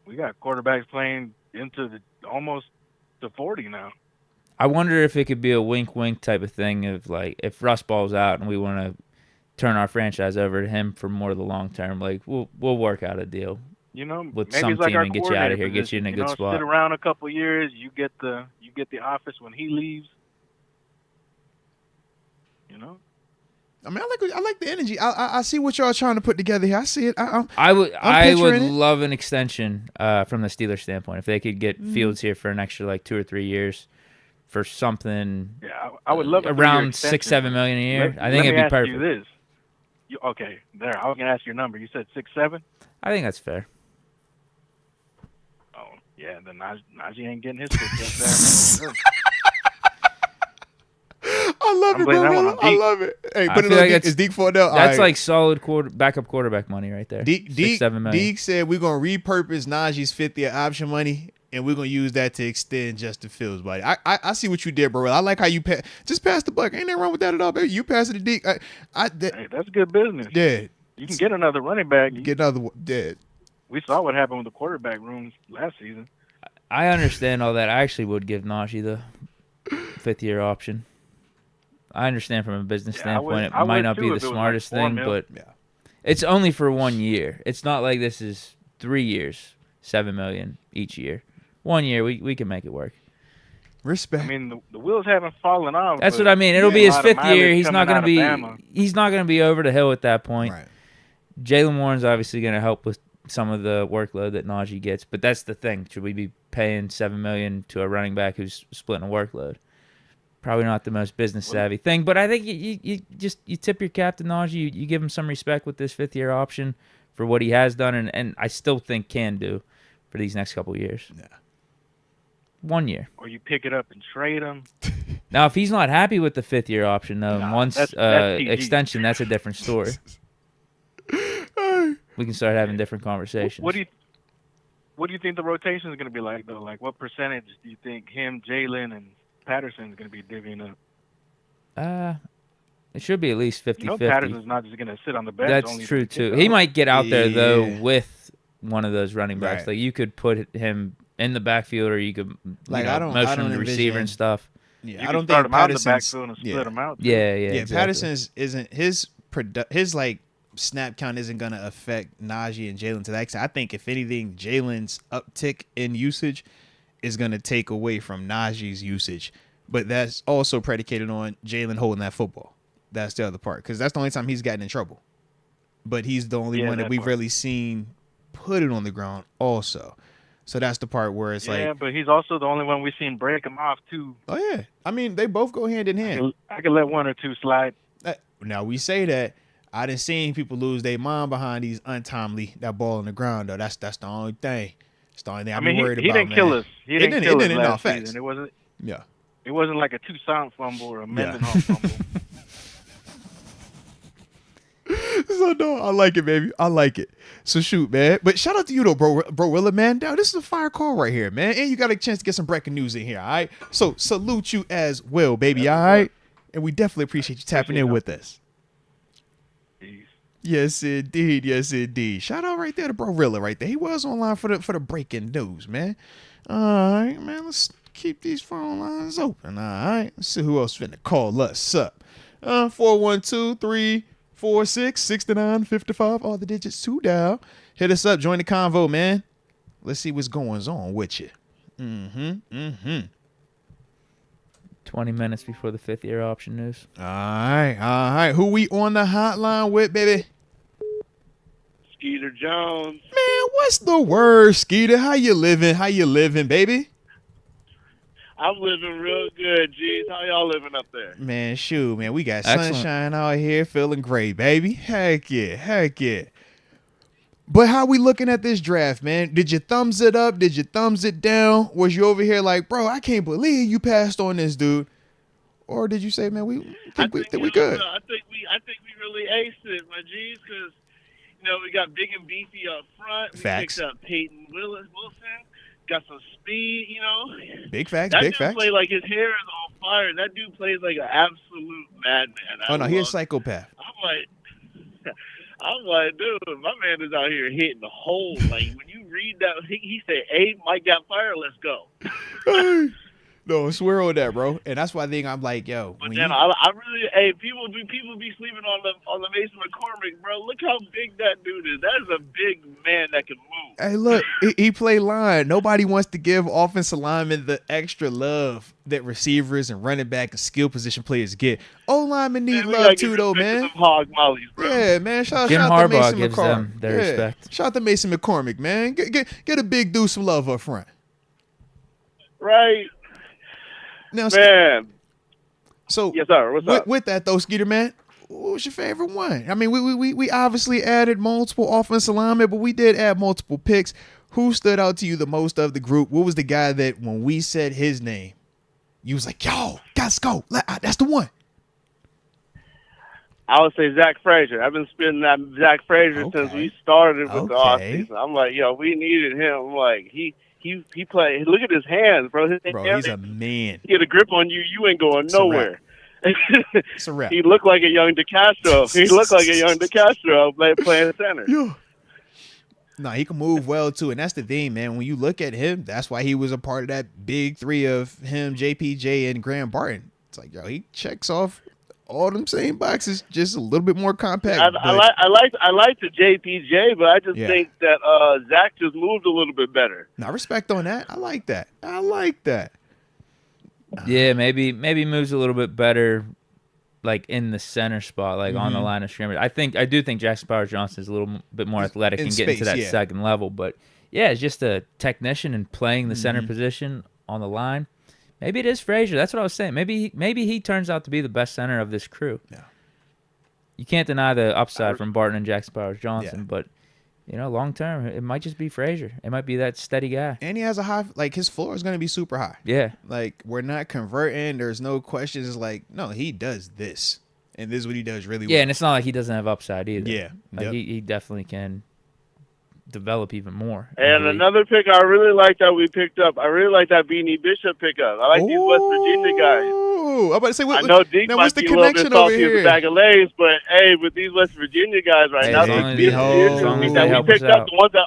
We got quarterbacks playing into almost to 40 now. I wonder if it could be a wink-wink type of thing of like if Russ Ball's out and we want to turn our franchise over to him for more of the long term, like we'll work out a deal. With maybe some it's like team our and get you out of here, get you in a good position. spot. Sit around a couple years, you get the office when he leaves. I mean, I like the energy. I see what y'all trying to put together here. I see it. I would picturing it. love an extension from the Steelers standpoint if they could get Fields here for an extra like 2 or 3 years for something. Yeah, I would love around $6-7 million a year. I think it'd be perfect. Let me ask you this. Okay, there. I was gonna ask your number. You said 6-7. I think that's fair. Oh yeah, then Naji ain't getting his 6 there. I love it, bro. I love it. Hey, put it on Deke. Is Deke for now? That's like solid backup quarterback money right there. $6-7 million. Deke said we're gonna repurpose Najee's 5th-year option money, and we're gonna use that to extend Justin Fields, buddy. I see what you did, bro. I like how you just pass the buck. Ain't nothing wrong with that at all, baby. You pass it to Deke. Hey, that's good business. Yeah. You can get another running back. Get another one. Dead. We saw what happened with the quarterback rooms last season. I understand all that. I actually would give Najee the 5th-year option. I understand from a business standpoint, it might not be the smartest thing, but it's only for 1 year. It's not like this is 3 years, $7 million each year. 1 year, we can make it work. Respect. I mean, the wheels haven't fallen off. That's what I mean. It'll be his 5th year. He's not going to be over the hill at that point. Right. Jaylen Warren's obviously going to help with some of the workload that Najee gets, but that's the thing. Should we be paying $7 million to a running back who's splitting a workload? Probably not the most business savvy thing, but I think you tip your cap to Najee. You give him some respect with this 5th-year option for what he has done, and I still think can do for these next couple of years. Yeah. 1 year. Or you pick it up and trade him. Now, if he's not happy with the 5th-year option, though, that's extension, that's a different story. We can start having different conversations. What do you think the rotation is going to be like, though? Like, what percentage do you think him, Jalen, and Patterson's going to be divvying up? It should be at least 50-50. Patterson's not just going to sit on the bench. That's true, too. He might get out there, though, with one of those running backs. Right. Like, you could put him in the backfield, or you could motion him to receiver and stuff. Yeah, I don't think Patterson's in the backfield and split him out. Yeah, exactly. Patterson's isn't his like snap count isn't going to affect Najee and Jalen to that extent. I think if anything, Jalen's uptick in usage is going to take away from Najee's usage, but that's also predicated on Jalen holding that football. That's the other part, because that's the only time he's gotten in trouble. But he's the only one that we've really seen put it on the ground also. So that's the part where it's yeah, but he's also the only one we've seen break him off too. Oh yeah, I mean they both go hand in hand. I could let 1 or 2 slide. Now we say that. I done seen people lose their mind behind these untimely that ball on the ground though. That's the only thing. It's the only thing I'm worried about. He didn't kill us. He didn't kill us last facts. season. It wasn't. Yeah. It wasn't like a Toussaint fumble or a Mendenhall fumble. So no, I like it, baby. I like it. So shoot, man. But shout out to you though, bro Willa, man. Now this is a fire call right here, man. And you got a chance to get some breaking news in here, all right? So salute you as well, baby, all right? And we definitely appreciate you tapping in with us. Yes, indeed. Yes, indeed. Shout out right there to Bro Rilla right there. He was online for the breaking news, man. All right, man. keep these phone lines open. All right. Let's see who else finna call us up. 412-346-6955. All the digits to dial. Hit us up. Join the convo, man. Let's see what's going on with you. 20 minutes before the 5th year option news. All right. Who we on the hotline with, baby? Skeeter Jones. Man, what's the word, Skeeter? How you living, baby? I'm living real good, G's. How y'all living up there? Man, shoot, man. We got Excellent. sunshine out here, feeling great, baby. Heck yeah. But how we looking at this draft, man? Did you thumbs it up? Did you thumbs it down? Was you over here like, bro, I can't believe you passed on this dude? Or did you say, man, we think we good? I think we really aced it, my G's, because we got big and beefy up front. We Facts. picked up Payton Wilson, got some speed. Big facts. That Big dude facts. play like his hair is on fire. That dude plays like an absolute madman. Oh no, he's a psychopath. I'm like, dude, my man is out here hitting the hole. Like, when you read that, he said, "Hey, Mike got fired. Let's go." No, swear on that, bro. And that's why I think I'm like, yo. But then I really, people be sleeping on the Mason McCormick, bro. Look how big that dude is. That is a big man that can move. Hey, look, he play line. Nobody wants to give offensive linemen the extra love that receivers and running back and skill position players get. O-linemen need love too, though, man. Hog mollies, bro. Yeah, man. Shout Jim out to Harbaugh Mason gives McCormick. them their respect. Shout out to Mason McCormick, man. Get a big dude some love up front. Right. Now, Man. So Yes, sir. What's up? With that though, Skeeter, man, what was your favorite one? I mean, we obviously added multiple offensive linemen, but we did add multiple picks. Who stood out to you the most of the group? What was the guy that when we said his name, you was like, yo, let's go. That's the one. I would say Zach Fraser. I've been spinning that Zach Fraser since we started with the offseason. I'm like, we needed him. I'm like, he played. Look at his hands, bro. He's a man. He had a grip on you. You ain't going nowhere. It's a wrap. He looked like a young DeCastro. Playing center. Yeah. No, he can move well too, and that's the thing, man. When you look at him, that's why he was a part of that big three of him, JPJ, and Graham Barton. It's like, he checks off all them same boxes, just a little bit more compact. I like the JPJ, but I just think that Zach just moved a little bit better. Now, respect on that. I like that. Yeah, maybe moves a little bit better, like in the center spot, like on the line of scrimmage. I do think Jackson Powers-Johnson is a little bit more athletic and getting to that second level. But yeah, it's just a technician and playing the center position on the line. Maybe it is Fraser. That's what I was saying. Maybe he turns out to be the best center of this crew. Yeah. You can't deny the upside from Barton and Jackson Powers-Johnson, but long term, it might just be Fraser. It might be that steady guy. And he has a high, his floor is going to be super high. Yeah. We're not converting. There's no questions. It's like, no, he does this. And this is what he does really well. Yeah, and it's not like he doesn't have upside either. Yeah. He definitely can develop even more. And another pick I really like that we picked up. I really like that Beanie Bishop pickup. I like these West Virginia guys. I'm about to say, I know Deke now might what's the be a little bit connection over salty as here? a bag of Lays, but hey, with these West Virginia guys right now, as the long as that they we help picked us up, out. the ones that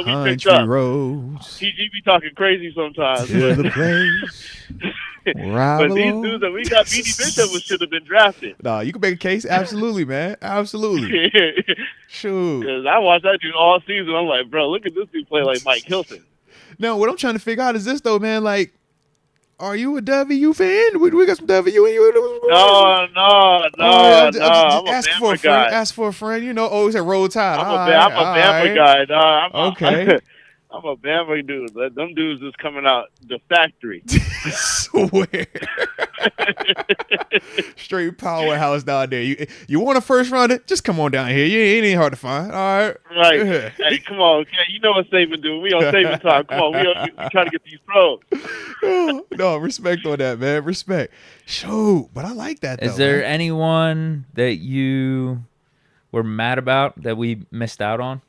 we picked Country up. roads TG be talking crazy sometimes. to the place. But these dudes that we got, Beanie Bishop should have been drafted. No, you can make a case. Absolutely, man. Absolutely. Shoot. Because I watched that dude all season. I'm like, bro, look at this dude play like Mike Hilton. Now, what I'm trying to figure out is this, though, man. Are you a W fan? We got some W in you. No. I'm a Bama guy. Ask for a friend. Always a roll tide. I'm a Bama guy, dog. Okay. I'm a Bama dude. Them dudes is coming out the factory. Swear. Straight powerhouse down there. You want a first rounder? Just come on down here. It ain't hard to find. All right. Right. Hey, come on. Okay. You know what Saban do. We on Saban time. Come on. We trying to get these pros. No, respect on that, man. Respect. Shoot. But I like that, though. Is there anyone that you were mad about that we missed out on?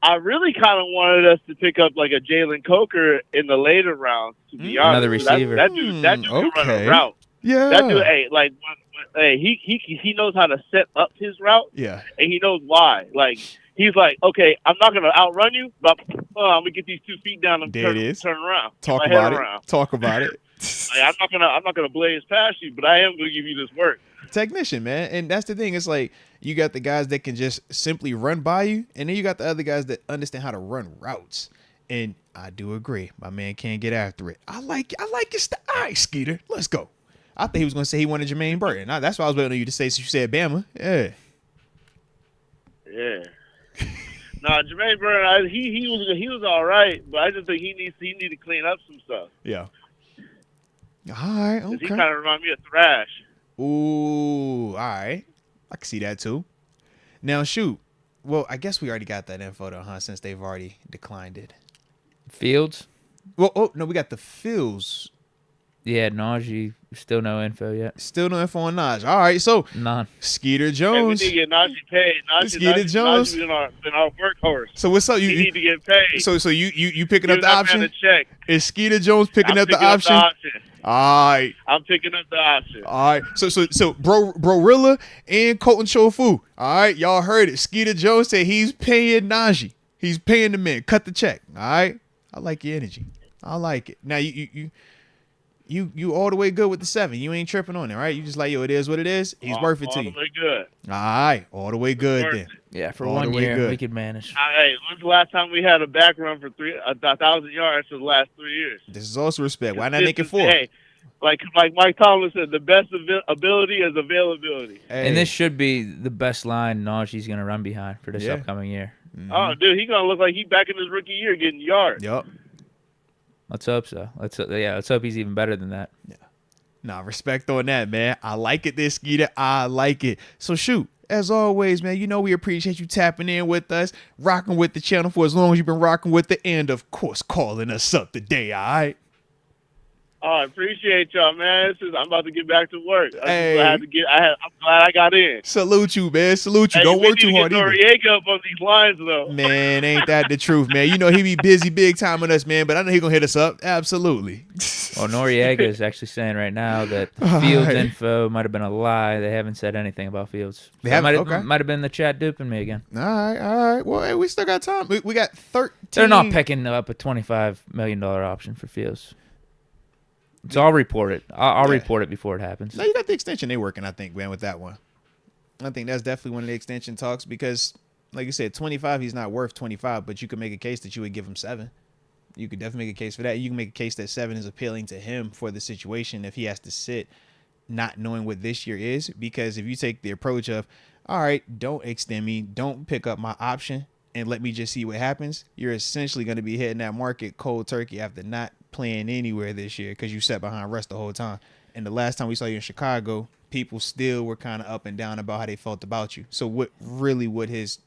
I really kind of wanted us to pick up like a Jalen Coker in the later rounds. To be honest, another receiver. That dude can run a route. Yeah. That dude, he knows how to set up his route. Yeah. And he knows why. he's like, okay, I'm not gonna outrun you, but I'm gonna get these 2 feet down and There it is. turn around. Talk get my about head it. around. Talk about it. Like, I'm not gonna blaze past you, but I am gonna give you this work. Technician, man. And that's the thing. It's like you got the guys that can just simply run by you, and then you got the other guys that understand how to run routes. And I do agree. My man can't get after it. I like your style. All right, Skeeter. Let's go. I thought he was going to say he wanted Jermaine Burton. That's why I was waiting on you to say, since you said Bama. Yeah. Yeah. Nah, Jermaine Burton, he was all right, but I just think he needs to clean up some stuff. Yeah. All right. Okay. He kind of reminds me of Thrash. Ooh. All right. I can see that too. Now, shoot. Well, I guess we already got that info, though, huh? Since they've already declined it. Fields? Well, oh, no, we got the Fields. Yeah, Naji. Still no info yet. Still no info on Naj. All right, so None. Skeeter Hey, Jones. we need to get Naji paid. Skeeter Jones. Naji's been our workhorse. So what's up? He need to get paid. So you picking Give up the that man option? a check. Is Skeeter Jones picking I'm up the picking option? All right. I'm picking up the option. All right. So Brorilla and Colton Chofu. All right, y'all heard it. Skeeter Jones said he's paying Naji. He's paying the man. Cut the check. All right. I like your energy. I like it. Now you all the way good with the 7. You ain't tripping on it, right? You just like, yo, it is what it is. He's worth it to you. All the way good. All right. All the way good Worth then. it. Yeah, for All the 1 way year, good. we could manage. Hey, when's the last time we had a back run for 1,000 yards for the last 3 years? This is also respect. Why not make it 4? Hey, like Mike Tomlin said, the best ability is availability. Hey. And this should be the best line Naji's going to run behind for this Yeah. upcoming year. Oh, dude, he's gonna look like he's back in his rookie year getting yards. Yup. Let's hope so. Let's hope he's even better than that. Nah, respect on that, man. I like it, this Skeeter. I like it. So shoot, as always, man, you know we appreciate you tapping in with us, rocking with the channel for as long as you've been rocking with it, and of course calling us up today, all right? Oh, I appreciate y'all, man. I'm about to get back to work. Hey. I'm glad I got in. Salute you, man. Salute you. Hey, Don't we work need too to hard get either. Noriega up on these lines, though. Man, ain't that the truth, man? You know he be busy big time with us, man, but I know he gonna hit us up. Absolutely. Well, Noriega is actually saying right now that Fields info might have been a lie. They haven't said anything about Fields. They haven't? Might have been the chat duping me again. All right. Well, hey, we still got time. We got 13. They're not picking up a $25 million option for Fields. So I'll report it. I'll report it before it happens. No, you got the extension they working, I think, man, with that one. I think that's definitely one of the extension talks because, like you said, 25, he's not worth 25, but you could make a case that you would give him 7. You could definitely make a case for that. You can make a case that 7 is appealing to him for the situation if he has to sit not knowing what this year is. Because if you take the approach of, all right, don't extend me, don't pick up my option, and let me just see what happens, you're essentially going to be hitting that market cold turkey after not playing anywhere this year because you sat behind Russ the whole time. And the last time we saw you in Chicago, people still were kind of up and down about how they felt about you. So what really would his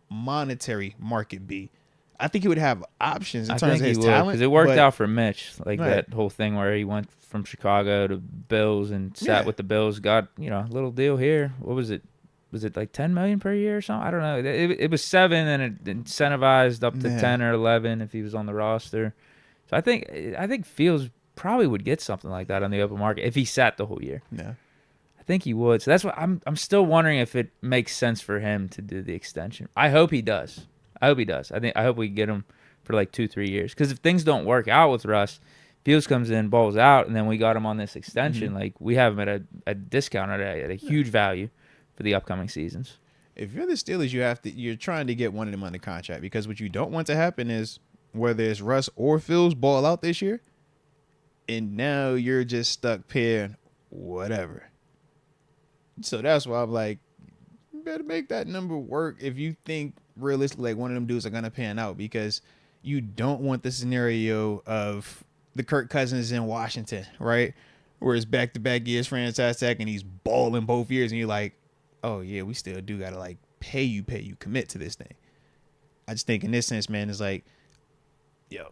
monetary market be? I think he would have options in terms of his talent. Because it worked out for Mitch, like Right. that whole thing where he went from Chicago to Bills and sat with the Bills, got a little deal here. What was it? Was it like $10 million per year or something? I don't know. It was 7 and it incentivized up to 10 or 11 if he was on the roster. So I think Fields probably would get something like that on the open market if he sat the whole year. Yeah. I think he would. So that's what I'm still wondering if it makes sense for him to do the extension. I hope he does. I hope we get him for like 2-3 years. Because if things don't work out with Russ, Fields comes in, balls out, and then we got him on this extension. Like we have him at a discount at a huge value for the upcoming seasons. If you're the Steelers, you're trying to get one of them under contract because what you don't want to happen is whether it's Russ or Fields ball out this year, and now you're just stuck paying whatever. So that's why I'm like, you better make that number work if you think realistically like one of them dudes are gonna pan out because you don't want the scenario of the Kirk Cousins in Washington, right? Where it's back-to-back years franchise tag and he's balling both years and you're like, oh yeah, we still do gotta like pay you, commit to this thing. I just think in this sense, man, it's like, yo,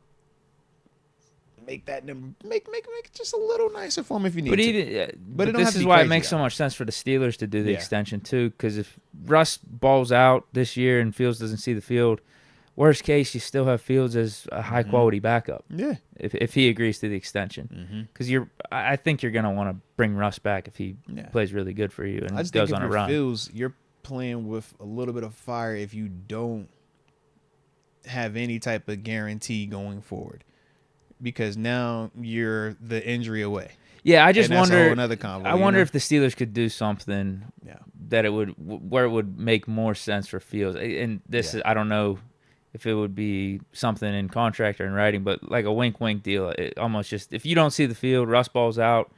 make that number, make it just a little nicer for him if you need to. But it don't this have to is be why it crazy, makes so though. much sense for the Steelers to do the Yeah. extension too. Because if Russ balls out this year and Fields doesn't see the field, worst case you still have Fields as a high quality backup. Yeah. If he agrees to the extension, because I think you're gonna want to bring Russ back if he plays really good for you and I just goes think on if a you're run. Fields, you're playing with a little bit of fire if you don't have any type of guarantee going forward, because now you're the injury away. Yeah, I just wonder. Another convo, I wonder if the Steelers could do something that it would where it would make more sense for Fields. And this is, I don't know if it would be something in contract or in writing, but like a wink deal. It almost just, if you don't see the field, Russ ball's out,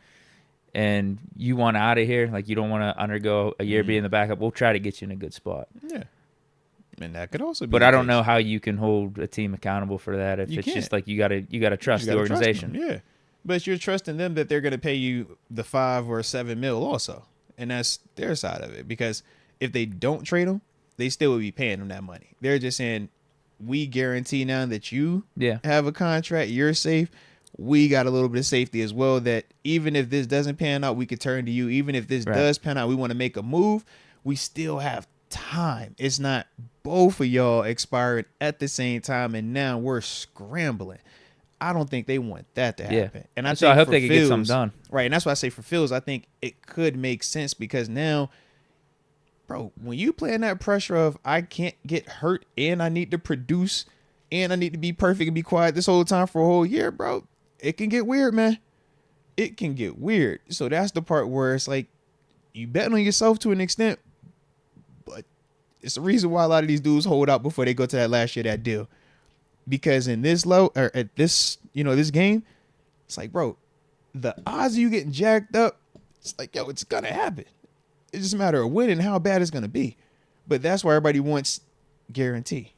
and you want out of here, like you don't want to undergo a year being the backup, we'll try to get you in a good spot. Yeah. And that could also be. But I don't know how you can hold a team accountable for that if it's just like you gotta trust the organization. Trust them, but you're trusting them that they're gonna pay you the $5 or $7 million also, and that's their side of it. Because if they don't trade them, they still would be paying them that money. They're just saying, we guarantee now that you have a contract, you're safe. We got a little bit of safety as well, that even if this doesn't pan out, we could turn to you. Even if this does pan out, we want to make a move, we still have time. It's not both of y'all expired at the same time, and now we're scrambling. I don't think they want that to happen. And I hope they can get something done. Right, and that's why I say for Fields, I think it could make sense, because now, bro, when you play in that pressure of I can't get hurt and I need to produce and I need to be perfect and be quiet this whole time for a whole year, bro, it can get weird, man. It can get weird. So that's the part where it's like you betting on yourself to an extent, but it's the reason why a lot of these dudes hold out before they go to that last year, that deal. Because in this this game, it's like, bro, the odds of you getting jacked up, it's like, yo, it's gonna happen. It's just a matter of when and how bad it's gonna be. But that's why everybody wants guarantee.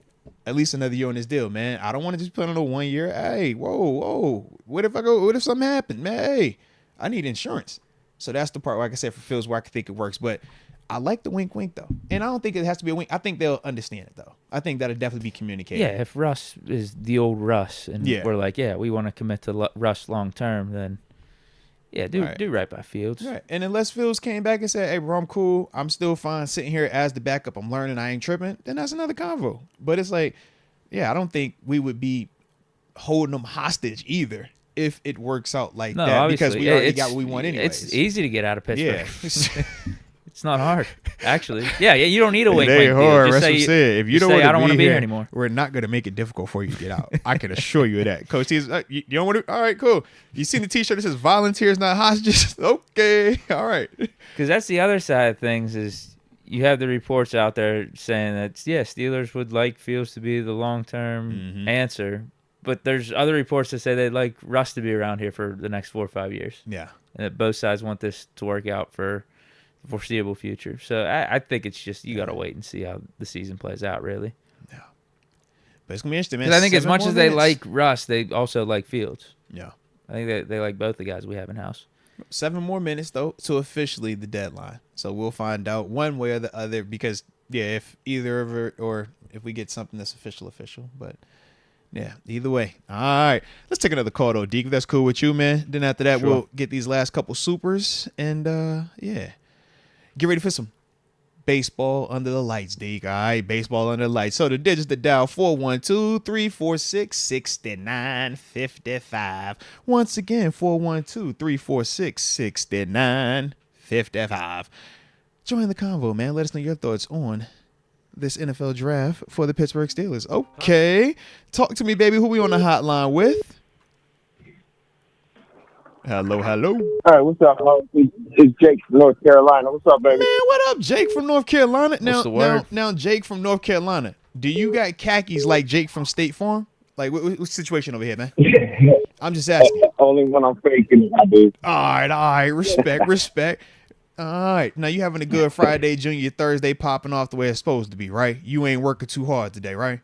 At least another year on this deal, man. I don't want to just put on a 1 year. Hey, whoa. What if something happened, man? Hey, I need insurance. So that's the part, like I said, for Fields, where I think it works. But I like the wink though. And I don't think it has to be a wink. I think they'll understand it though. I think that'll definitely be communicated. Yeah, if Russ is the old Russ and we're like, we want to commit to Russ long term, then do right by Fields. Right. And unless Fields came back and said, hey, bro, I'm cool, I'm still fine sitting here as the backup, I'm learning, I ain't tripping, then that's another convo. But it's like, I don't think we would be holding them hostage either if it works out like that. Obviously. Because we already got what we want anyways. It's easy to get out of Pittsburgh. Yeah. It's not hard, actually. Yeah, you don't need a wink deal. Just say, if you don't want to be here anymore, we're not going to make it difficult for you to get out. I can assure you of that. Coach T's, you don't want to? All right, cool. You see the T-shirt that says "Volunteers, not hostages"? Okay, all right. Because that's the other side of things is you have the reports out there saying that Steelers would like Fields to be the long-term answer, but there's other reports that say they'd like Russ to be around here for the next 4 or 5 years. Yeah, and that both sides want this to work out for foreseeable future. So I think it's just you got to wait and see how the season plays out, really. Yeah. But it's going to be interesting, man. Because I think as much as they like Russ, they also like Fields. Yeah. I think they like both the guys we have in-house. 7 more minutes, though, to officially the deadline. So we'll find out one way or the other because, if either of it or if we get something that's official. But, either way. All right. Let's take another call, though, Deke. If that's cool with you, man. Then after that, we'll get these last couple supers and, get ready for some baseball under the lights, Deke. All right, baseball under the lights. So the digits to dial 412-346-6955. Once again, 412-346-6955. Join the convo, man. Let us know your thoughts on this NFL draft for the Pittsburgh Steelers. Okay. Talk to me, baby. Who we on the hotline with? Hello. All right, what's up? It's Jake from North Carolina. What's up, baby? Man, what up, Jake from North Carolina? Now, Jake from North Carolina. Do you got khakis like Jake from State Farm? Like, what situation over here, man? I'm just asking. Only when I'm faking, I do. All right. Respect. All right. Now, you having a good Friday, Junior, Thursday popping off the way it's supposed to be, right? You ain't working too hard today, right?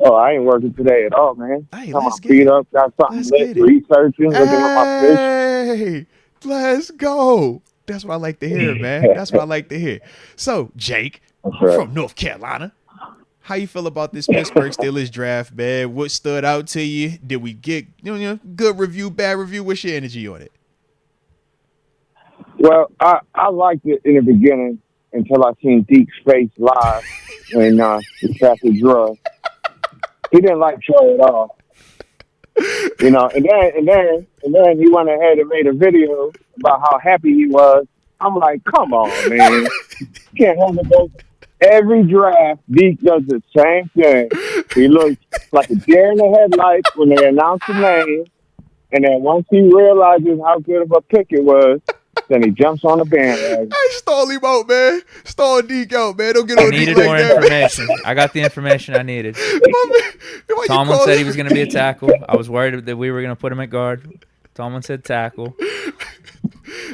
Oh, I ain't working today at all, man. Hey, let's get it. Up, got something researching, looking at my fish. Hey, let's go. That's what I like to hear, man. That's what I like to hear. So, Jake, from North Carolina, how you feel about this Pittsburgh Steelers draft, man? What stood out to you? Did we get good review, bad review? What's your energy on it? Well, I liked it in the beginning until I seen Deke's face live when he drafted Drew. He didn't like Troy at all, and then he went ahead and made a video about how happy he was. I'm like, come on, man. You can't hold the boat. Every draft, Deke does the same thing. He looks like a deer in the headlights when they announce the name, and then once he realizes how good of a pick it was, then he jumps on the bandwagon. I stole him out, man. Stole Deke out, man. Don't get I on Deke needed like more that. information. I got the information I needed. Why Tomlin you said he was going to be a tackle. I was worried that we were going to put him at guard. Tomlin said tackle.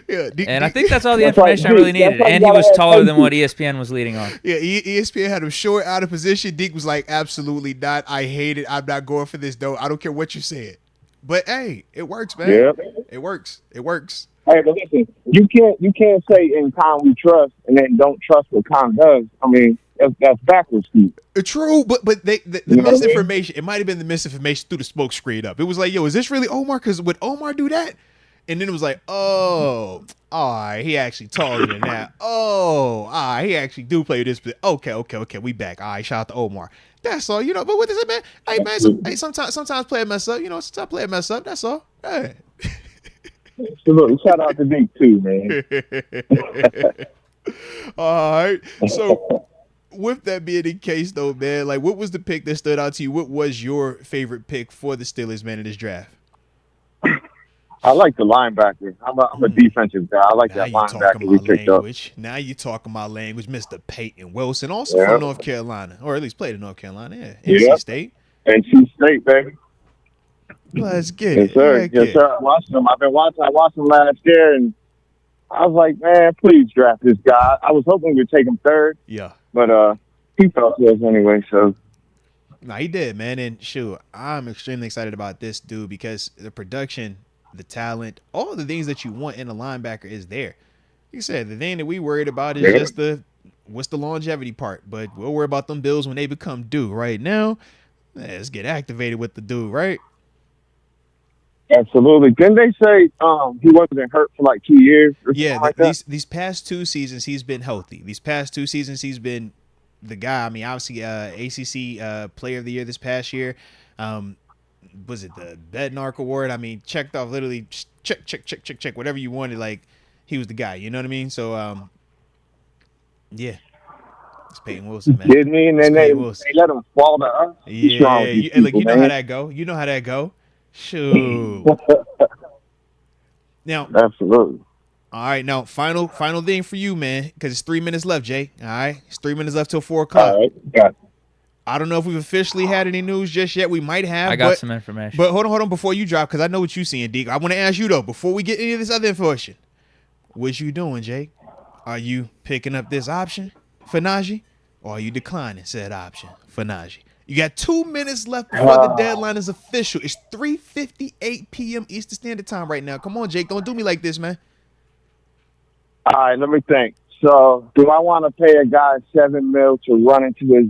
Yeah, And I think that's all the information I really needed. And he was taller than what ESPN was leading on. Yeah, ESPN had him short, out of position. Deke was like, absolutely not. I hate it. I'm not going for this, though. I don't care what you said. But, hey, it works, man. Yeah. It works. It works. Hey, but listen, you can't say in Con we trust and then don't trust what Con does. I mean, that's backwards, Steve. True, but the misinformation, it might have been the misinformation through the smoke screen up. It was like, yo, is this really Omar? Because would Omar do that? And then it was like, oh, all right, he actually taller than that. Oh, all right, he actually do play this. Okay, we back. All right, shout out to Omar. That's all, but what is it, man? Hey, man, sometimes player mess up. Sometimes player mess up. That's all. Hey. So look, shout out to Deke too, man. All right. So, with that being the case, though, man, like, what was the pick that stood out to you? What was your favorite pick for the Steelers, man, in this draft? I like the linebacker. I'm a defensive guy. I like that linebacker we picked up. Now you're talking my language, Mr. Payton Wilson, also from North Carolina, or at least played in North Carolina. Yeah, NC State. NC State, baby. Let's get it. Sir. Yes, sir. I watched him. I watched him last year, and I was like, man, please draft this guy. I was hoping we'd take him third. Yeah. But he fell to us anyway, so. No, he did, man. And shoot, I'm extremely excited about this dude because the production, the talent, all the things that you want in a linebacker is there. Like you said, the thing that we worried about is just what's the longevity part. But we'll worry about them bills when they become due. Right now, let's get activated with the dude, right? Absolutely. Didn't they say he wasn't hurt for like 2 years? Or yeah, like these past 2 seasons he's been healthy. These past 2 seasons he's been the guy. I mean, obviously ACC Player of the Year this past year. Was it the Bednark Award? I mean, checked off literally check whatever you wanted. Like he was the guy. You know what I mean? So yeah. It's Payton Wilson, man. Kidding me? And then they let him fall to earth. Yeah, you know how that go. You know how that go. Shoot. Now, absolutely. All right, now final thing for you, man, because it's 3 minutes left, Jay. All right, it's 3 minutes left till 4 o'clock. All right, got it. I don't know if we've officially had any news just yet. We might have. I got some information. But hold on before you drop, because I know what you're seeing, Deke. I want to ask you though, before we get any of this other information, what you doing, Jake? Are you picking up this option for Naji, or are you declining said option for Naji? You got 2 minutes left before the deadline is official. It's 3:58 p.m. Eastern Standard Time right now. Come on, Jake. Don't do me like this, man. All right, let me think. So, do I want to pay a guy $7 million to run into his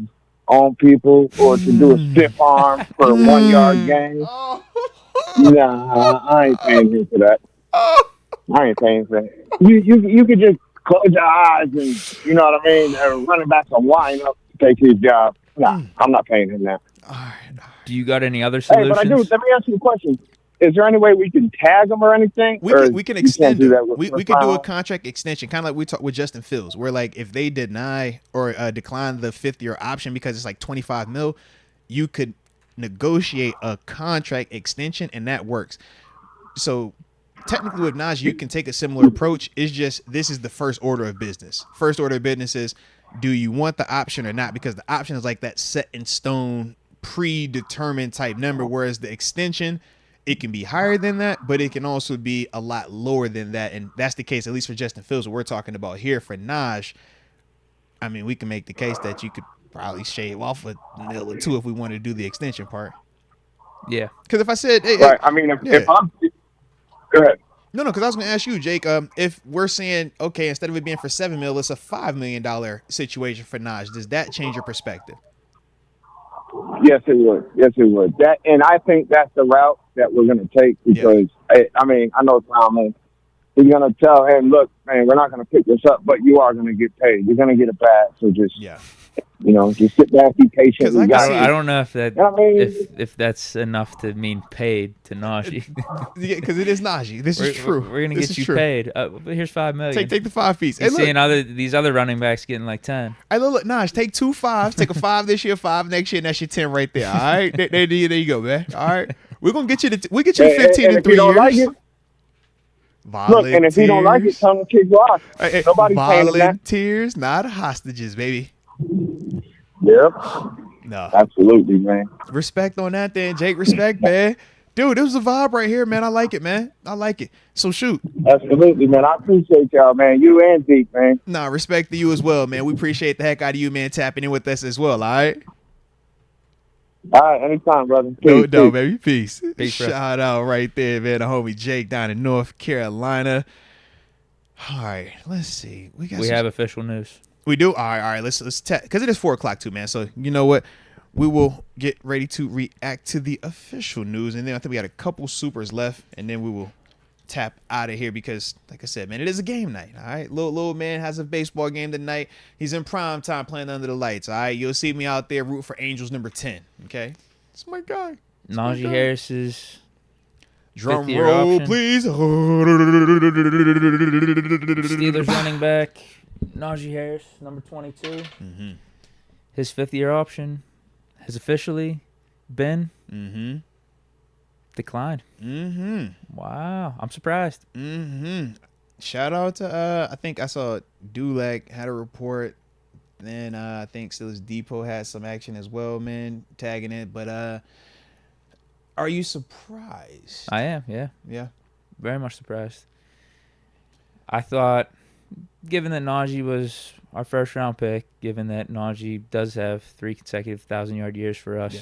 own people or to do a stiff arm for a 1 yard gain? Nah, I ain't paying him for that. I ain't paying for that. You could just close your eyes and, you know what I mean, running back and wind up to take his job. Nah, I'm not paying him that. All right. Do you got any other solutions? Hey, but let me ask you a question. Is there any way we can tag him or anything? We can extend him. We can do a a contract extension, kind of like we talked with Justin Fields, where like if they deny or decline the 5th-year option because it's like $25 million, you could negotiate a contract extension, and that works. So technically with Naji, you can take a similar approach. It's just this is the first order of business. First order of business is, do you want the option or not? Because the option is like that set in stone, predetermined type number, whereas the extension, it can be higher than that, but it can also be a lot lower than that. And that's the case, at least for Justin Fields, what we're talking about here. For Naj, I mean, we can make the case that you could probably shave off $1 or $2 if we wanted to do the extension part. Yeah. Because if I said, hey, right, I mean, if I'm – go ahead. No, because I was going to ask you, Jake, if we're saying, okay, instead of it being for $7 million, it's a $5 million situation for Naj, does that change your perspective? Yes, it would. Yes, it would. That, and I think that's the route that we're going to take because, I mean, I know Tomlin. He's going to tell him, look, man, we're not going to pick this up, but you are going to get paid. You're going to get it back. So just just sit back, be patient. 'Cause I don't know if that I mean, if that's enough to mean paid to Naji. Yeah, because it is Naji. This is true. We're gonna This get is you true. paid. Here's $5 million. Take the 5 piece. You're Hey, seeing look, these other running backs getting like 10. hey, look, Naj, take 2 5s. Take a 5 this year, 5 next year, and that's your 10 right there. All right, there you go, man. All right, we're gonna get you to 15 and in if 3 you don't years. like it, look, and if you don't like it, tell them to kick rocks. Nobody's paying them that. Volunteers, not hostages, baby. Yep, No. absolutely, man. Respect on that then, Jake. Respect, man. Dude, this was a vibe right here, man. I like it, man. I like it. So shoot. Absolutely, man. I appreciate y'all, man. You and Deke, man. Nah, respect to you as well, man. We appreciate the heck out of you, man, tapping in with us as well, all right? All right, anytime, brother. No, Peace, peace. baby. Peace. Peace, bro. Shout out right there, man. The homie Jake down in North Carolina. All right, let's see. We have official news. We do? All right. Let's because it is 4 o'clock too, man. So you know what? We will get ready to react to the official news, and then I think we got a couple supers left, and then we will tap out of here because, like I said, man, it is a game night. All right, little man has a baseball game tonight. He's in prime time playing under the lights. All right, you'll see me out there root for Angels number 10. Okay, it's my guy. Naji Harris's Drum fifth-year roll, option. please. Steelers running back Naji Harris, number 22. Mm-hmm. His 5th-year option has officially been declined. Mm-hmm. Wow, I'm surprised. Mm-hmm. Shout out to I think I saw Dulac had a report. Then I think Steelers Depot had some action as well, man, tagging it. But are you surprised? I am, yeah. Yeah. Very much surprised. I thought, given that Naji was our first-round pick, given that Naji does have 3 consecutive 1,000-yard years for us, Yeah.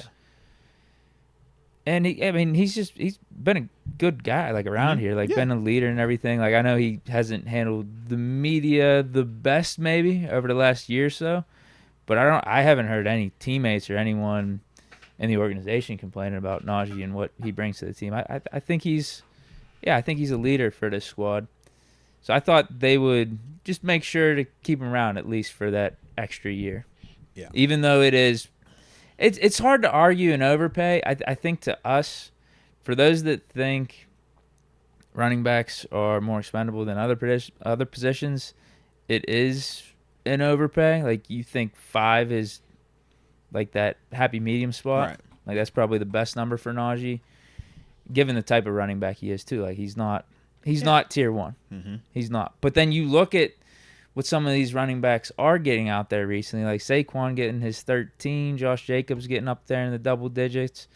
and he's been a good guy, like, around here, like, been a leader and everything. Like, I know he hasn't handled the media the best, maybe, over the last year or so, but I haven't heard any teammates or anyone in the organization complaining about Naji and what he brings to the team. I think he's a leader for this squad. So I thought they would just make sure to keep him around at least for that extra year. Yeah. Even though it's hard to argue an overpay. I think to us, for those that think running backs are more expendable than other positions, it is an overpay. Like, you think 5 is like that happy medium spot. Right. Like, that's probably the best number for Naji, given the type of running back he is too. Like, he's not tier 1. Mm-hmm. He's not. But then you look at what some of these running backs are getting out there recently, like Saquon getting his 13, Josh Jacobs getting up there in the double digits.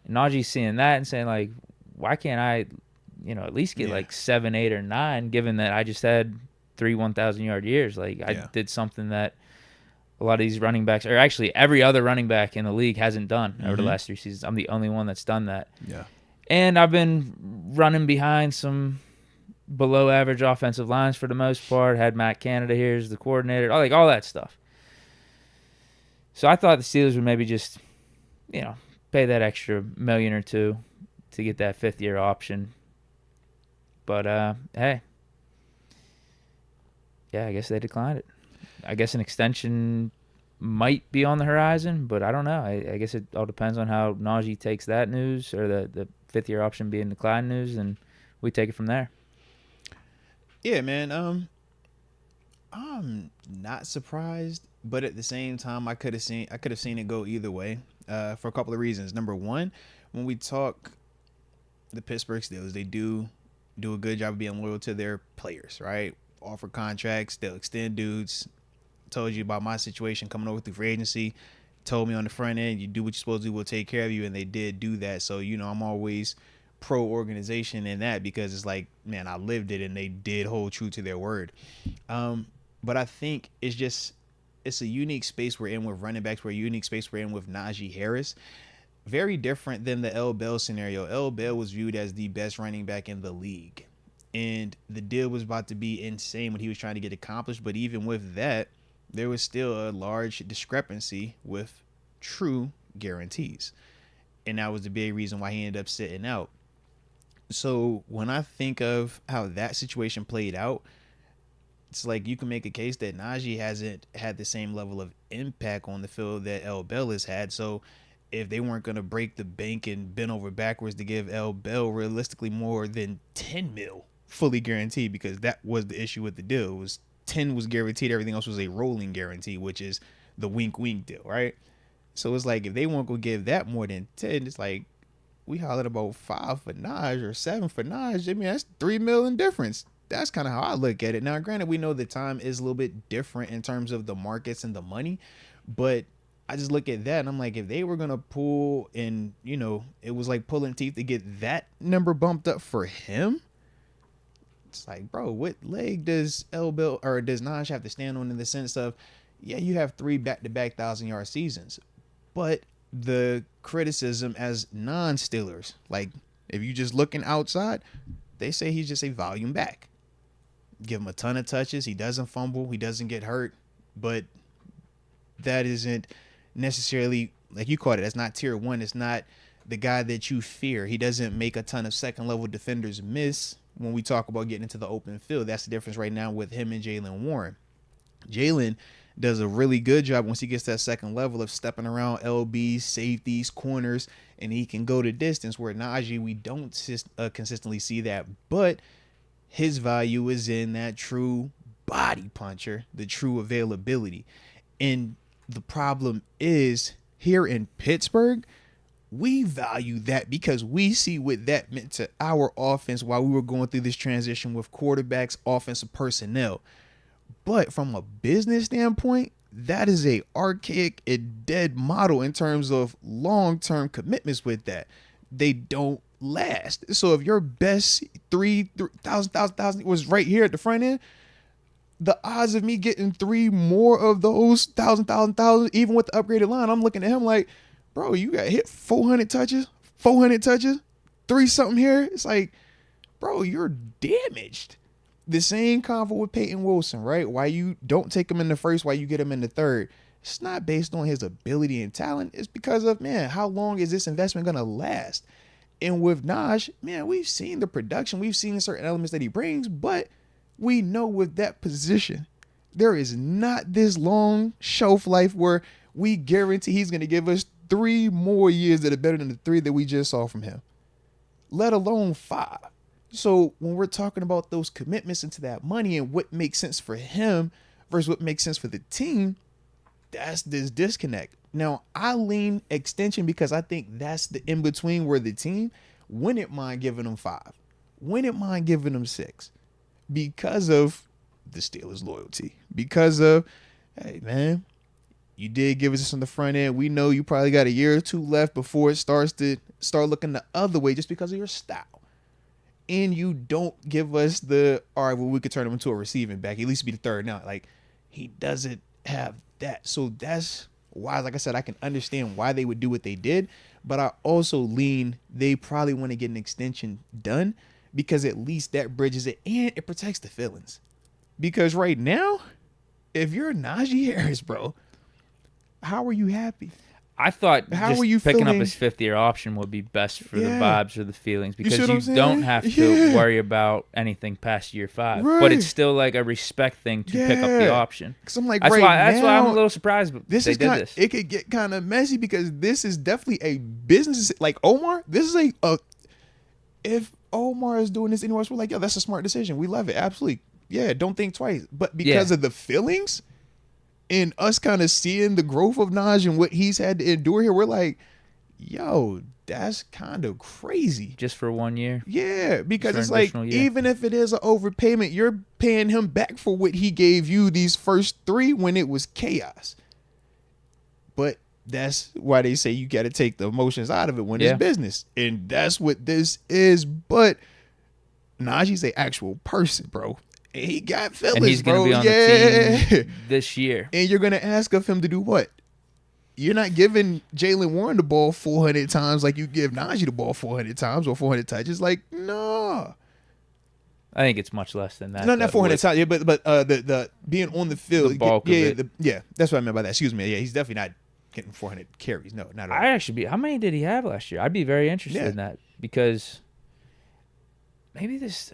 And Naji's seeing that and saying, like, why can't I, at least get like 7, 8, or 9, given that I just had 3 1,000-yard years. Like, I did something that a lot of these running backs, or actually every other running back in the league, hasn't done over the last 3 seasons. I'm the only one that's done that. Yeah. And I've been running behind some below average offensive lines for the most part. Had Matt Canada here as the coordinator, all that stuff. So I thought the Steelers would maybe just, pay that extra $1 million or $2 million to get that 5th-year option. But hey, yeah, I guess they declined it. I guess an extension might be on the horizon, but I don't know. I guess it all depends on how Naji takes that news, or the 5th-year option being declined news, and we take it from there. Yeah, man. I'm not surprised, but at the same time, I could have seen it go either way, for a couple of reasons. Number one, when we talk the Pittsburgh Steelers, they do a good job of being loyal to their players, right? Offer contracts, they'll extend dudes. Told you about my situation coming over through free agency. Told me on the front end, you do what you're supposed to do, we'll take care of you, and they did do that. So, I'm always pro organization in that, because it's like, man, I lived it and they did hold true to their word. But I think it's a unique space we're in with running backs. We're a unique space we're in with Naji Harris. Very different than the L. Bell scenario. L. Bell was viewed as the best running back in the league, and the deal was about to be insane when he was trying to get accomplished. But even with that, there was still a large discrepancy with true guarantees. And that was the big reason why he ended up sitting out. So when I think of how that situation played out, it's like you can make a case that Naji hasn't had the same level of impact on the field that L. Bell has had. So if they weren't going to break the bank and bend over backwards to give L. Bell realistically more than 10 mil fully guaranteed, because that was the issue with the deal. It was 10 was guaranteed. Everything else was a rolling guarantee, which is the wink deal, right? So it's like if they weren't going to give that more than 10, it's like we hollered about 5 for Naj or 7 for Naj. I mean, that's $3 million difference. That's kind of how I look at it. Now, granted, we know the time is a little bit different in terms of the markets and the money, but I just look at that and I'm like, if they were going to pull and, you know, it was like pulling teeth to get that number bumped up for him. It's like, bro, what leg does L. Bell or does Naj have to stand on in the sense of, yeah, you have 3 back-to-back 1,000-yard seasons, but the criticism as non-Steelers, like if you just looking outside, they say he's just a volume back. Give him a ton of touches. He doesn't fumble. He doesn't get hurt, but that isn't necessarily, like you called it, that's not tier 1. It's not the guy that you fear. He doesn't make a ton of second-level defenders miss when we talk about getting into the open field. That's the difference right now with him and Jalen Warren. Jalen does a really good job once he gets that second level of stepping around LBs, safeties, corners, and he can go the distance, where Naji, we don't consistently see that, but his value is in that true body puncher, the true availability. And the problem is here in Pittsburgh, we value that because we see what that meant to our offense while we were going through this transition with quarterbacks, offensive personnel. But from a business standpoint, that is a archaic and dead model in terms of long-term commitments with that. They don't last. So if your best 3,000 was right here at the front end, the odds of me getting 3 more of those 1,000, even with the upgraded line, I'm looking at him like, bro, you got hit 400 touches, 3 something here. It's like, bro, you're damaged. The same convo with Payton Wilson, right? Why you don't take him in the first, why you get him in the third. It's not based on his ability and talent. It's because of, man, how long is this investment going to last? And with Naj, man, we've seen the production. We've seen certain elements that he brings, but we know with that position, there is not this long shelf life where we guarantee he's going to give us 3 more years that are better than the 3 that we just saw from him, let alone 5. So when we're talking about those commitments into that money and what makes sense for him versus what makes sense for the team, that's this disconnect. Now, I lean extension because I think that's the in-between where the team wouldn't mind giving them 5, wouldn't mind giving them 6 because of the Steelers' loyalty, because of, hey, man, you did give us this on the front end. We know you probably got a year or 2 left before it starts to start looking the other way just because of your style. And you don't give us the, all right, well, we could turn him into a receiving back. At least be the third now. Like, he doesn't have that. So that's why, like I said, I can understand why they would do what they did. But I also lean they probably want to get an extension done because at least that bridges it and it protects the feelings. Because right now, if you're Naji Harris, bro, how are you happy? I thought How just are you picking feeling? up his 5th-year option would be best for the Yeah. vibes or the feelings because see what I'm you saying? don't have to Yeah. worry about anything past year 5. Right. But it's still like a respect thing to pick up the Yeah. option. Because I'm like, That's right why. now, That's why I'm a little surprised. this they is did kind. this. It could get kind of messy because this is definitely a business. Like Omar, this is a if Omar is doing this anywhere, we're like, yo, that's a smart decision. We love it, absolutely. Yeah, don't think twice. But because of the feelings and us kind of seeing the growth of Naj and what he's had to endure here, we're like, yo, that's kind of crazy. Just for 1 year. Yeah, because For it's an like, additional year. even if it is an overpayment, you're paying him back for what he gave you these first 3 when it was chaos. But that's why they say you got to take the emotions out of it when it's business. And that's what this is. But Najee's an actual person, bro. And he got feelings, And he's bro. going to be on the team this year. And you're going to ask of him to do what? You're not giving Jalen Warren the ball 400 times like you give Naji the ball 400 times or 400 touches. Like, no. I think it's much less than that. No, not 400 times. Yeah, but the being on the field. The bulk of it. That's what I meant by that. Excuse me. Yeah, he's definitely not getting 400 carries. No, not at all. I actually be. How many did he have last year? I'd be very interested in that because maybe this.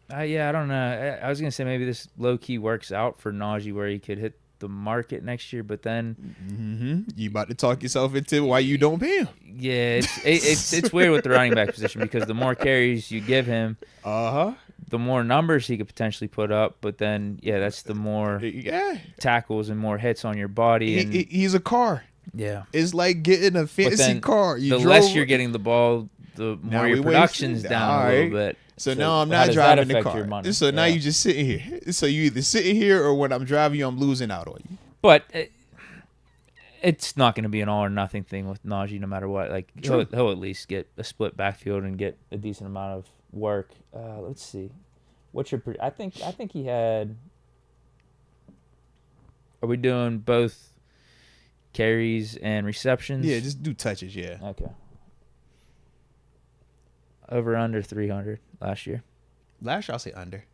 Yeah, I don't know. I was gonna say maybe this low key works out for Naji where he could hit the market next year, but then You about to talk yourself into why you don't pay him? yeah, it's weird with the running back position because the more carries you give him, the more numbers he could potentially put up. But then that's the more tackles and more hits on your body. And He's a car. yeah, It's like getting a fancy car. The less you're getting the ball, the more your production's down a little bit. So now I'm how not does that driving the affect your car. money? So now you just sitting here. So you either sitting here or when I'm driving you, I'm losing out on you. But it's not going to be an all or nothing thing with Naji, no matter what. Like he'll at least get a split backfield and get a decent amount of work. Let's see, what's your? I think he had. Are we doing both carries and receptions? Yeah, just do touches. Yeah. Okay. Over under 300 last year. Last year I'll say under.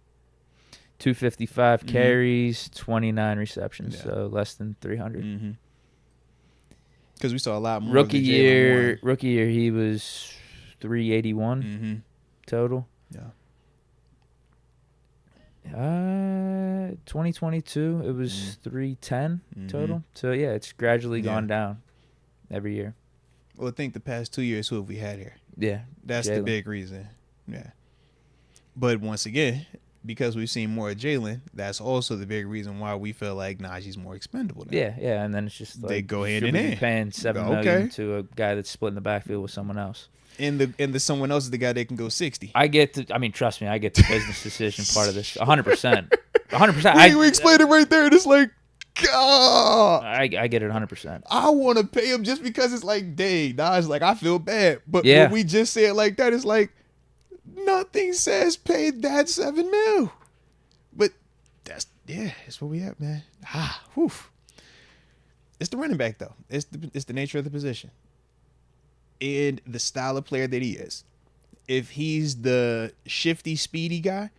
255 carries, 29 receptions, so less than 300. Because we saw a lot more. Rookie year, he was 381 total. Yeah. 2022, it was 310 total. So yeah, it's gradually gone down every year. Well, I think the past 2 years, who have we had here? Yeah, That's the big reason. Yeah. But once again, because we've seen more of Jalen, that's also the big reason why we feel like Najee's more expendable now. Yeah, and then it's just like they go hand should in we be hand. paying $7 million to a guy that's splitting the backfield with someone else. And the someone else is the guy that can go 60. Trust me, I get the business decision part of this 100%. 100%. We explained it right there. And it's like, God. I get it 100%. I want to pay him just because it's like, dang, Nas, like, I feel bad. But when we just say it like that, it's like, nothing says pay that $7 million. But that's where we at, man. It's the running back, though. It's the nature of the position. And the style of player that he is. If he's the shifty, speedy guy,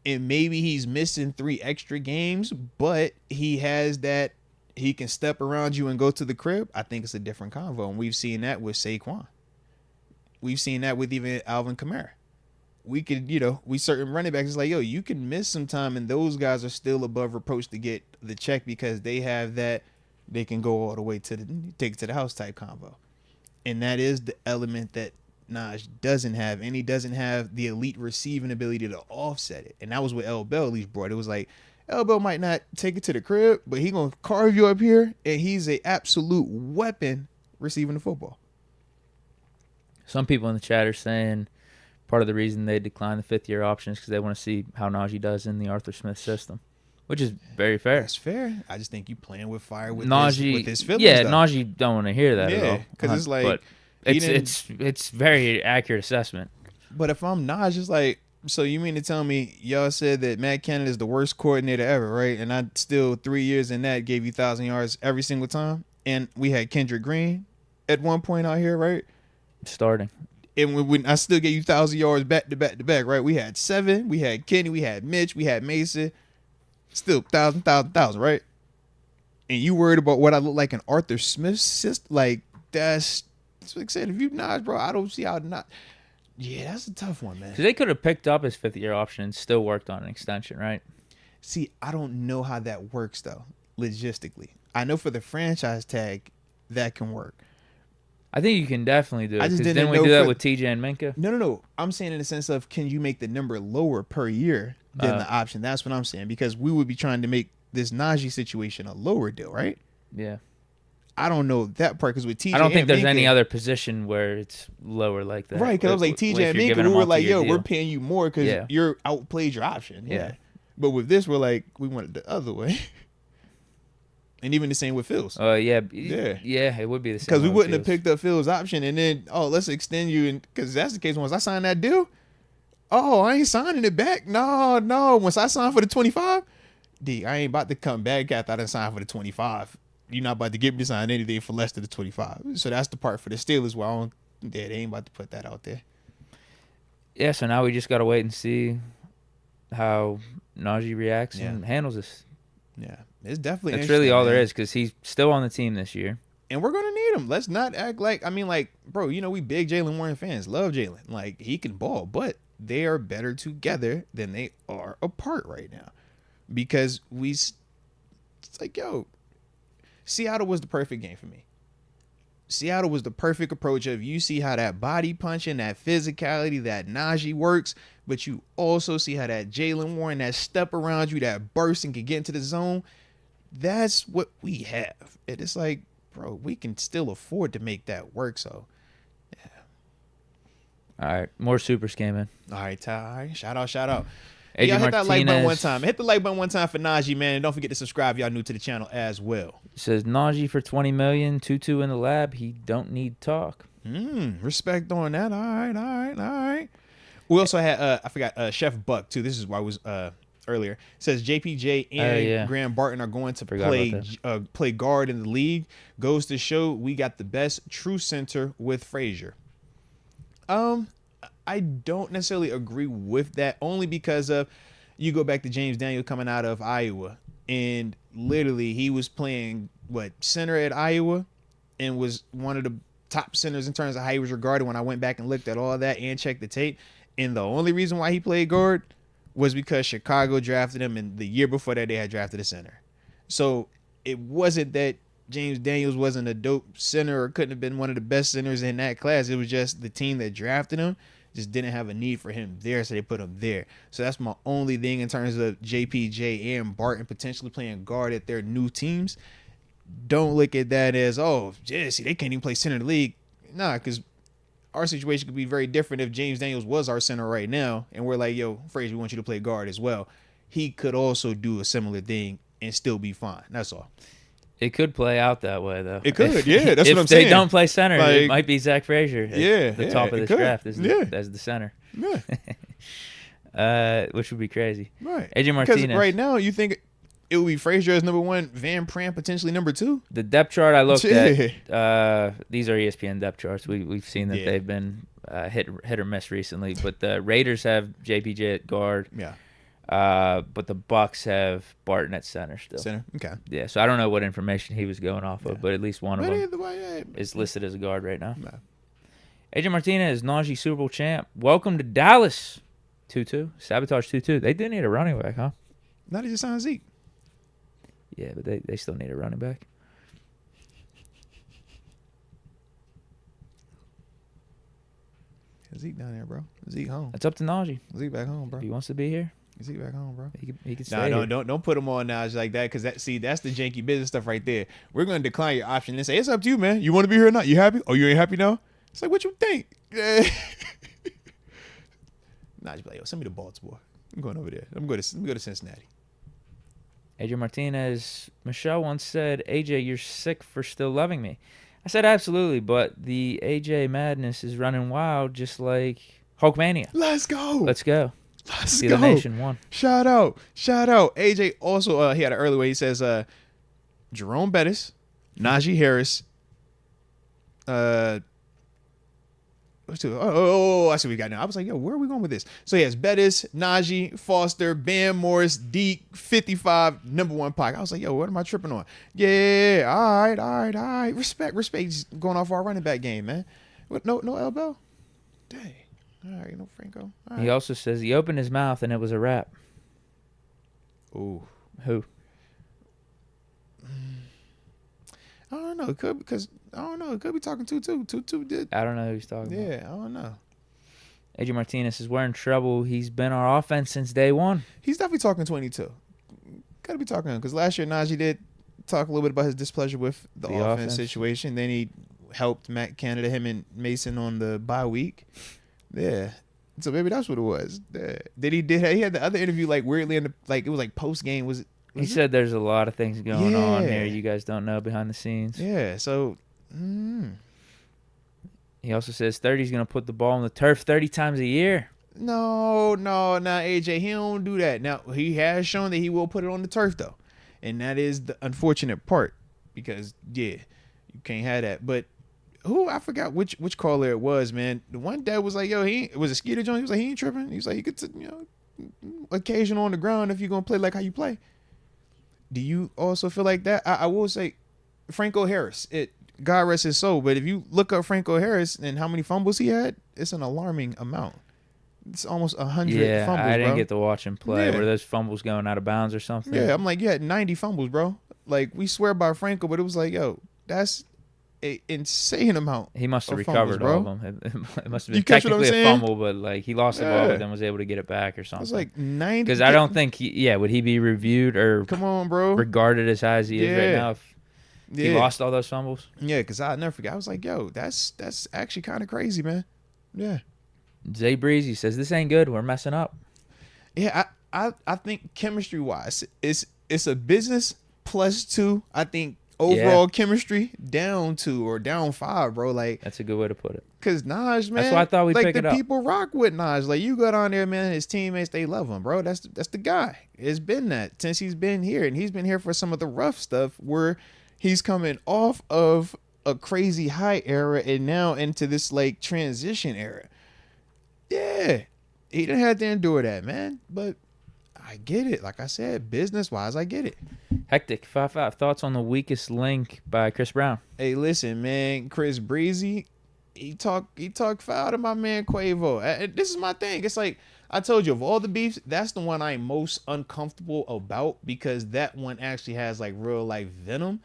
and maybe he's missing 3 extra games, but he has that, he can step around you and go to the crib, I think it's a different convo. And we've seen that with Saquon. We've seen that with even Alvin Kamara. We could, we certain running backs, it's like, you can miss some time, and those guys are still above reproach to get the check because they have that, they can go all the way to take it to the house type convo. And that is the element that Naj doesn't have, and he doesn't have the elite receiving ability to offset it. And that was what L. Bell at least brought. It was like, L. Bell might not take it to the crib, but he gonna carve you up here, and he's an absolute weapon receiving the football. Some people in the chat are saying part of the reason they decline the 5th-year option is because they want to see how Naji does in the Arthur Smith system, which is very fair. That's fair. I just think you playing with fire with Naji, with his feelings. Yeah, though. Naji don't want to hear that at all. Because it's like, but it's very accurate assessment. But if I'm Naj, it's like, so you mean to tell me y'all said that Matt Canada is the worst coordinator ever, right? And I still 3 years in that gave you 1,000 yards every single time, and we had Kendrick Green at one point out here, right? Starting. And when I still gave you 1,000 yards back to back, right? We had 7, we had Kenny, we had Mitch, we had Mason. Still 1,000, right? And you worried about what I look like in Arthur Smith's system? Like, that's like I said, if you Naj, bro, I don't see how not. Yeah, that's a tough one, man. Because they could have picked up his 5th-year option and still worked on an extension, right? See, I don't know how that works, though, logistically. I know for the franchise tag, that can work. I think you can definitely do it. I just didn't didn't we know do that with TJ and Minka? No. I'm saying in the sense of, can you make the number lower per year than the option? That's what I'm saying. Because we would be trying to make this Naji situation a lower deal, right? Yeah. I don't know that part because with TJ, I don't think there's Minka, any other position where it's lower like that. Right? Because I was like TJ and Minka, we were like, yo, we're paying you more because you're outplayed your option. Yeah. But with this, we're like, we want it the other way. And even the same with Phil's. Yeah, it would be the same. Because we wouldn't have picked up Phil's option and then, let's extend you. And because that's the case, once I signed that deal, I ain't signing it back. No. Once I signed for the 25, D, I ain't about to come back after I done signed for the 25. You're not about to get me to sign anything for less than the 25. So that's the part for the Steelers where they ain't about to put that out there. Yeah, so now we just got to wait and see how Naji reacts and handles this. Yeah, it's definitely That's really all there is because he's still on the team this year. And we're going to need him. Let's not act like, bro, we big Jalen Warren fans. Love Jalen. Like, he can ball, but they are better together than they are apart right now. Because it's like, yo, Seattle was the perfect game for me. Seattle was the perfect approach of you see how that body punching, that physicality, that Naji works, but you also see how that Jalen Warren, that step around you, that burst and can get into the zone. That's what we have. And it's like, bro, we can still afford to make that work. So, yeah. All right, more supers came in. All right, Ty. Shout out. AJ Y'all hit that like button one Martinez time. Hit the like button one time for Naji, man. And don't forget to subscribe. Y'all new to the channel as well. says Naji for $20 million, 2-2 in the lab. He don't need talk. Respect on that. All right. We also had I forgot Chef Buck too. This is why I was earlier. It says JPJ and Graham Barton are going to play guard in the league. Goes to show we got the best true center with Fraser. I don't necessarily agree with that, only because of you go back to James Daniels coming out of Iowa, and literally he was playing center at Iowa and was one of the top centers in terms of how he was regarded when I went back and looked at all that and checked the tape. And the only reason why he played guard was because Chicago drafted him, and the year before that they had drafted a center. So it wasn't that James Daniels wasn't a dope center or couldn't have been one of the best centers in that class. It was just the team that drafted him just didn't have a need for him there, so they put him there. So that's my only thing in terms of JPJ and Barton potentially playing guard at their new teams. Don't look at that as, see, they can't even play center in the league. Nah, because our situation could be very different if James Daniels was our center right now, and we're like, yo, Fraser, we want you to play guard as well. He could also do a similar thing and still be fine. That's all. It could play out that way, though. It could, yeah. That's what I'm saying. If they don't play center, it might be Zach Fraser at the top of this draft as the center. Yeah. Which would be crazy. Right. AJ Martinez. Because right now, you think it would be Fraser as number one, Van Pran potentially number two? The depth chart I looked at, these are ESPN depth charts. We've seen that they've been hit or miss recently. But the Raiders have JPJ at guard. Yeah. But the Bucks have Barton at center still. Center, okay. Yeah, so I don't know what information he was going off of, but at least one of them is listed as a guard right now. No. AJ Martinez, Naji Super Bowl champ. Welcome to Dallas. 2-2. Sabotage 2-2. They do need a running back, huh? Not just signed Zeke. Yeah, but they still need a running back. Zeke down there, bro. Zeke home. It's up to Naji. Zeke back home, bro. If he wants to be here, Zeke back home, bro. He can stay here. Don't put him on Naji like that, because that's the janky business stuff right there. We're gonna decline your option and say it's up to you, man. You want to be here or not? You happy? Oh, you ain't happy now? It's like, what you think? Naji be like, yo, send me to Baltimore. I'm going over there. Let me go to Cincinnati. AJ Martinez, Michelle once said, AJ, you're sick for still loving me. I said, absolutely, but the AJ madness is running wild just like Hulkmania. Let's go. Let's go. Let's go. The Nation won. Shout out. AJ also, he had an early way. He says, Jerome Bettis, Naji Harris, I see what we got now. I was like, yo, where are we going with this? So he has Bettis, Naji, Foster, Bam Morris, Deke, 55, number one pocket. I was like, yo, what am I tripping on? Yeah, all right. Respect. He's going off our running back game, man. What? No elbow? Dang. All right, no Franco. All right. He also says he opened his mouth and it was a wrap. Ooh. Who? I don't know. It could because I don't know. It could be talking 2-2. 2-2 did. I don't know who he's talking about. Yeah, I don't know. AJ Martinez is we're in trouble. He's been our offense since day one. He's definitely talking 22. Got to be talking because last year Naji did talk a little bit about his displeasure with the offense situation. Then he helped Matt Canada, him and Mason on the bye week. Yeah. So maybe that's what it was. He had the other interview like weirdly in the it was like post game. He said there's a lot of things going on here you guys don't know behind the scenes. Yeah, so he also says 30's going to put the ball on the turf 30 times a year. No, AJ, he don't do that. Now, he has shown that he will put it on the turf, though. And that is the unfortunate part because, you can't have that. But I forgot which caller it was, man. The one that was like, yo, it was a Skeeter Jones. He was like, he ain't tripping. He was like, you get to, occasion on the ground if you're going to play like how you play. Do you also feel like that? I will say Franco Harris. God rest his soul. But if you look up Franco Harris and how many fumbles he had, it's an alarming amount. It's almost 100 Yeah, fumbles, I didn't bro. get to watch him play. Yeah. Were those fumbles going out of bounds or something? Yeah, I'm like, you had 90 fumbles, bro. Like, we swear by Franco, but it was like, yo, that's an insane amount. He must have of fumbles, recovered all bro. of them. It must have You been catch what I'm technically a saying? fumble, but like he lost the ball, Yeah. but then was able to get it back or It something. was like 90. Because I don't think would he be reviewed or Come on, bro. regarded as high as he is right Yeah. now if he Yeah. lost all those fumbles? Yeah, because I'll never forget. I was like, yo, that's actually kind of crazy, man. Yeah. Zay Breezy says this ain't good. We're messing up. Yeah, I think chemistry wise, it's a business plus 2. I think overall chemistry down 2 or down 5, bro. Like, That's a good way to put it. cause Naj, man, That's why I thought we'd like pick the it up. people rock with Naj. Like, you go down there, man. His teammates, they love him, bro. That's the guy. It's been that since he's been here, and he's been here for some of the rough stuff where he's coming off of a crazy high era and now into this like transition era. Yeah, he didn't have to endure that, man. But I get it. Like I said, business wise, I get it. Hectic 5-5 thoughts on the weakest link by Chris Brown. Hey, listen, man. Chris Breezy, he talk foul to my man Quavo. This is my thing. It's like I told you, of all the beefs, that's the one I'm most uncomfortable about because that one actually has like real life venom,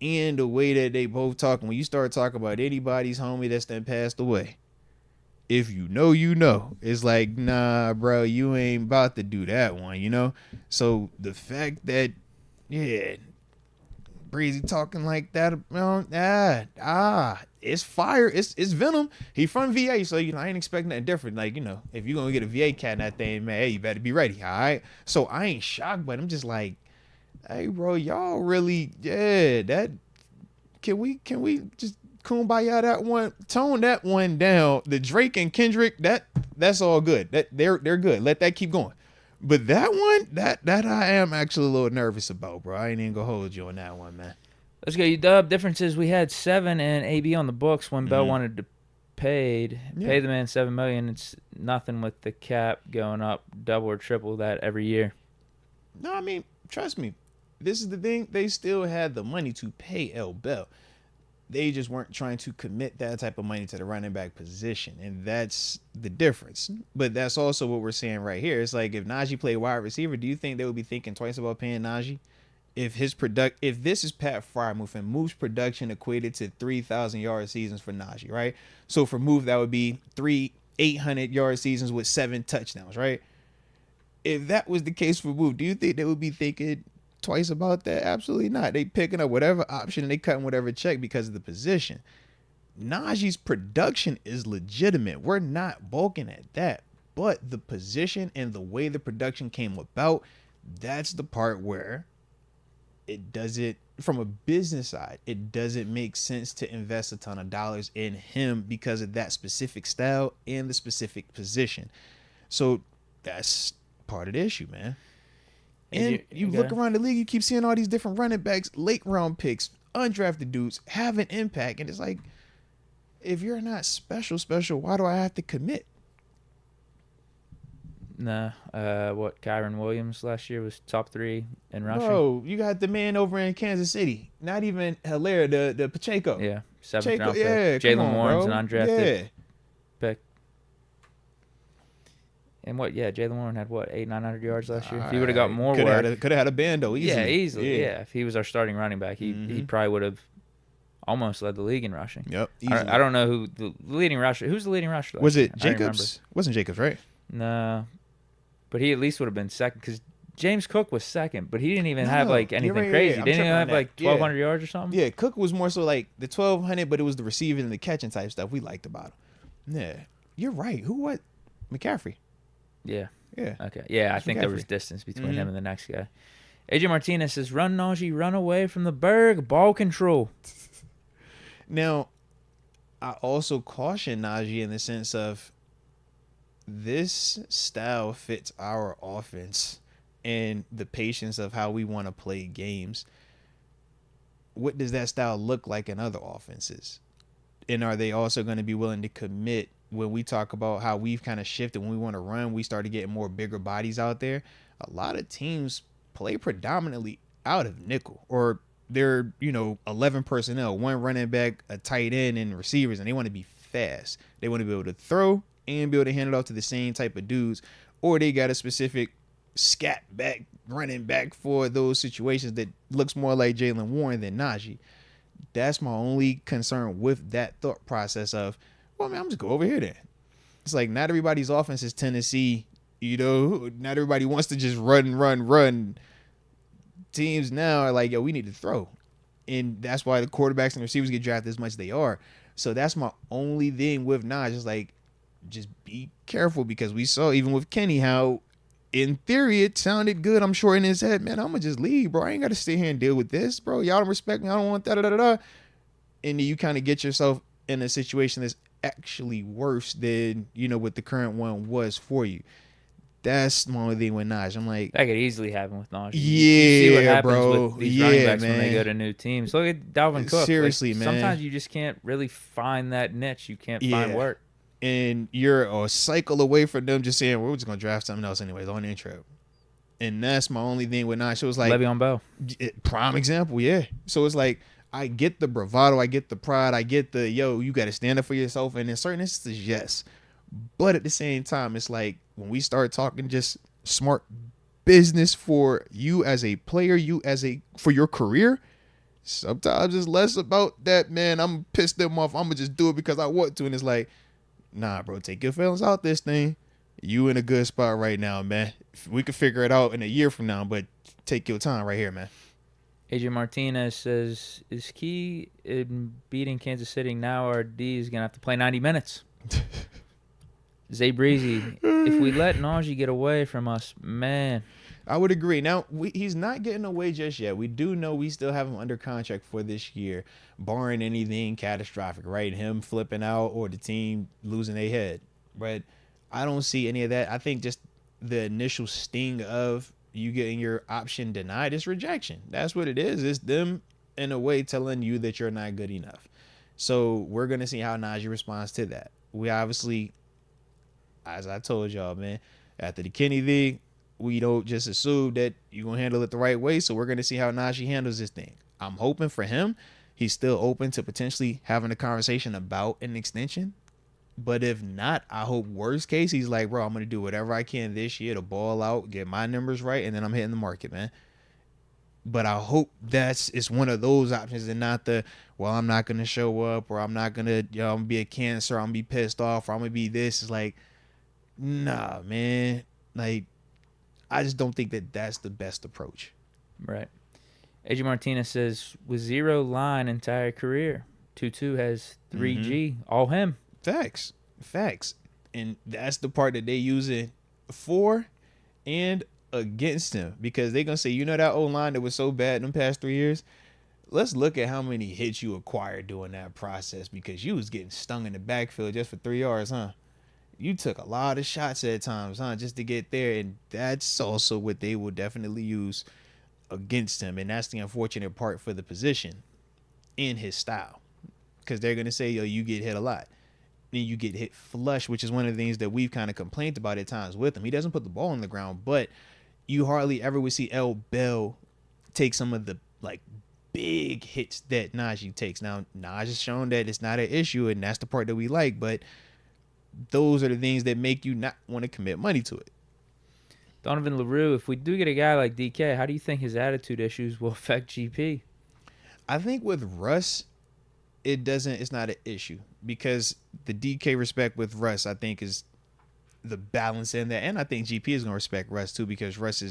and the way that they both talk. When you start talking about anybody's homie that's then passed away, if you know, you know. It's like, nah, bro, you ain't about to do that one, you know? So the fact that, yeah, Breezy talking like that, it's fire. It's venom. He from VA, so, you know, I ain't expecting nothing different. Like, you know, if you're going to get a VA cat in that thing, man, hey, you better be ready, all right? So I ain't shocked, but I'm just like, hey, bro, y'all really, that, can we just kumbaya that one, tone that one down. The Drake and Kendrick, that's all good. That they're good. Let that keep going. But that one, that I am actually a little nervous about, bro. I ain't even gonna hold you on that one, man. Let's go, UW. Difference is we had 7 and AB on the books when Bell wanted to pay the man $7 million. It's nothing with the cap going up double or triple that every year. No, I mean, trust me. This is the thing. They still had the money to pay L. Bell. They just weren't trying to commit that type of money to the running back position, and that's the difference. But that's also what we're saying right here. It's like if Naji played wide receiver, do you think they would be thinking twice about paying Naji? If this is Pat Frymouth and Move's production equated to 3,000-yard seasons for Naji, right? So for Move, that would be 3 800-yard seasons with 7 touchdowns, right? If that was the case for Move, do you think they would be thinking twice about that? Absolutely not. They picking up whatever option and they cutting whatever check because of the position. Najee's production is legitimate. We're not balking at that. But the position and the way the production came about, that's the part where it doesn't, from a business side, it doesn't make sense to invest a ton of dollars in him because of that specific style and the specific position. So that's part of the issue, man. And you look around the league, you keep seeing all these different running backs, late round picks, undrafted dudes have an impact. And it's like, if you're not special, why do I have to commit? Nah. Kyron Williams last year was top 3 in rushing. Bro, you got the man over in Kansas City. Not even Hilaire, the Pacheco. Yeah. 7th round yeah, pick. Jalen come on, Warren's bro. an undrafted Yeah. pick. And Jalen Warren had 800-900 yards last year. If he would have got more could work. have had a bando easily. Yeah, easily. Yeah. If he was our starting running back, he probably would have almost led the league in rushing. Yep. I don't know who the leading rusher. Who's the leading rusher? Was it I don't Jacobs? Wasn't Jacobs, right? No, but he at least would have been second because James Cook was second, but he didn't even have anything right, crazy. I'm Didn't even tripping have on that. 1,200 yards or something. Yeah, Cook was more so like the 1,200, but it was the receiving and the catching type stuff we liked about him. Yeah, you're right. What? McCaffrey. Yeah. Yeah. Okay. Yeah, I think there was distance between him and the next guy. AJ Martinez says, "Run Naji, run away from the Berg, ball control." Now, I also caution Naji in the sense of this style fits our offense and the patience of how we want to play games. What does that style look like in other offenses? And are they also going to be willing to commit when we talk about how we've kind of shifted when we want to run, we started getting more bigger bodies out there? A lot of teams play predominantly out of nickel, or they're, 11 personnel, one running back, a tight end, and receivers, and they want to be fast. They want to be able to throw and be able to hand it off to the same type of dudes, or they got a specific scat back running back for those situations that looks more like Jalen Warren than Naji. That's my only concern with that thought process of, well, man, I'm just go over here then. It's like not everybody's offense is Tennessee, not everybody wants to just run. Teams now are like, yo, we need to throw. And that's why the quarterbacks and receivers get drafted as much as they are. So that's my only thing with Naj. Just like, just be careful, because we saw even with Kenny how in theory it sounded good. I'm sure in his head, man, I'm going to just leave, bro. I ain't got to sit here and deal with this, bro. Y'all don't respect me. I don't want da-da-da-da-da. And then you kind of get yourself in a situation that's actually worse than, what the current one was for you. That's my only thing with Naj. I'm like, that could easily happen with Naj. Yeah, you see what happens bro. with these running backs man. when they go to new teams. Look at Dalvin Cook. Seriously, man. Sometimes you just can't really find that niche. You can't find work. And you're a cycle away from them just saying, we're just going to draft something else anyways on the intro. And that's my only thing with Naj. So it was like, Le'Veon Bell. Prime example, yeah. So it's like, I get the bravado, I get the pride, I get the, you got to stand up for yourself. And in certain instances, yes. But at the same time, it's like when we start talking just smart business for you as a player, for your career, sometimes it's less about that, man. I'm pissed them off. I'm going to just do it because I want to. And it's like, nah, bro, take your feelings out this thing. You in a good spot right now, man. We could figure it out in a year from now, but take your time right here, man. AJ Martinez says, is key in beating Kansas City now our D is going to have to play 90 minutes? Zay Breezy, if we let Naji get away from us, man. I would agree. Now, he's not getting away just yet. We do know we still have him under contract for this year, barring anything catastrophic, right? Him flipping out or the team losing their head. But I don't see any of that. I think just the initial sting of you getting your option denied is rejection. That's what it is. It's them, in a way, telling you that you're not good enough. So we're going to see how Naji responds to that. We obviously, as I told y'all, man, after the Kenny thing, we don't just assume that you're going to handle it the right way. So we're going to see how Naji handles this thing. I'm hoping for him, he's still open to potentially having a conversation about an extension. But if not, I hope worst case, he's like, bro, I'm going to do whatever I can this year to ball out, get my numbers right, and then I'm hitting the market, man. But I hope it's one of those options and not the, well, I'm not going to show up, or I'm not going to, I'm going to be a cancer, I'm going to be pissed off, or I'm going to be this. It's like, nah, man. Like, I just don't think that that's the best approach. Right. AJ Martinez says, with zero line entire career, 2-2 has 3G, all him. Facts. And that's the part that they use it for and against him, because they're going to say, that O-line that was so bad in the past 3 years, let's look at how many hits you acquired during that process, because you was getting stung in the backfield just for 3 yards, huh? You took a lot of shots at times, huh, just to get there, and that's also what they will definitely use against him, and that's the unfortunate part for the position in his style, because they're going to say, you get hit a lot. Then you get hit flush, which is one of the things that we've kind of complained about at times with him. He doesn't put the ball on the ground, but you hardly ever would see L. Bell take some of the big hits that Naji takes. Now, Naj has shown that it's not an issue, and that's the part that we like, but those are the things that make you not want to commit money to it. Donovan LaRue, if we do get a guy like DK, how do you think his attitude issues will affect GP? I think with Russ, it's not an issue, because the DK respect with Russ, I think, is the balance in that. And I think GP is going to respect Russ too, because Russ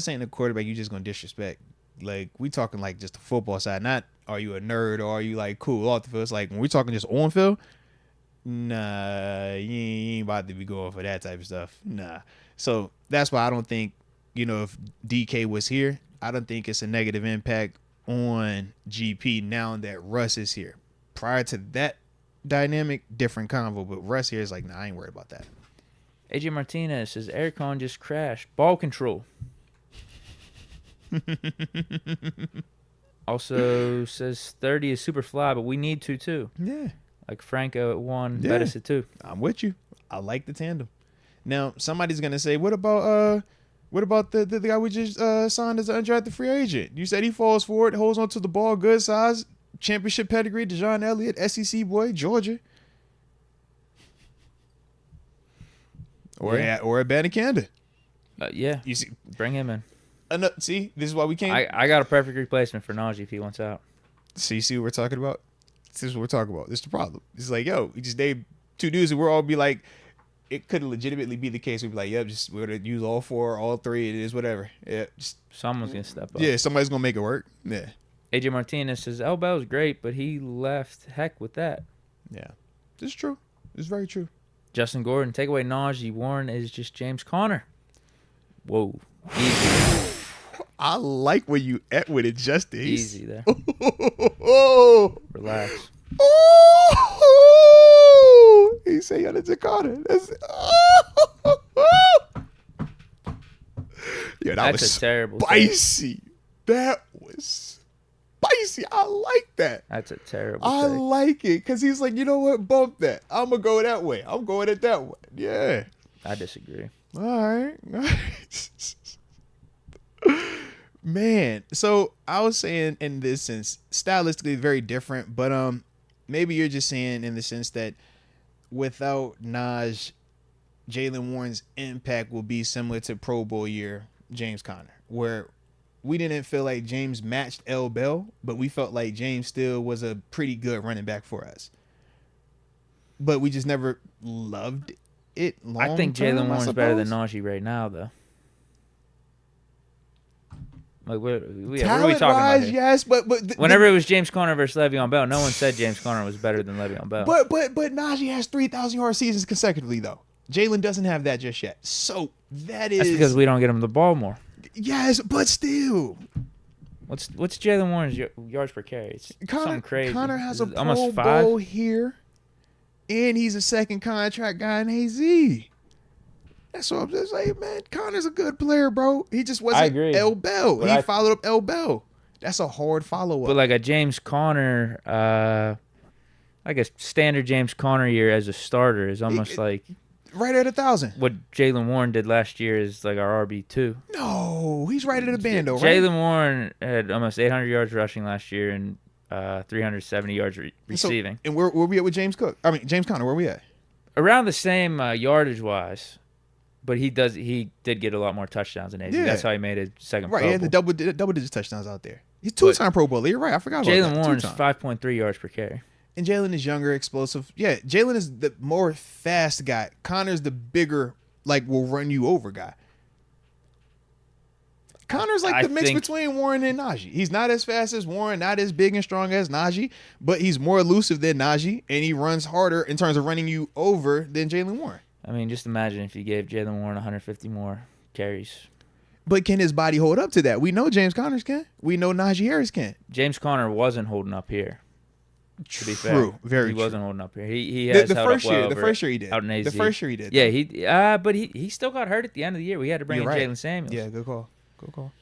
ain't a quarterback you just going to disrespect. Like, we talking like just the football side, not are you a nerd or are you like cool off the field. It's like when we talking just on field, nah, you ain't about to be going for that type of stuff. Nah. So that's why I don't think, if DK was here, I don't think it's a negative impact on GP now that Russ is here. Prior to that dynamic, different convo, but Russ here is like, nah, I ain't worried about that. AJ Martinez says aircon just crashed. Ball control. Also says 30 is super fly, but we need to too. Yeah. Like Franco at 1, Bettis at 2. I'm with you. I like the tandem. Now, somebody's gonna say, what about the guy we just signed as an undrafted free agent? You said he falls forward, holds on to the ball, good size, championship pedigree, DeJohn Elliott, SEC boy, Georgia. or at Bandicanda. Yeah, You see, bring him in. see, this is why we can't. I got a perfect replacement for Naji if he wants out. See what we're talking about? This is what we're talking about. This is the problem. It's like, yo, we just named 2 dudes and we'll all be like, it could legitimately be the case. We'd be like, yep, just we're going to use all 4, all 3. It is whatever. Yeah, Someone's going to step up. Yeah, somebody's going to make it work. Yeah. AJ Martinez says, Elbow is great, but he left. Heck with that. Yeah. This is true. It's very true. Justin Gordon, take away Naji. Warren is just James Conner. Whoa. Easy. I like where you at with it, Justin. Easy there. Relax. Oh, he say you're the Jakarta. Yeah, That's a terrible spicy. That was spicy. I like that. That's a terrible I take. like it because he's like, you know what? Bump that. I'm gonna go that way. I'm going it that way. Yeah. I disagree. All right. Man, so I was saying in this sense, stylistically very different, but maybe you're just saying in the sense that without Naj, Jaylen Warren's impact will be similar to Pro Bowl year James Conner, where we didn't feel like James matched L. Bell, but we felt like James still was a pretty good running back for us. But we just never loved it long I think term, Jaylen Warren's I better than suppose. Naji right now, though. Like, what are we talking Talent about wise, here? yes, but Whenever it was James Conner versus Le'Veon Bell, no one said James Conner was better than Le'Veon Bell. But Naji has 3,000 yard seasons consecutively though. Jaylen doesn't have that just yet. So that is That's because we don't get him the ball more. yes, but still, What's Jaylen Warren's yards per carry? It's something crazy. Connor has a Is it almost Pro 5. Bowl here, and he's a second contract guy in AZ. That's what I'm just saying, man. Connor's a good player, bro. He just wasn't agree. L. Bell. But He I- followed up L. Bell. That's a hard follow up. But like a James Conner, like a standard James Conner year as a starter is almost like right at 1,000. what Jaylen Warren did last year is like our RB2. No, he's right at a band though, right? Jaylen Warren had almost 800 yards rushing last year and 370 yards receiving. So, and where we at with James Conner? Where we at? Around the same yardage wise, but he did get a lot more touchdowns than AZ. Yeah. That's how he made it second. Right, Pro he had the Bowl. double digit touchdowns out there. He's 2-time Pro Bowler. You're right. I forgot about that. Jaylen Warren's 2-time. 5.3 yards per carry. And Jaylen is younger, explosive. Yeah, Jaylen is the more fast guy. Connor's the bigger, like, will run you over guy. Connor's like I the mix think- between Warren and Naji. He's not as fast as Warren, not as big and strong as Naji, but he's more elusive than Naji, and he runs harder in terms of running you over than Jaylen Warren. I mean, just imagine if you gave Jaylen Warren 150 more carries. But can his body hold up to that? We know James Connors can. We know Naji Harris can. James Conner wasn't holding up here. To be fair, True, very he true. wasn't holding up here. He has The held first up well year, the over first year he did. out in AZ. The first year he did. Yeah, but he still got hurt at the end of the year. We had to bring You're in right. Jalen Samuels. Yeah, good call. Good call.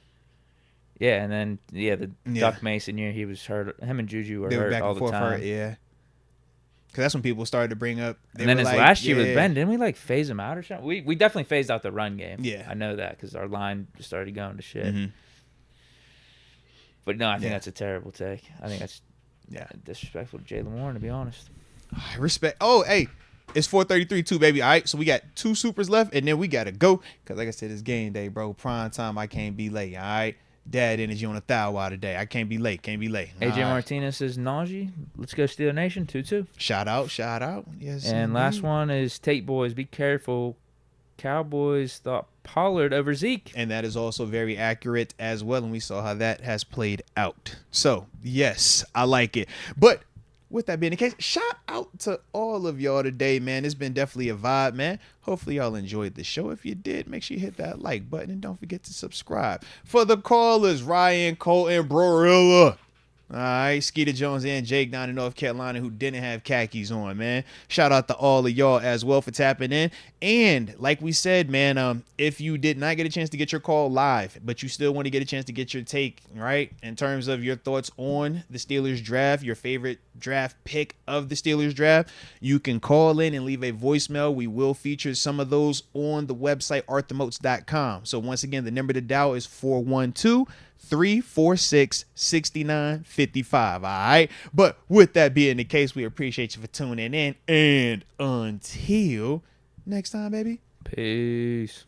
Yeah, and then the Yeah. Duck Mason year, he was hurt. Him and Juju were They were hurt back all and the forth time. hurt, yeah. Because that's when people started to bring up. And then his last year with Ben, didn't we like phase him out or something? We definitely phased out the run game. Yeah. I know that because our line just started going to shit. Mm-hmm. But no, I think Yeah. that's a terrible take. I think that's disrespectful to Jaylen Warren, to be honest. I respect. Oh, hey, it's 4:33 too, baby. All right, so we got 2 supers left, and then we gotta go. Cause like I said, it's game day, bro. Prime time. I can't be late. All right, dad energy on a thou wow today. I can't be late. Can't be late. AJ All right. Martinez says Naji. Let's go Steel Nation 2-2. Shout out. Yes. And last indeed. one is Tate Boys. Be careful. Cowboys thought Pollard over Zeke. And that is also very accurate as well. And we saw how that has played out. So, yes, I like it. But with that being the case, shout out to all of y'all today, man. It's been definitely a vibe, man. Hopefully y'all enjoyed the show. If you did, make sure you hit that like button and don't forget to subscribe. For the callers, Ryan, Cole, and Brorilla. All right, Skeeter Jones and Jake down in North Carolina who didn't have khakis on, man. Shout out to all of y'all as well for tapping in. And like we said, man, if you did not get a chance to get your call live, but you still want to get a chance to get your take, right, in terms of your thoughts on the Steelers draft, your favorite draft pick of the Steelers draft, you can call in and leave a voicemail. We will feature some of those on the website, artthemoats.com. So once again, the number to dial is 412-346-6955. All right. But with that being the case, we appreciate you for tuning in. And until next time, baby, Peace.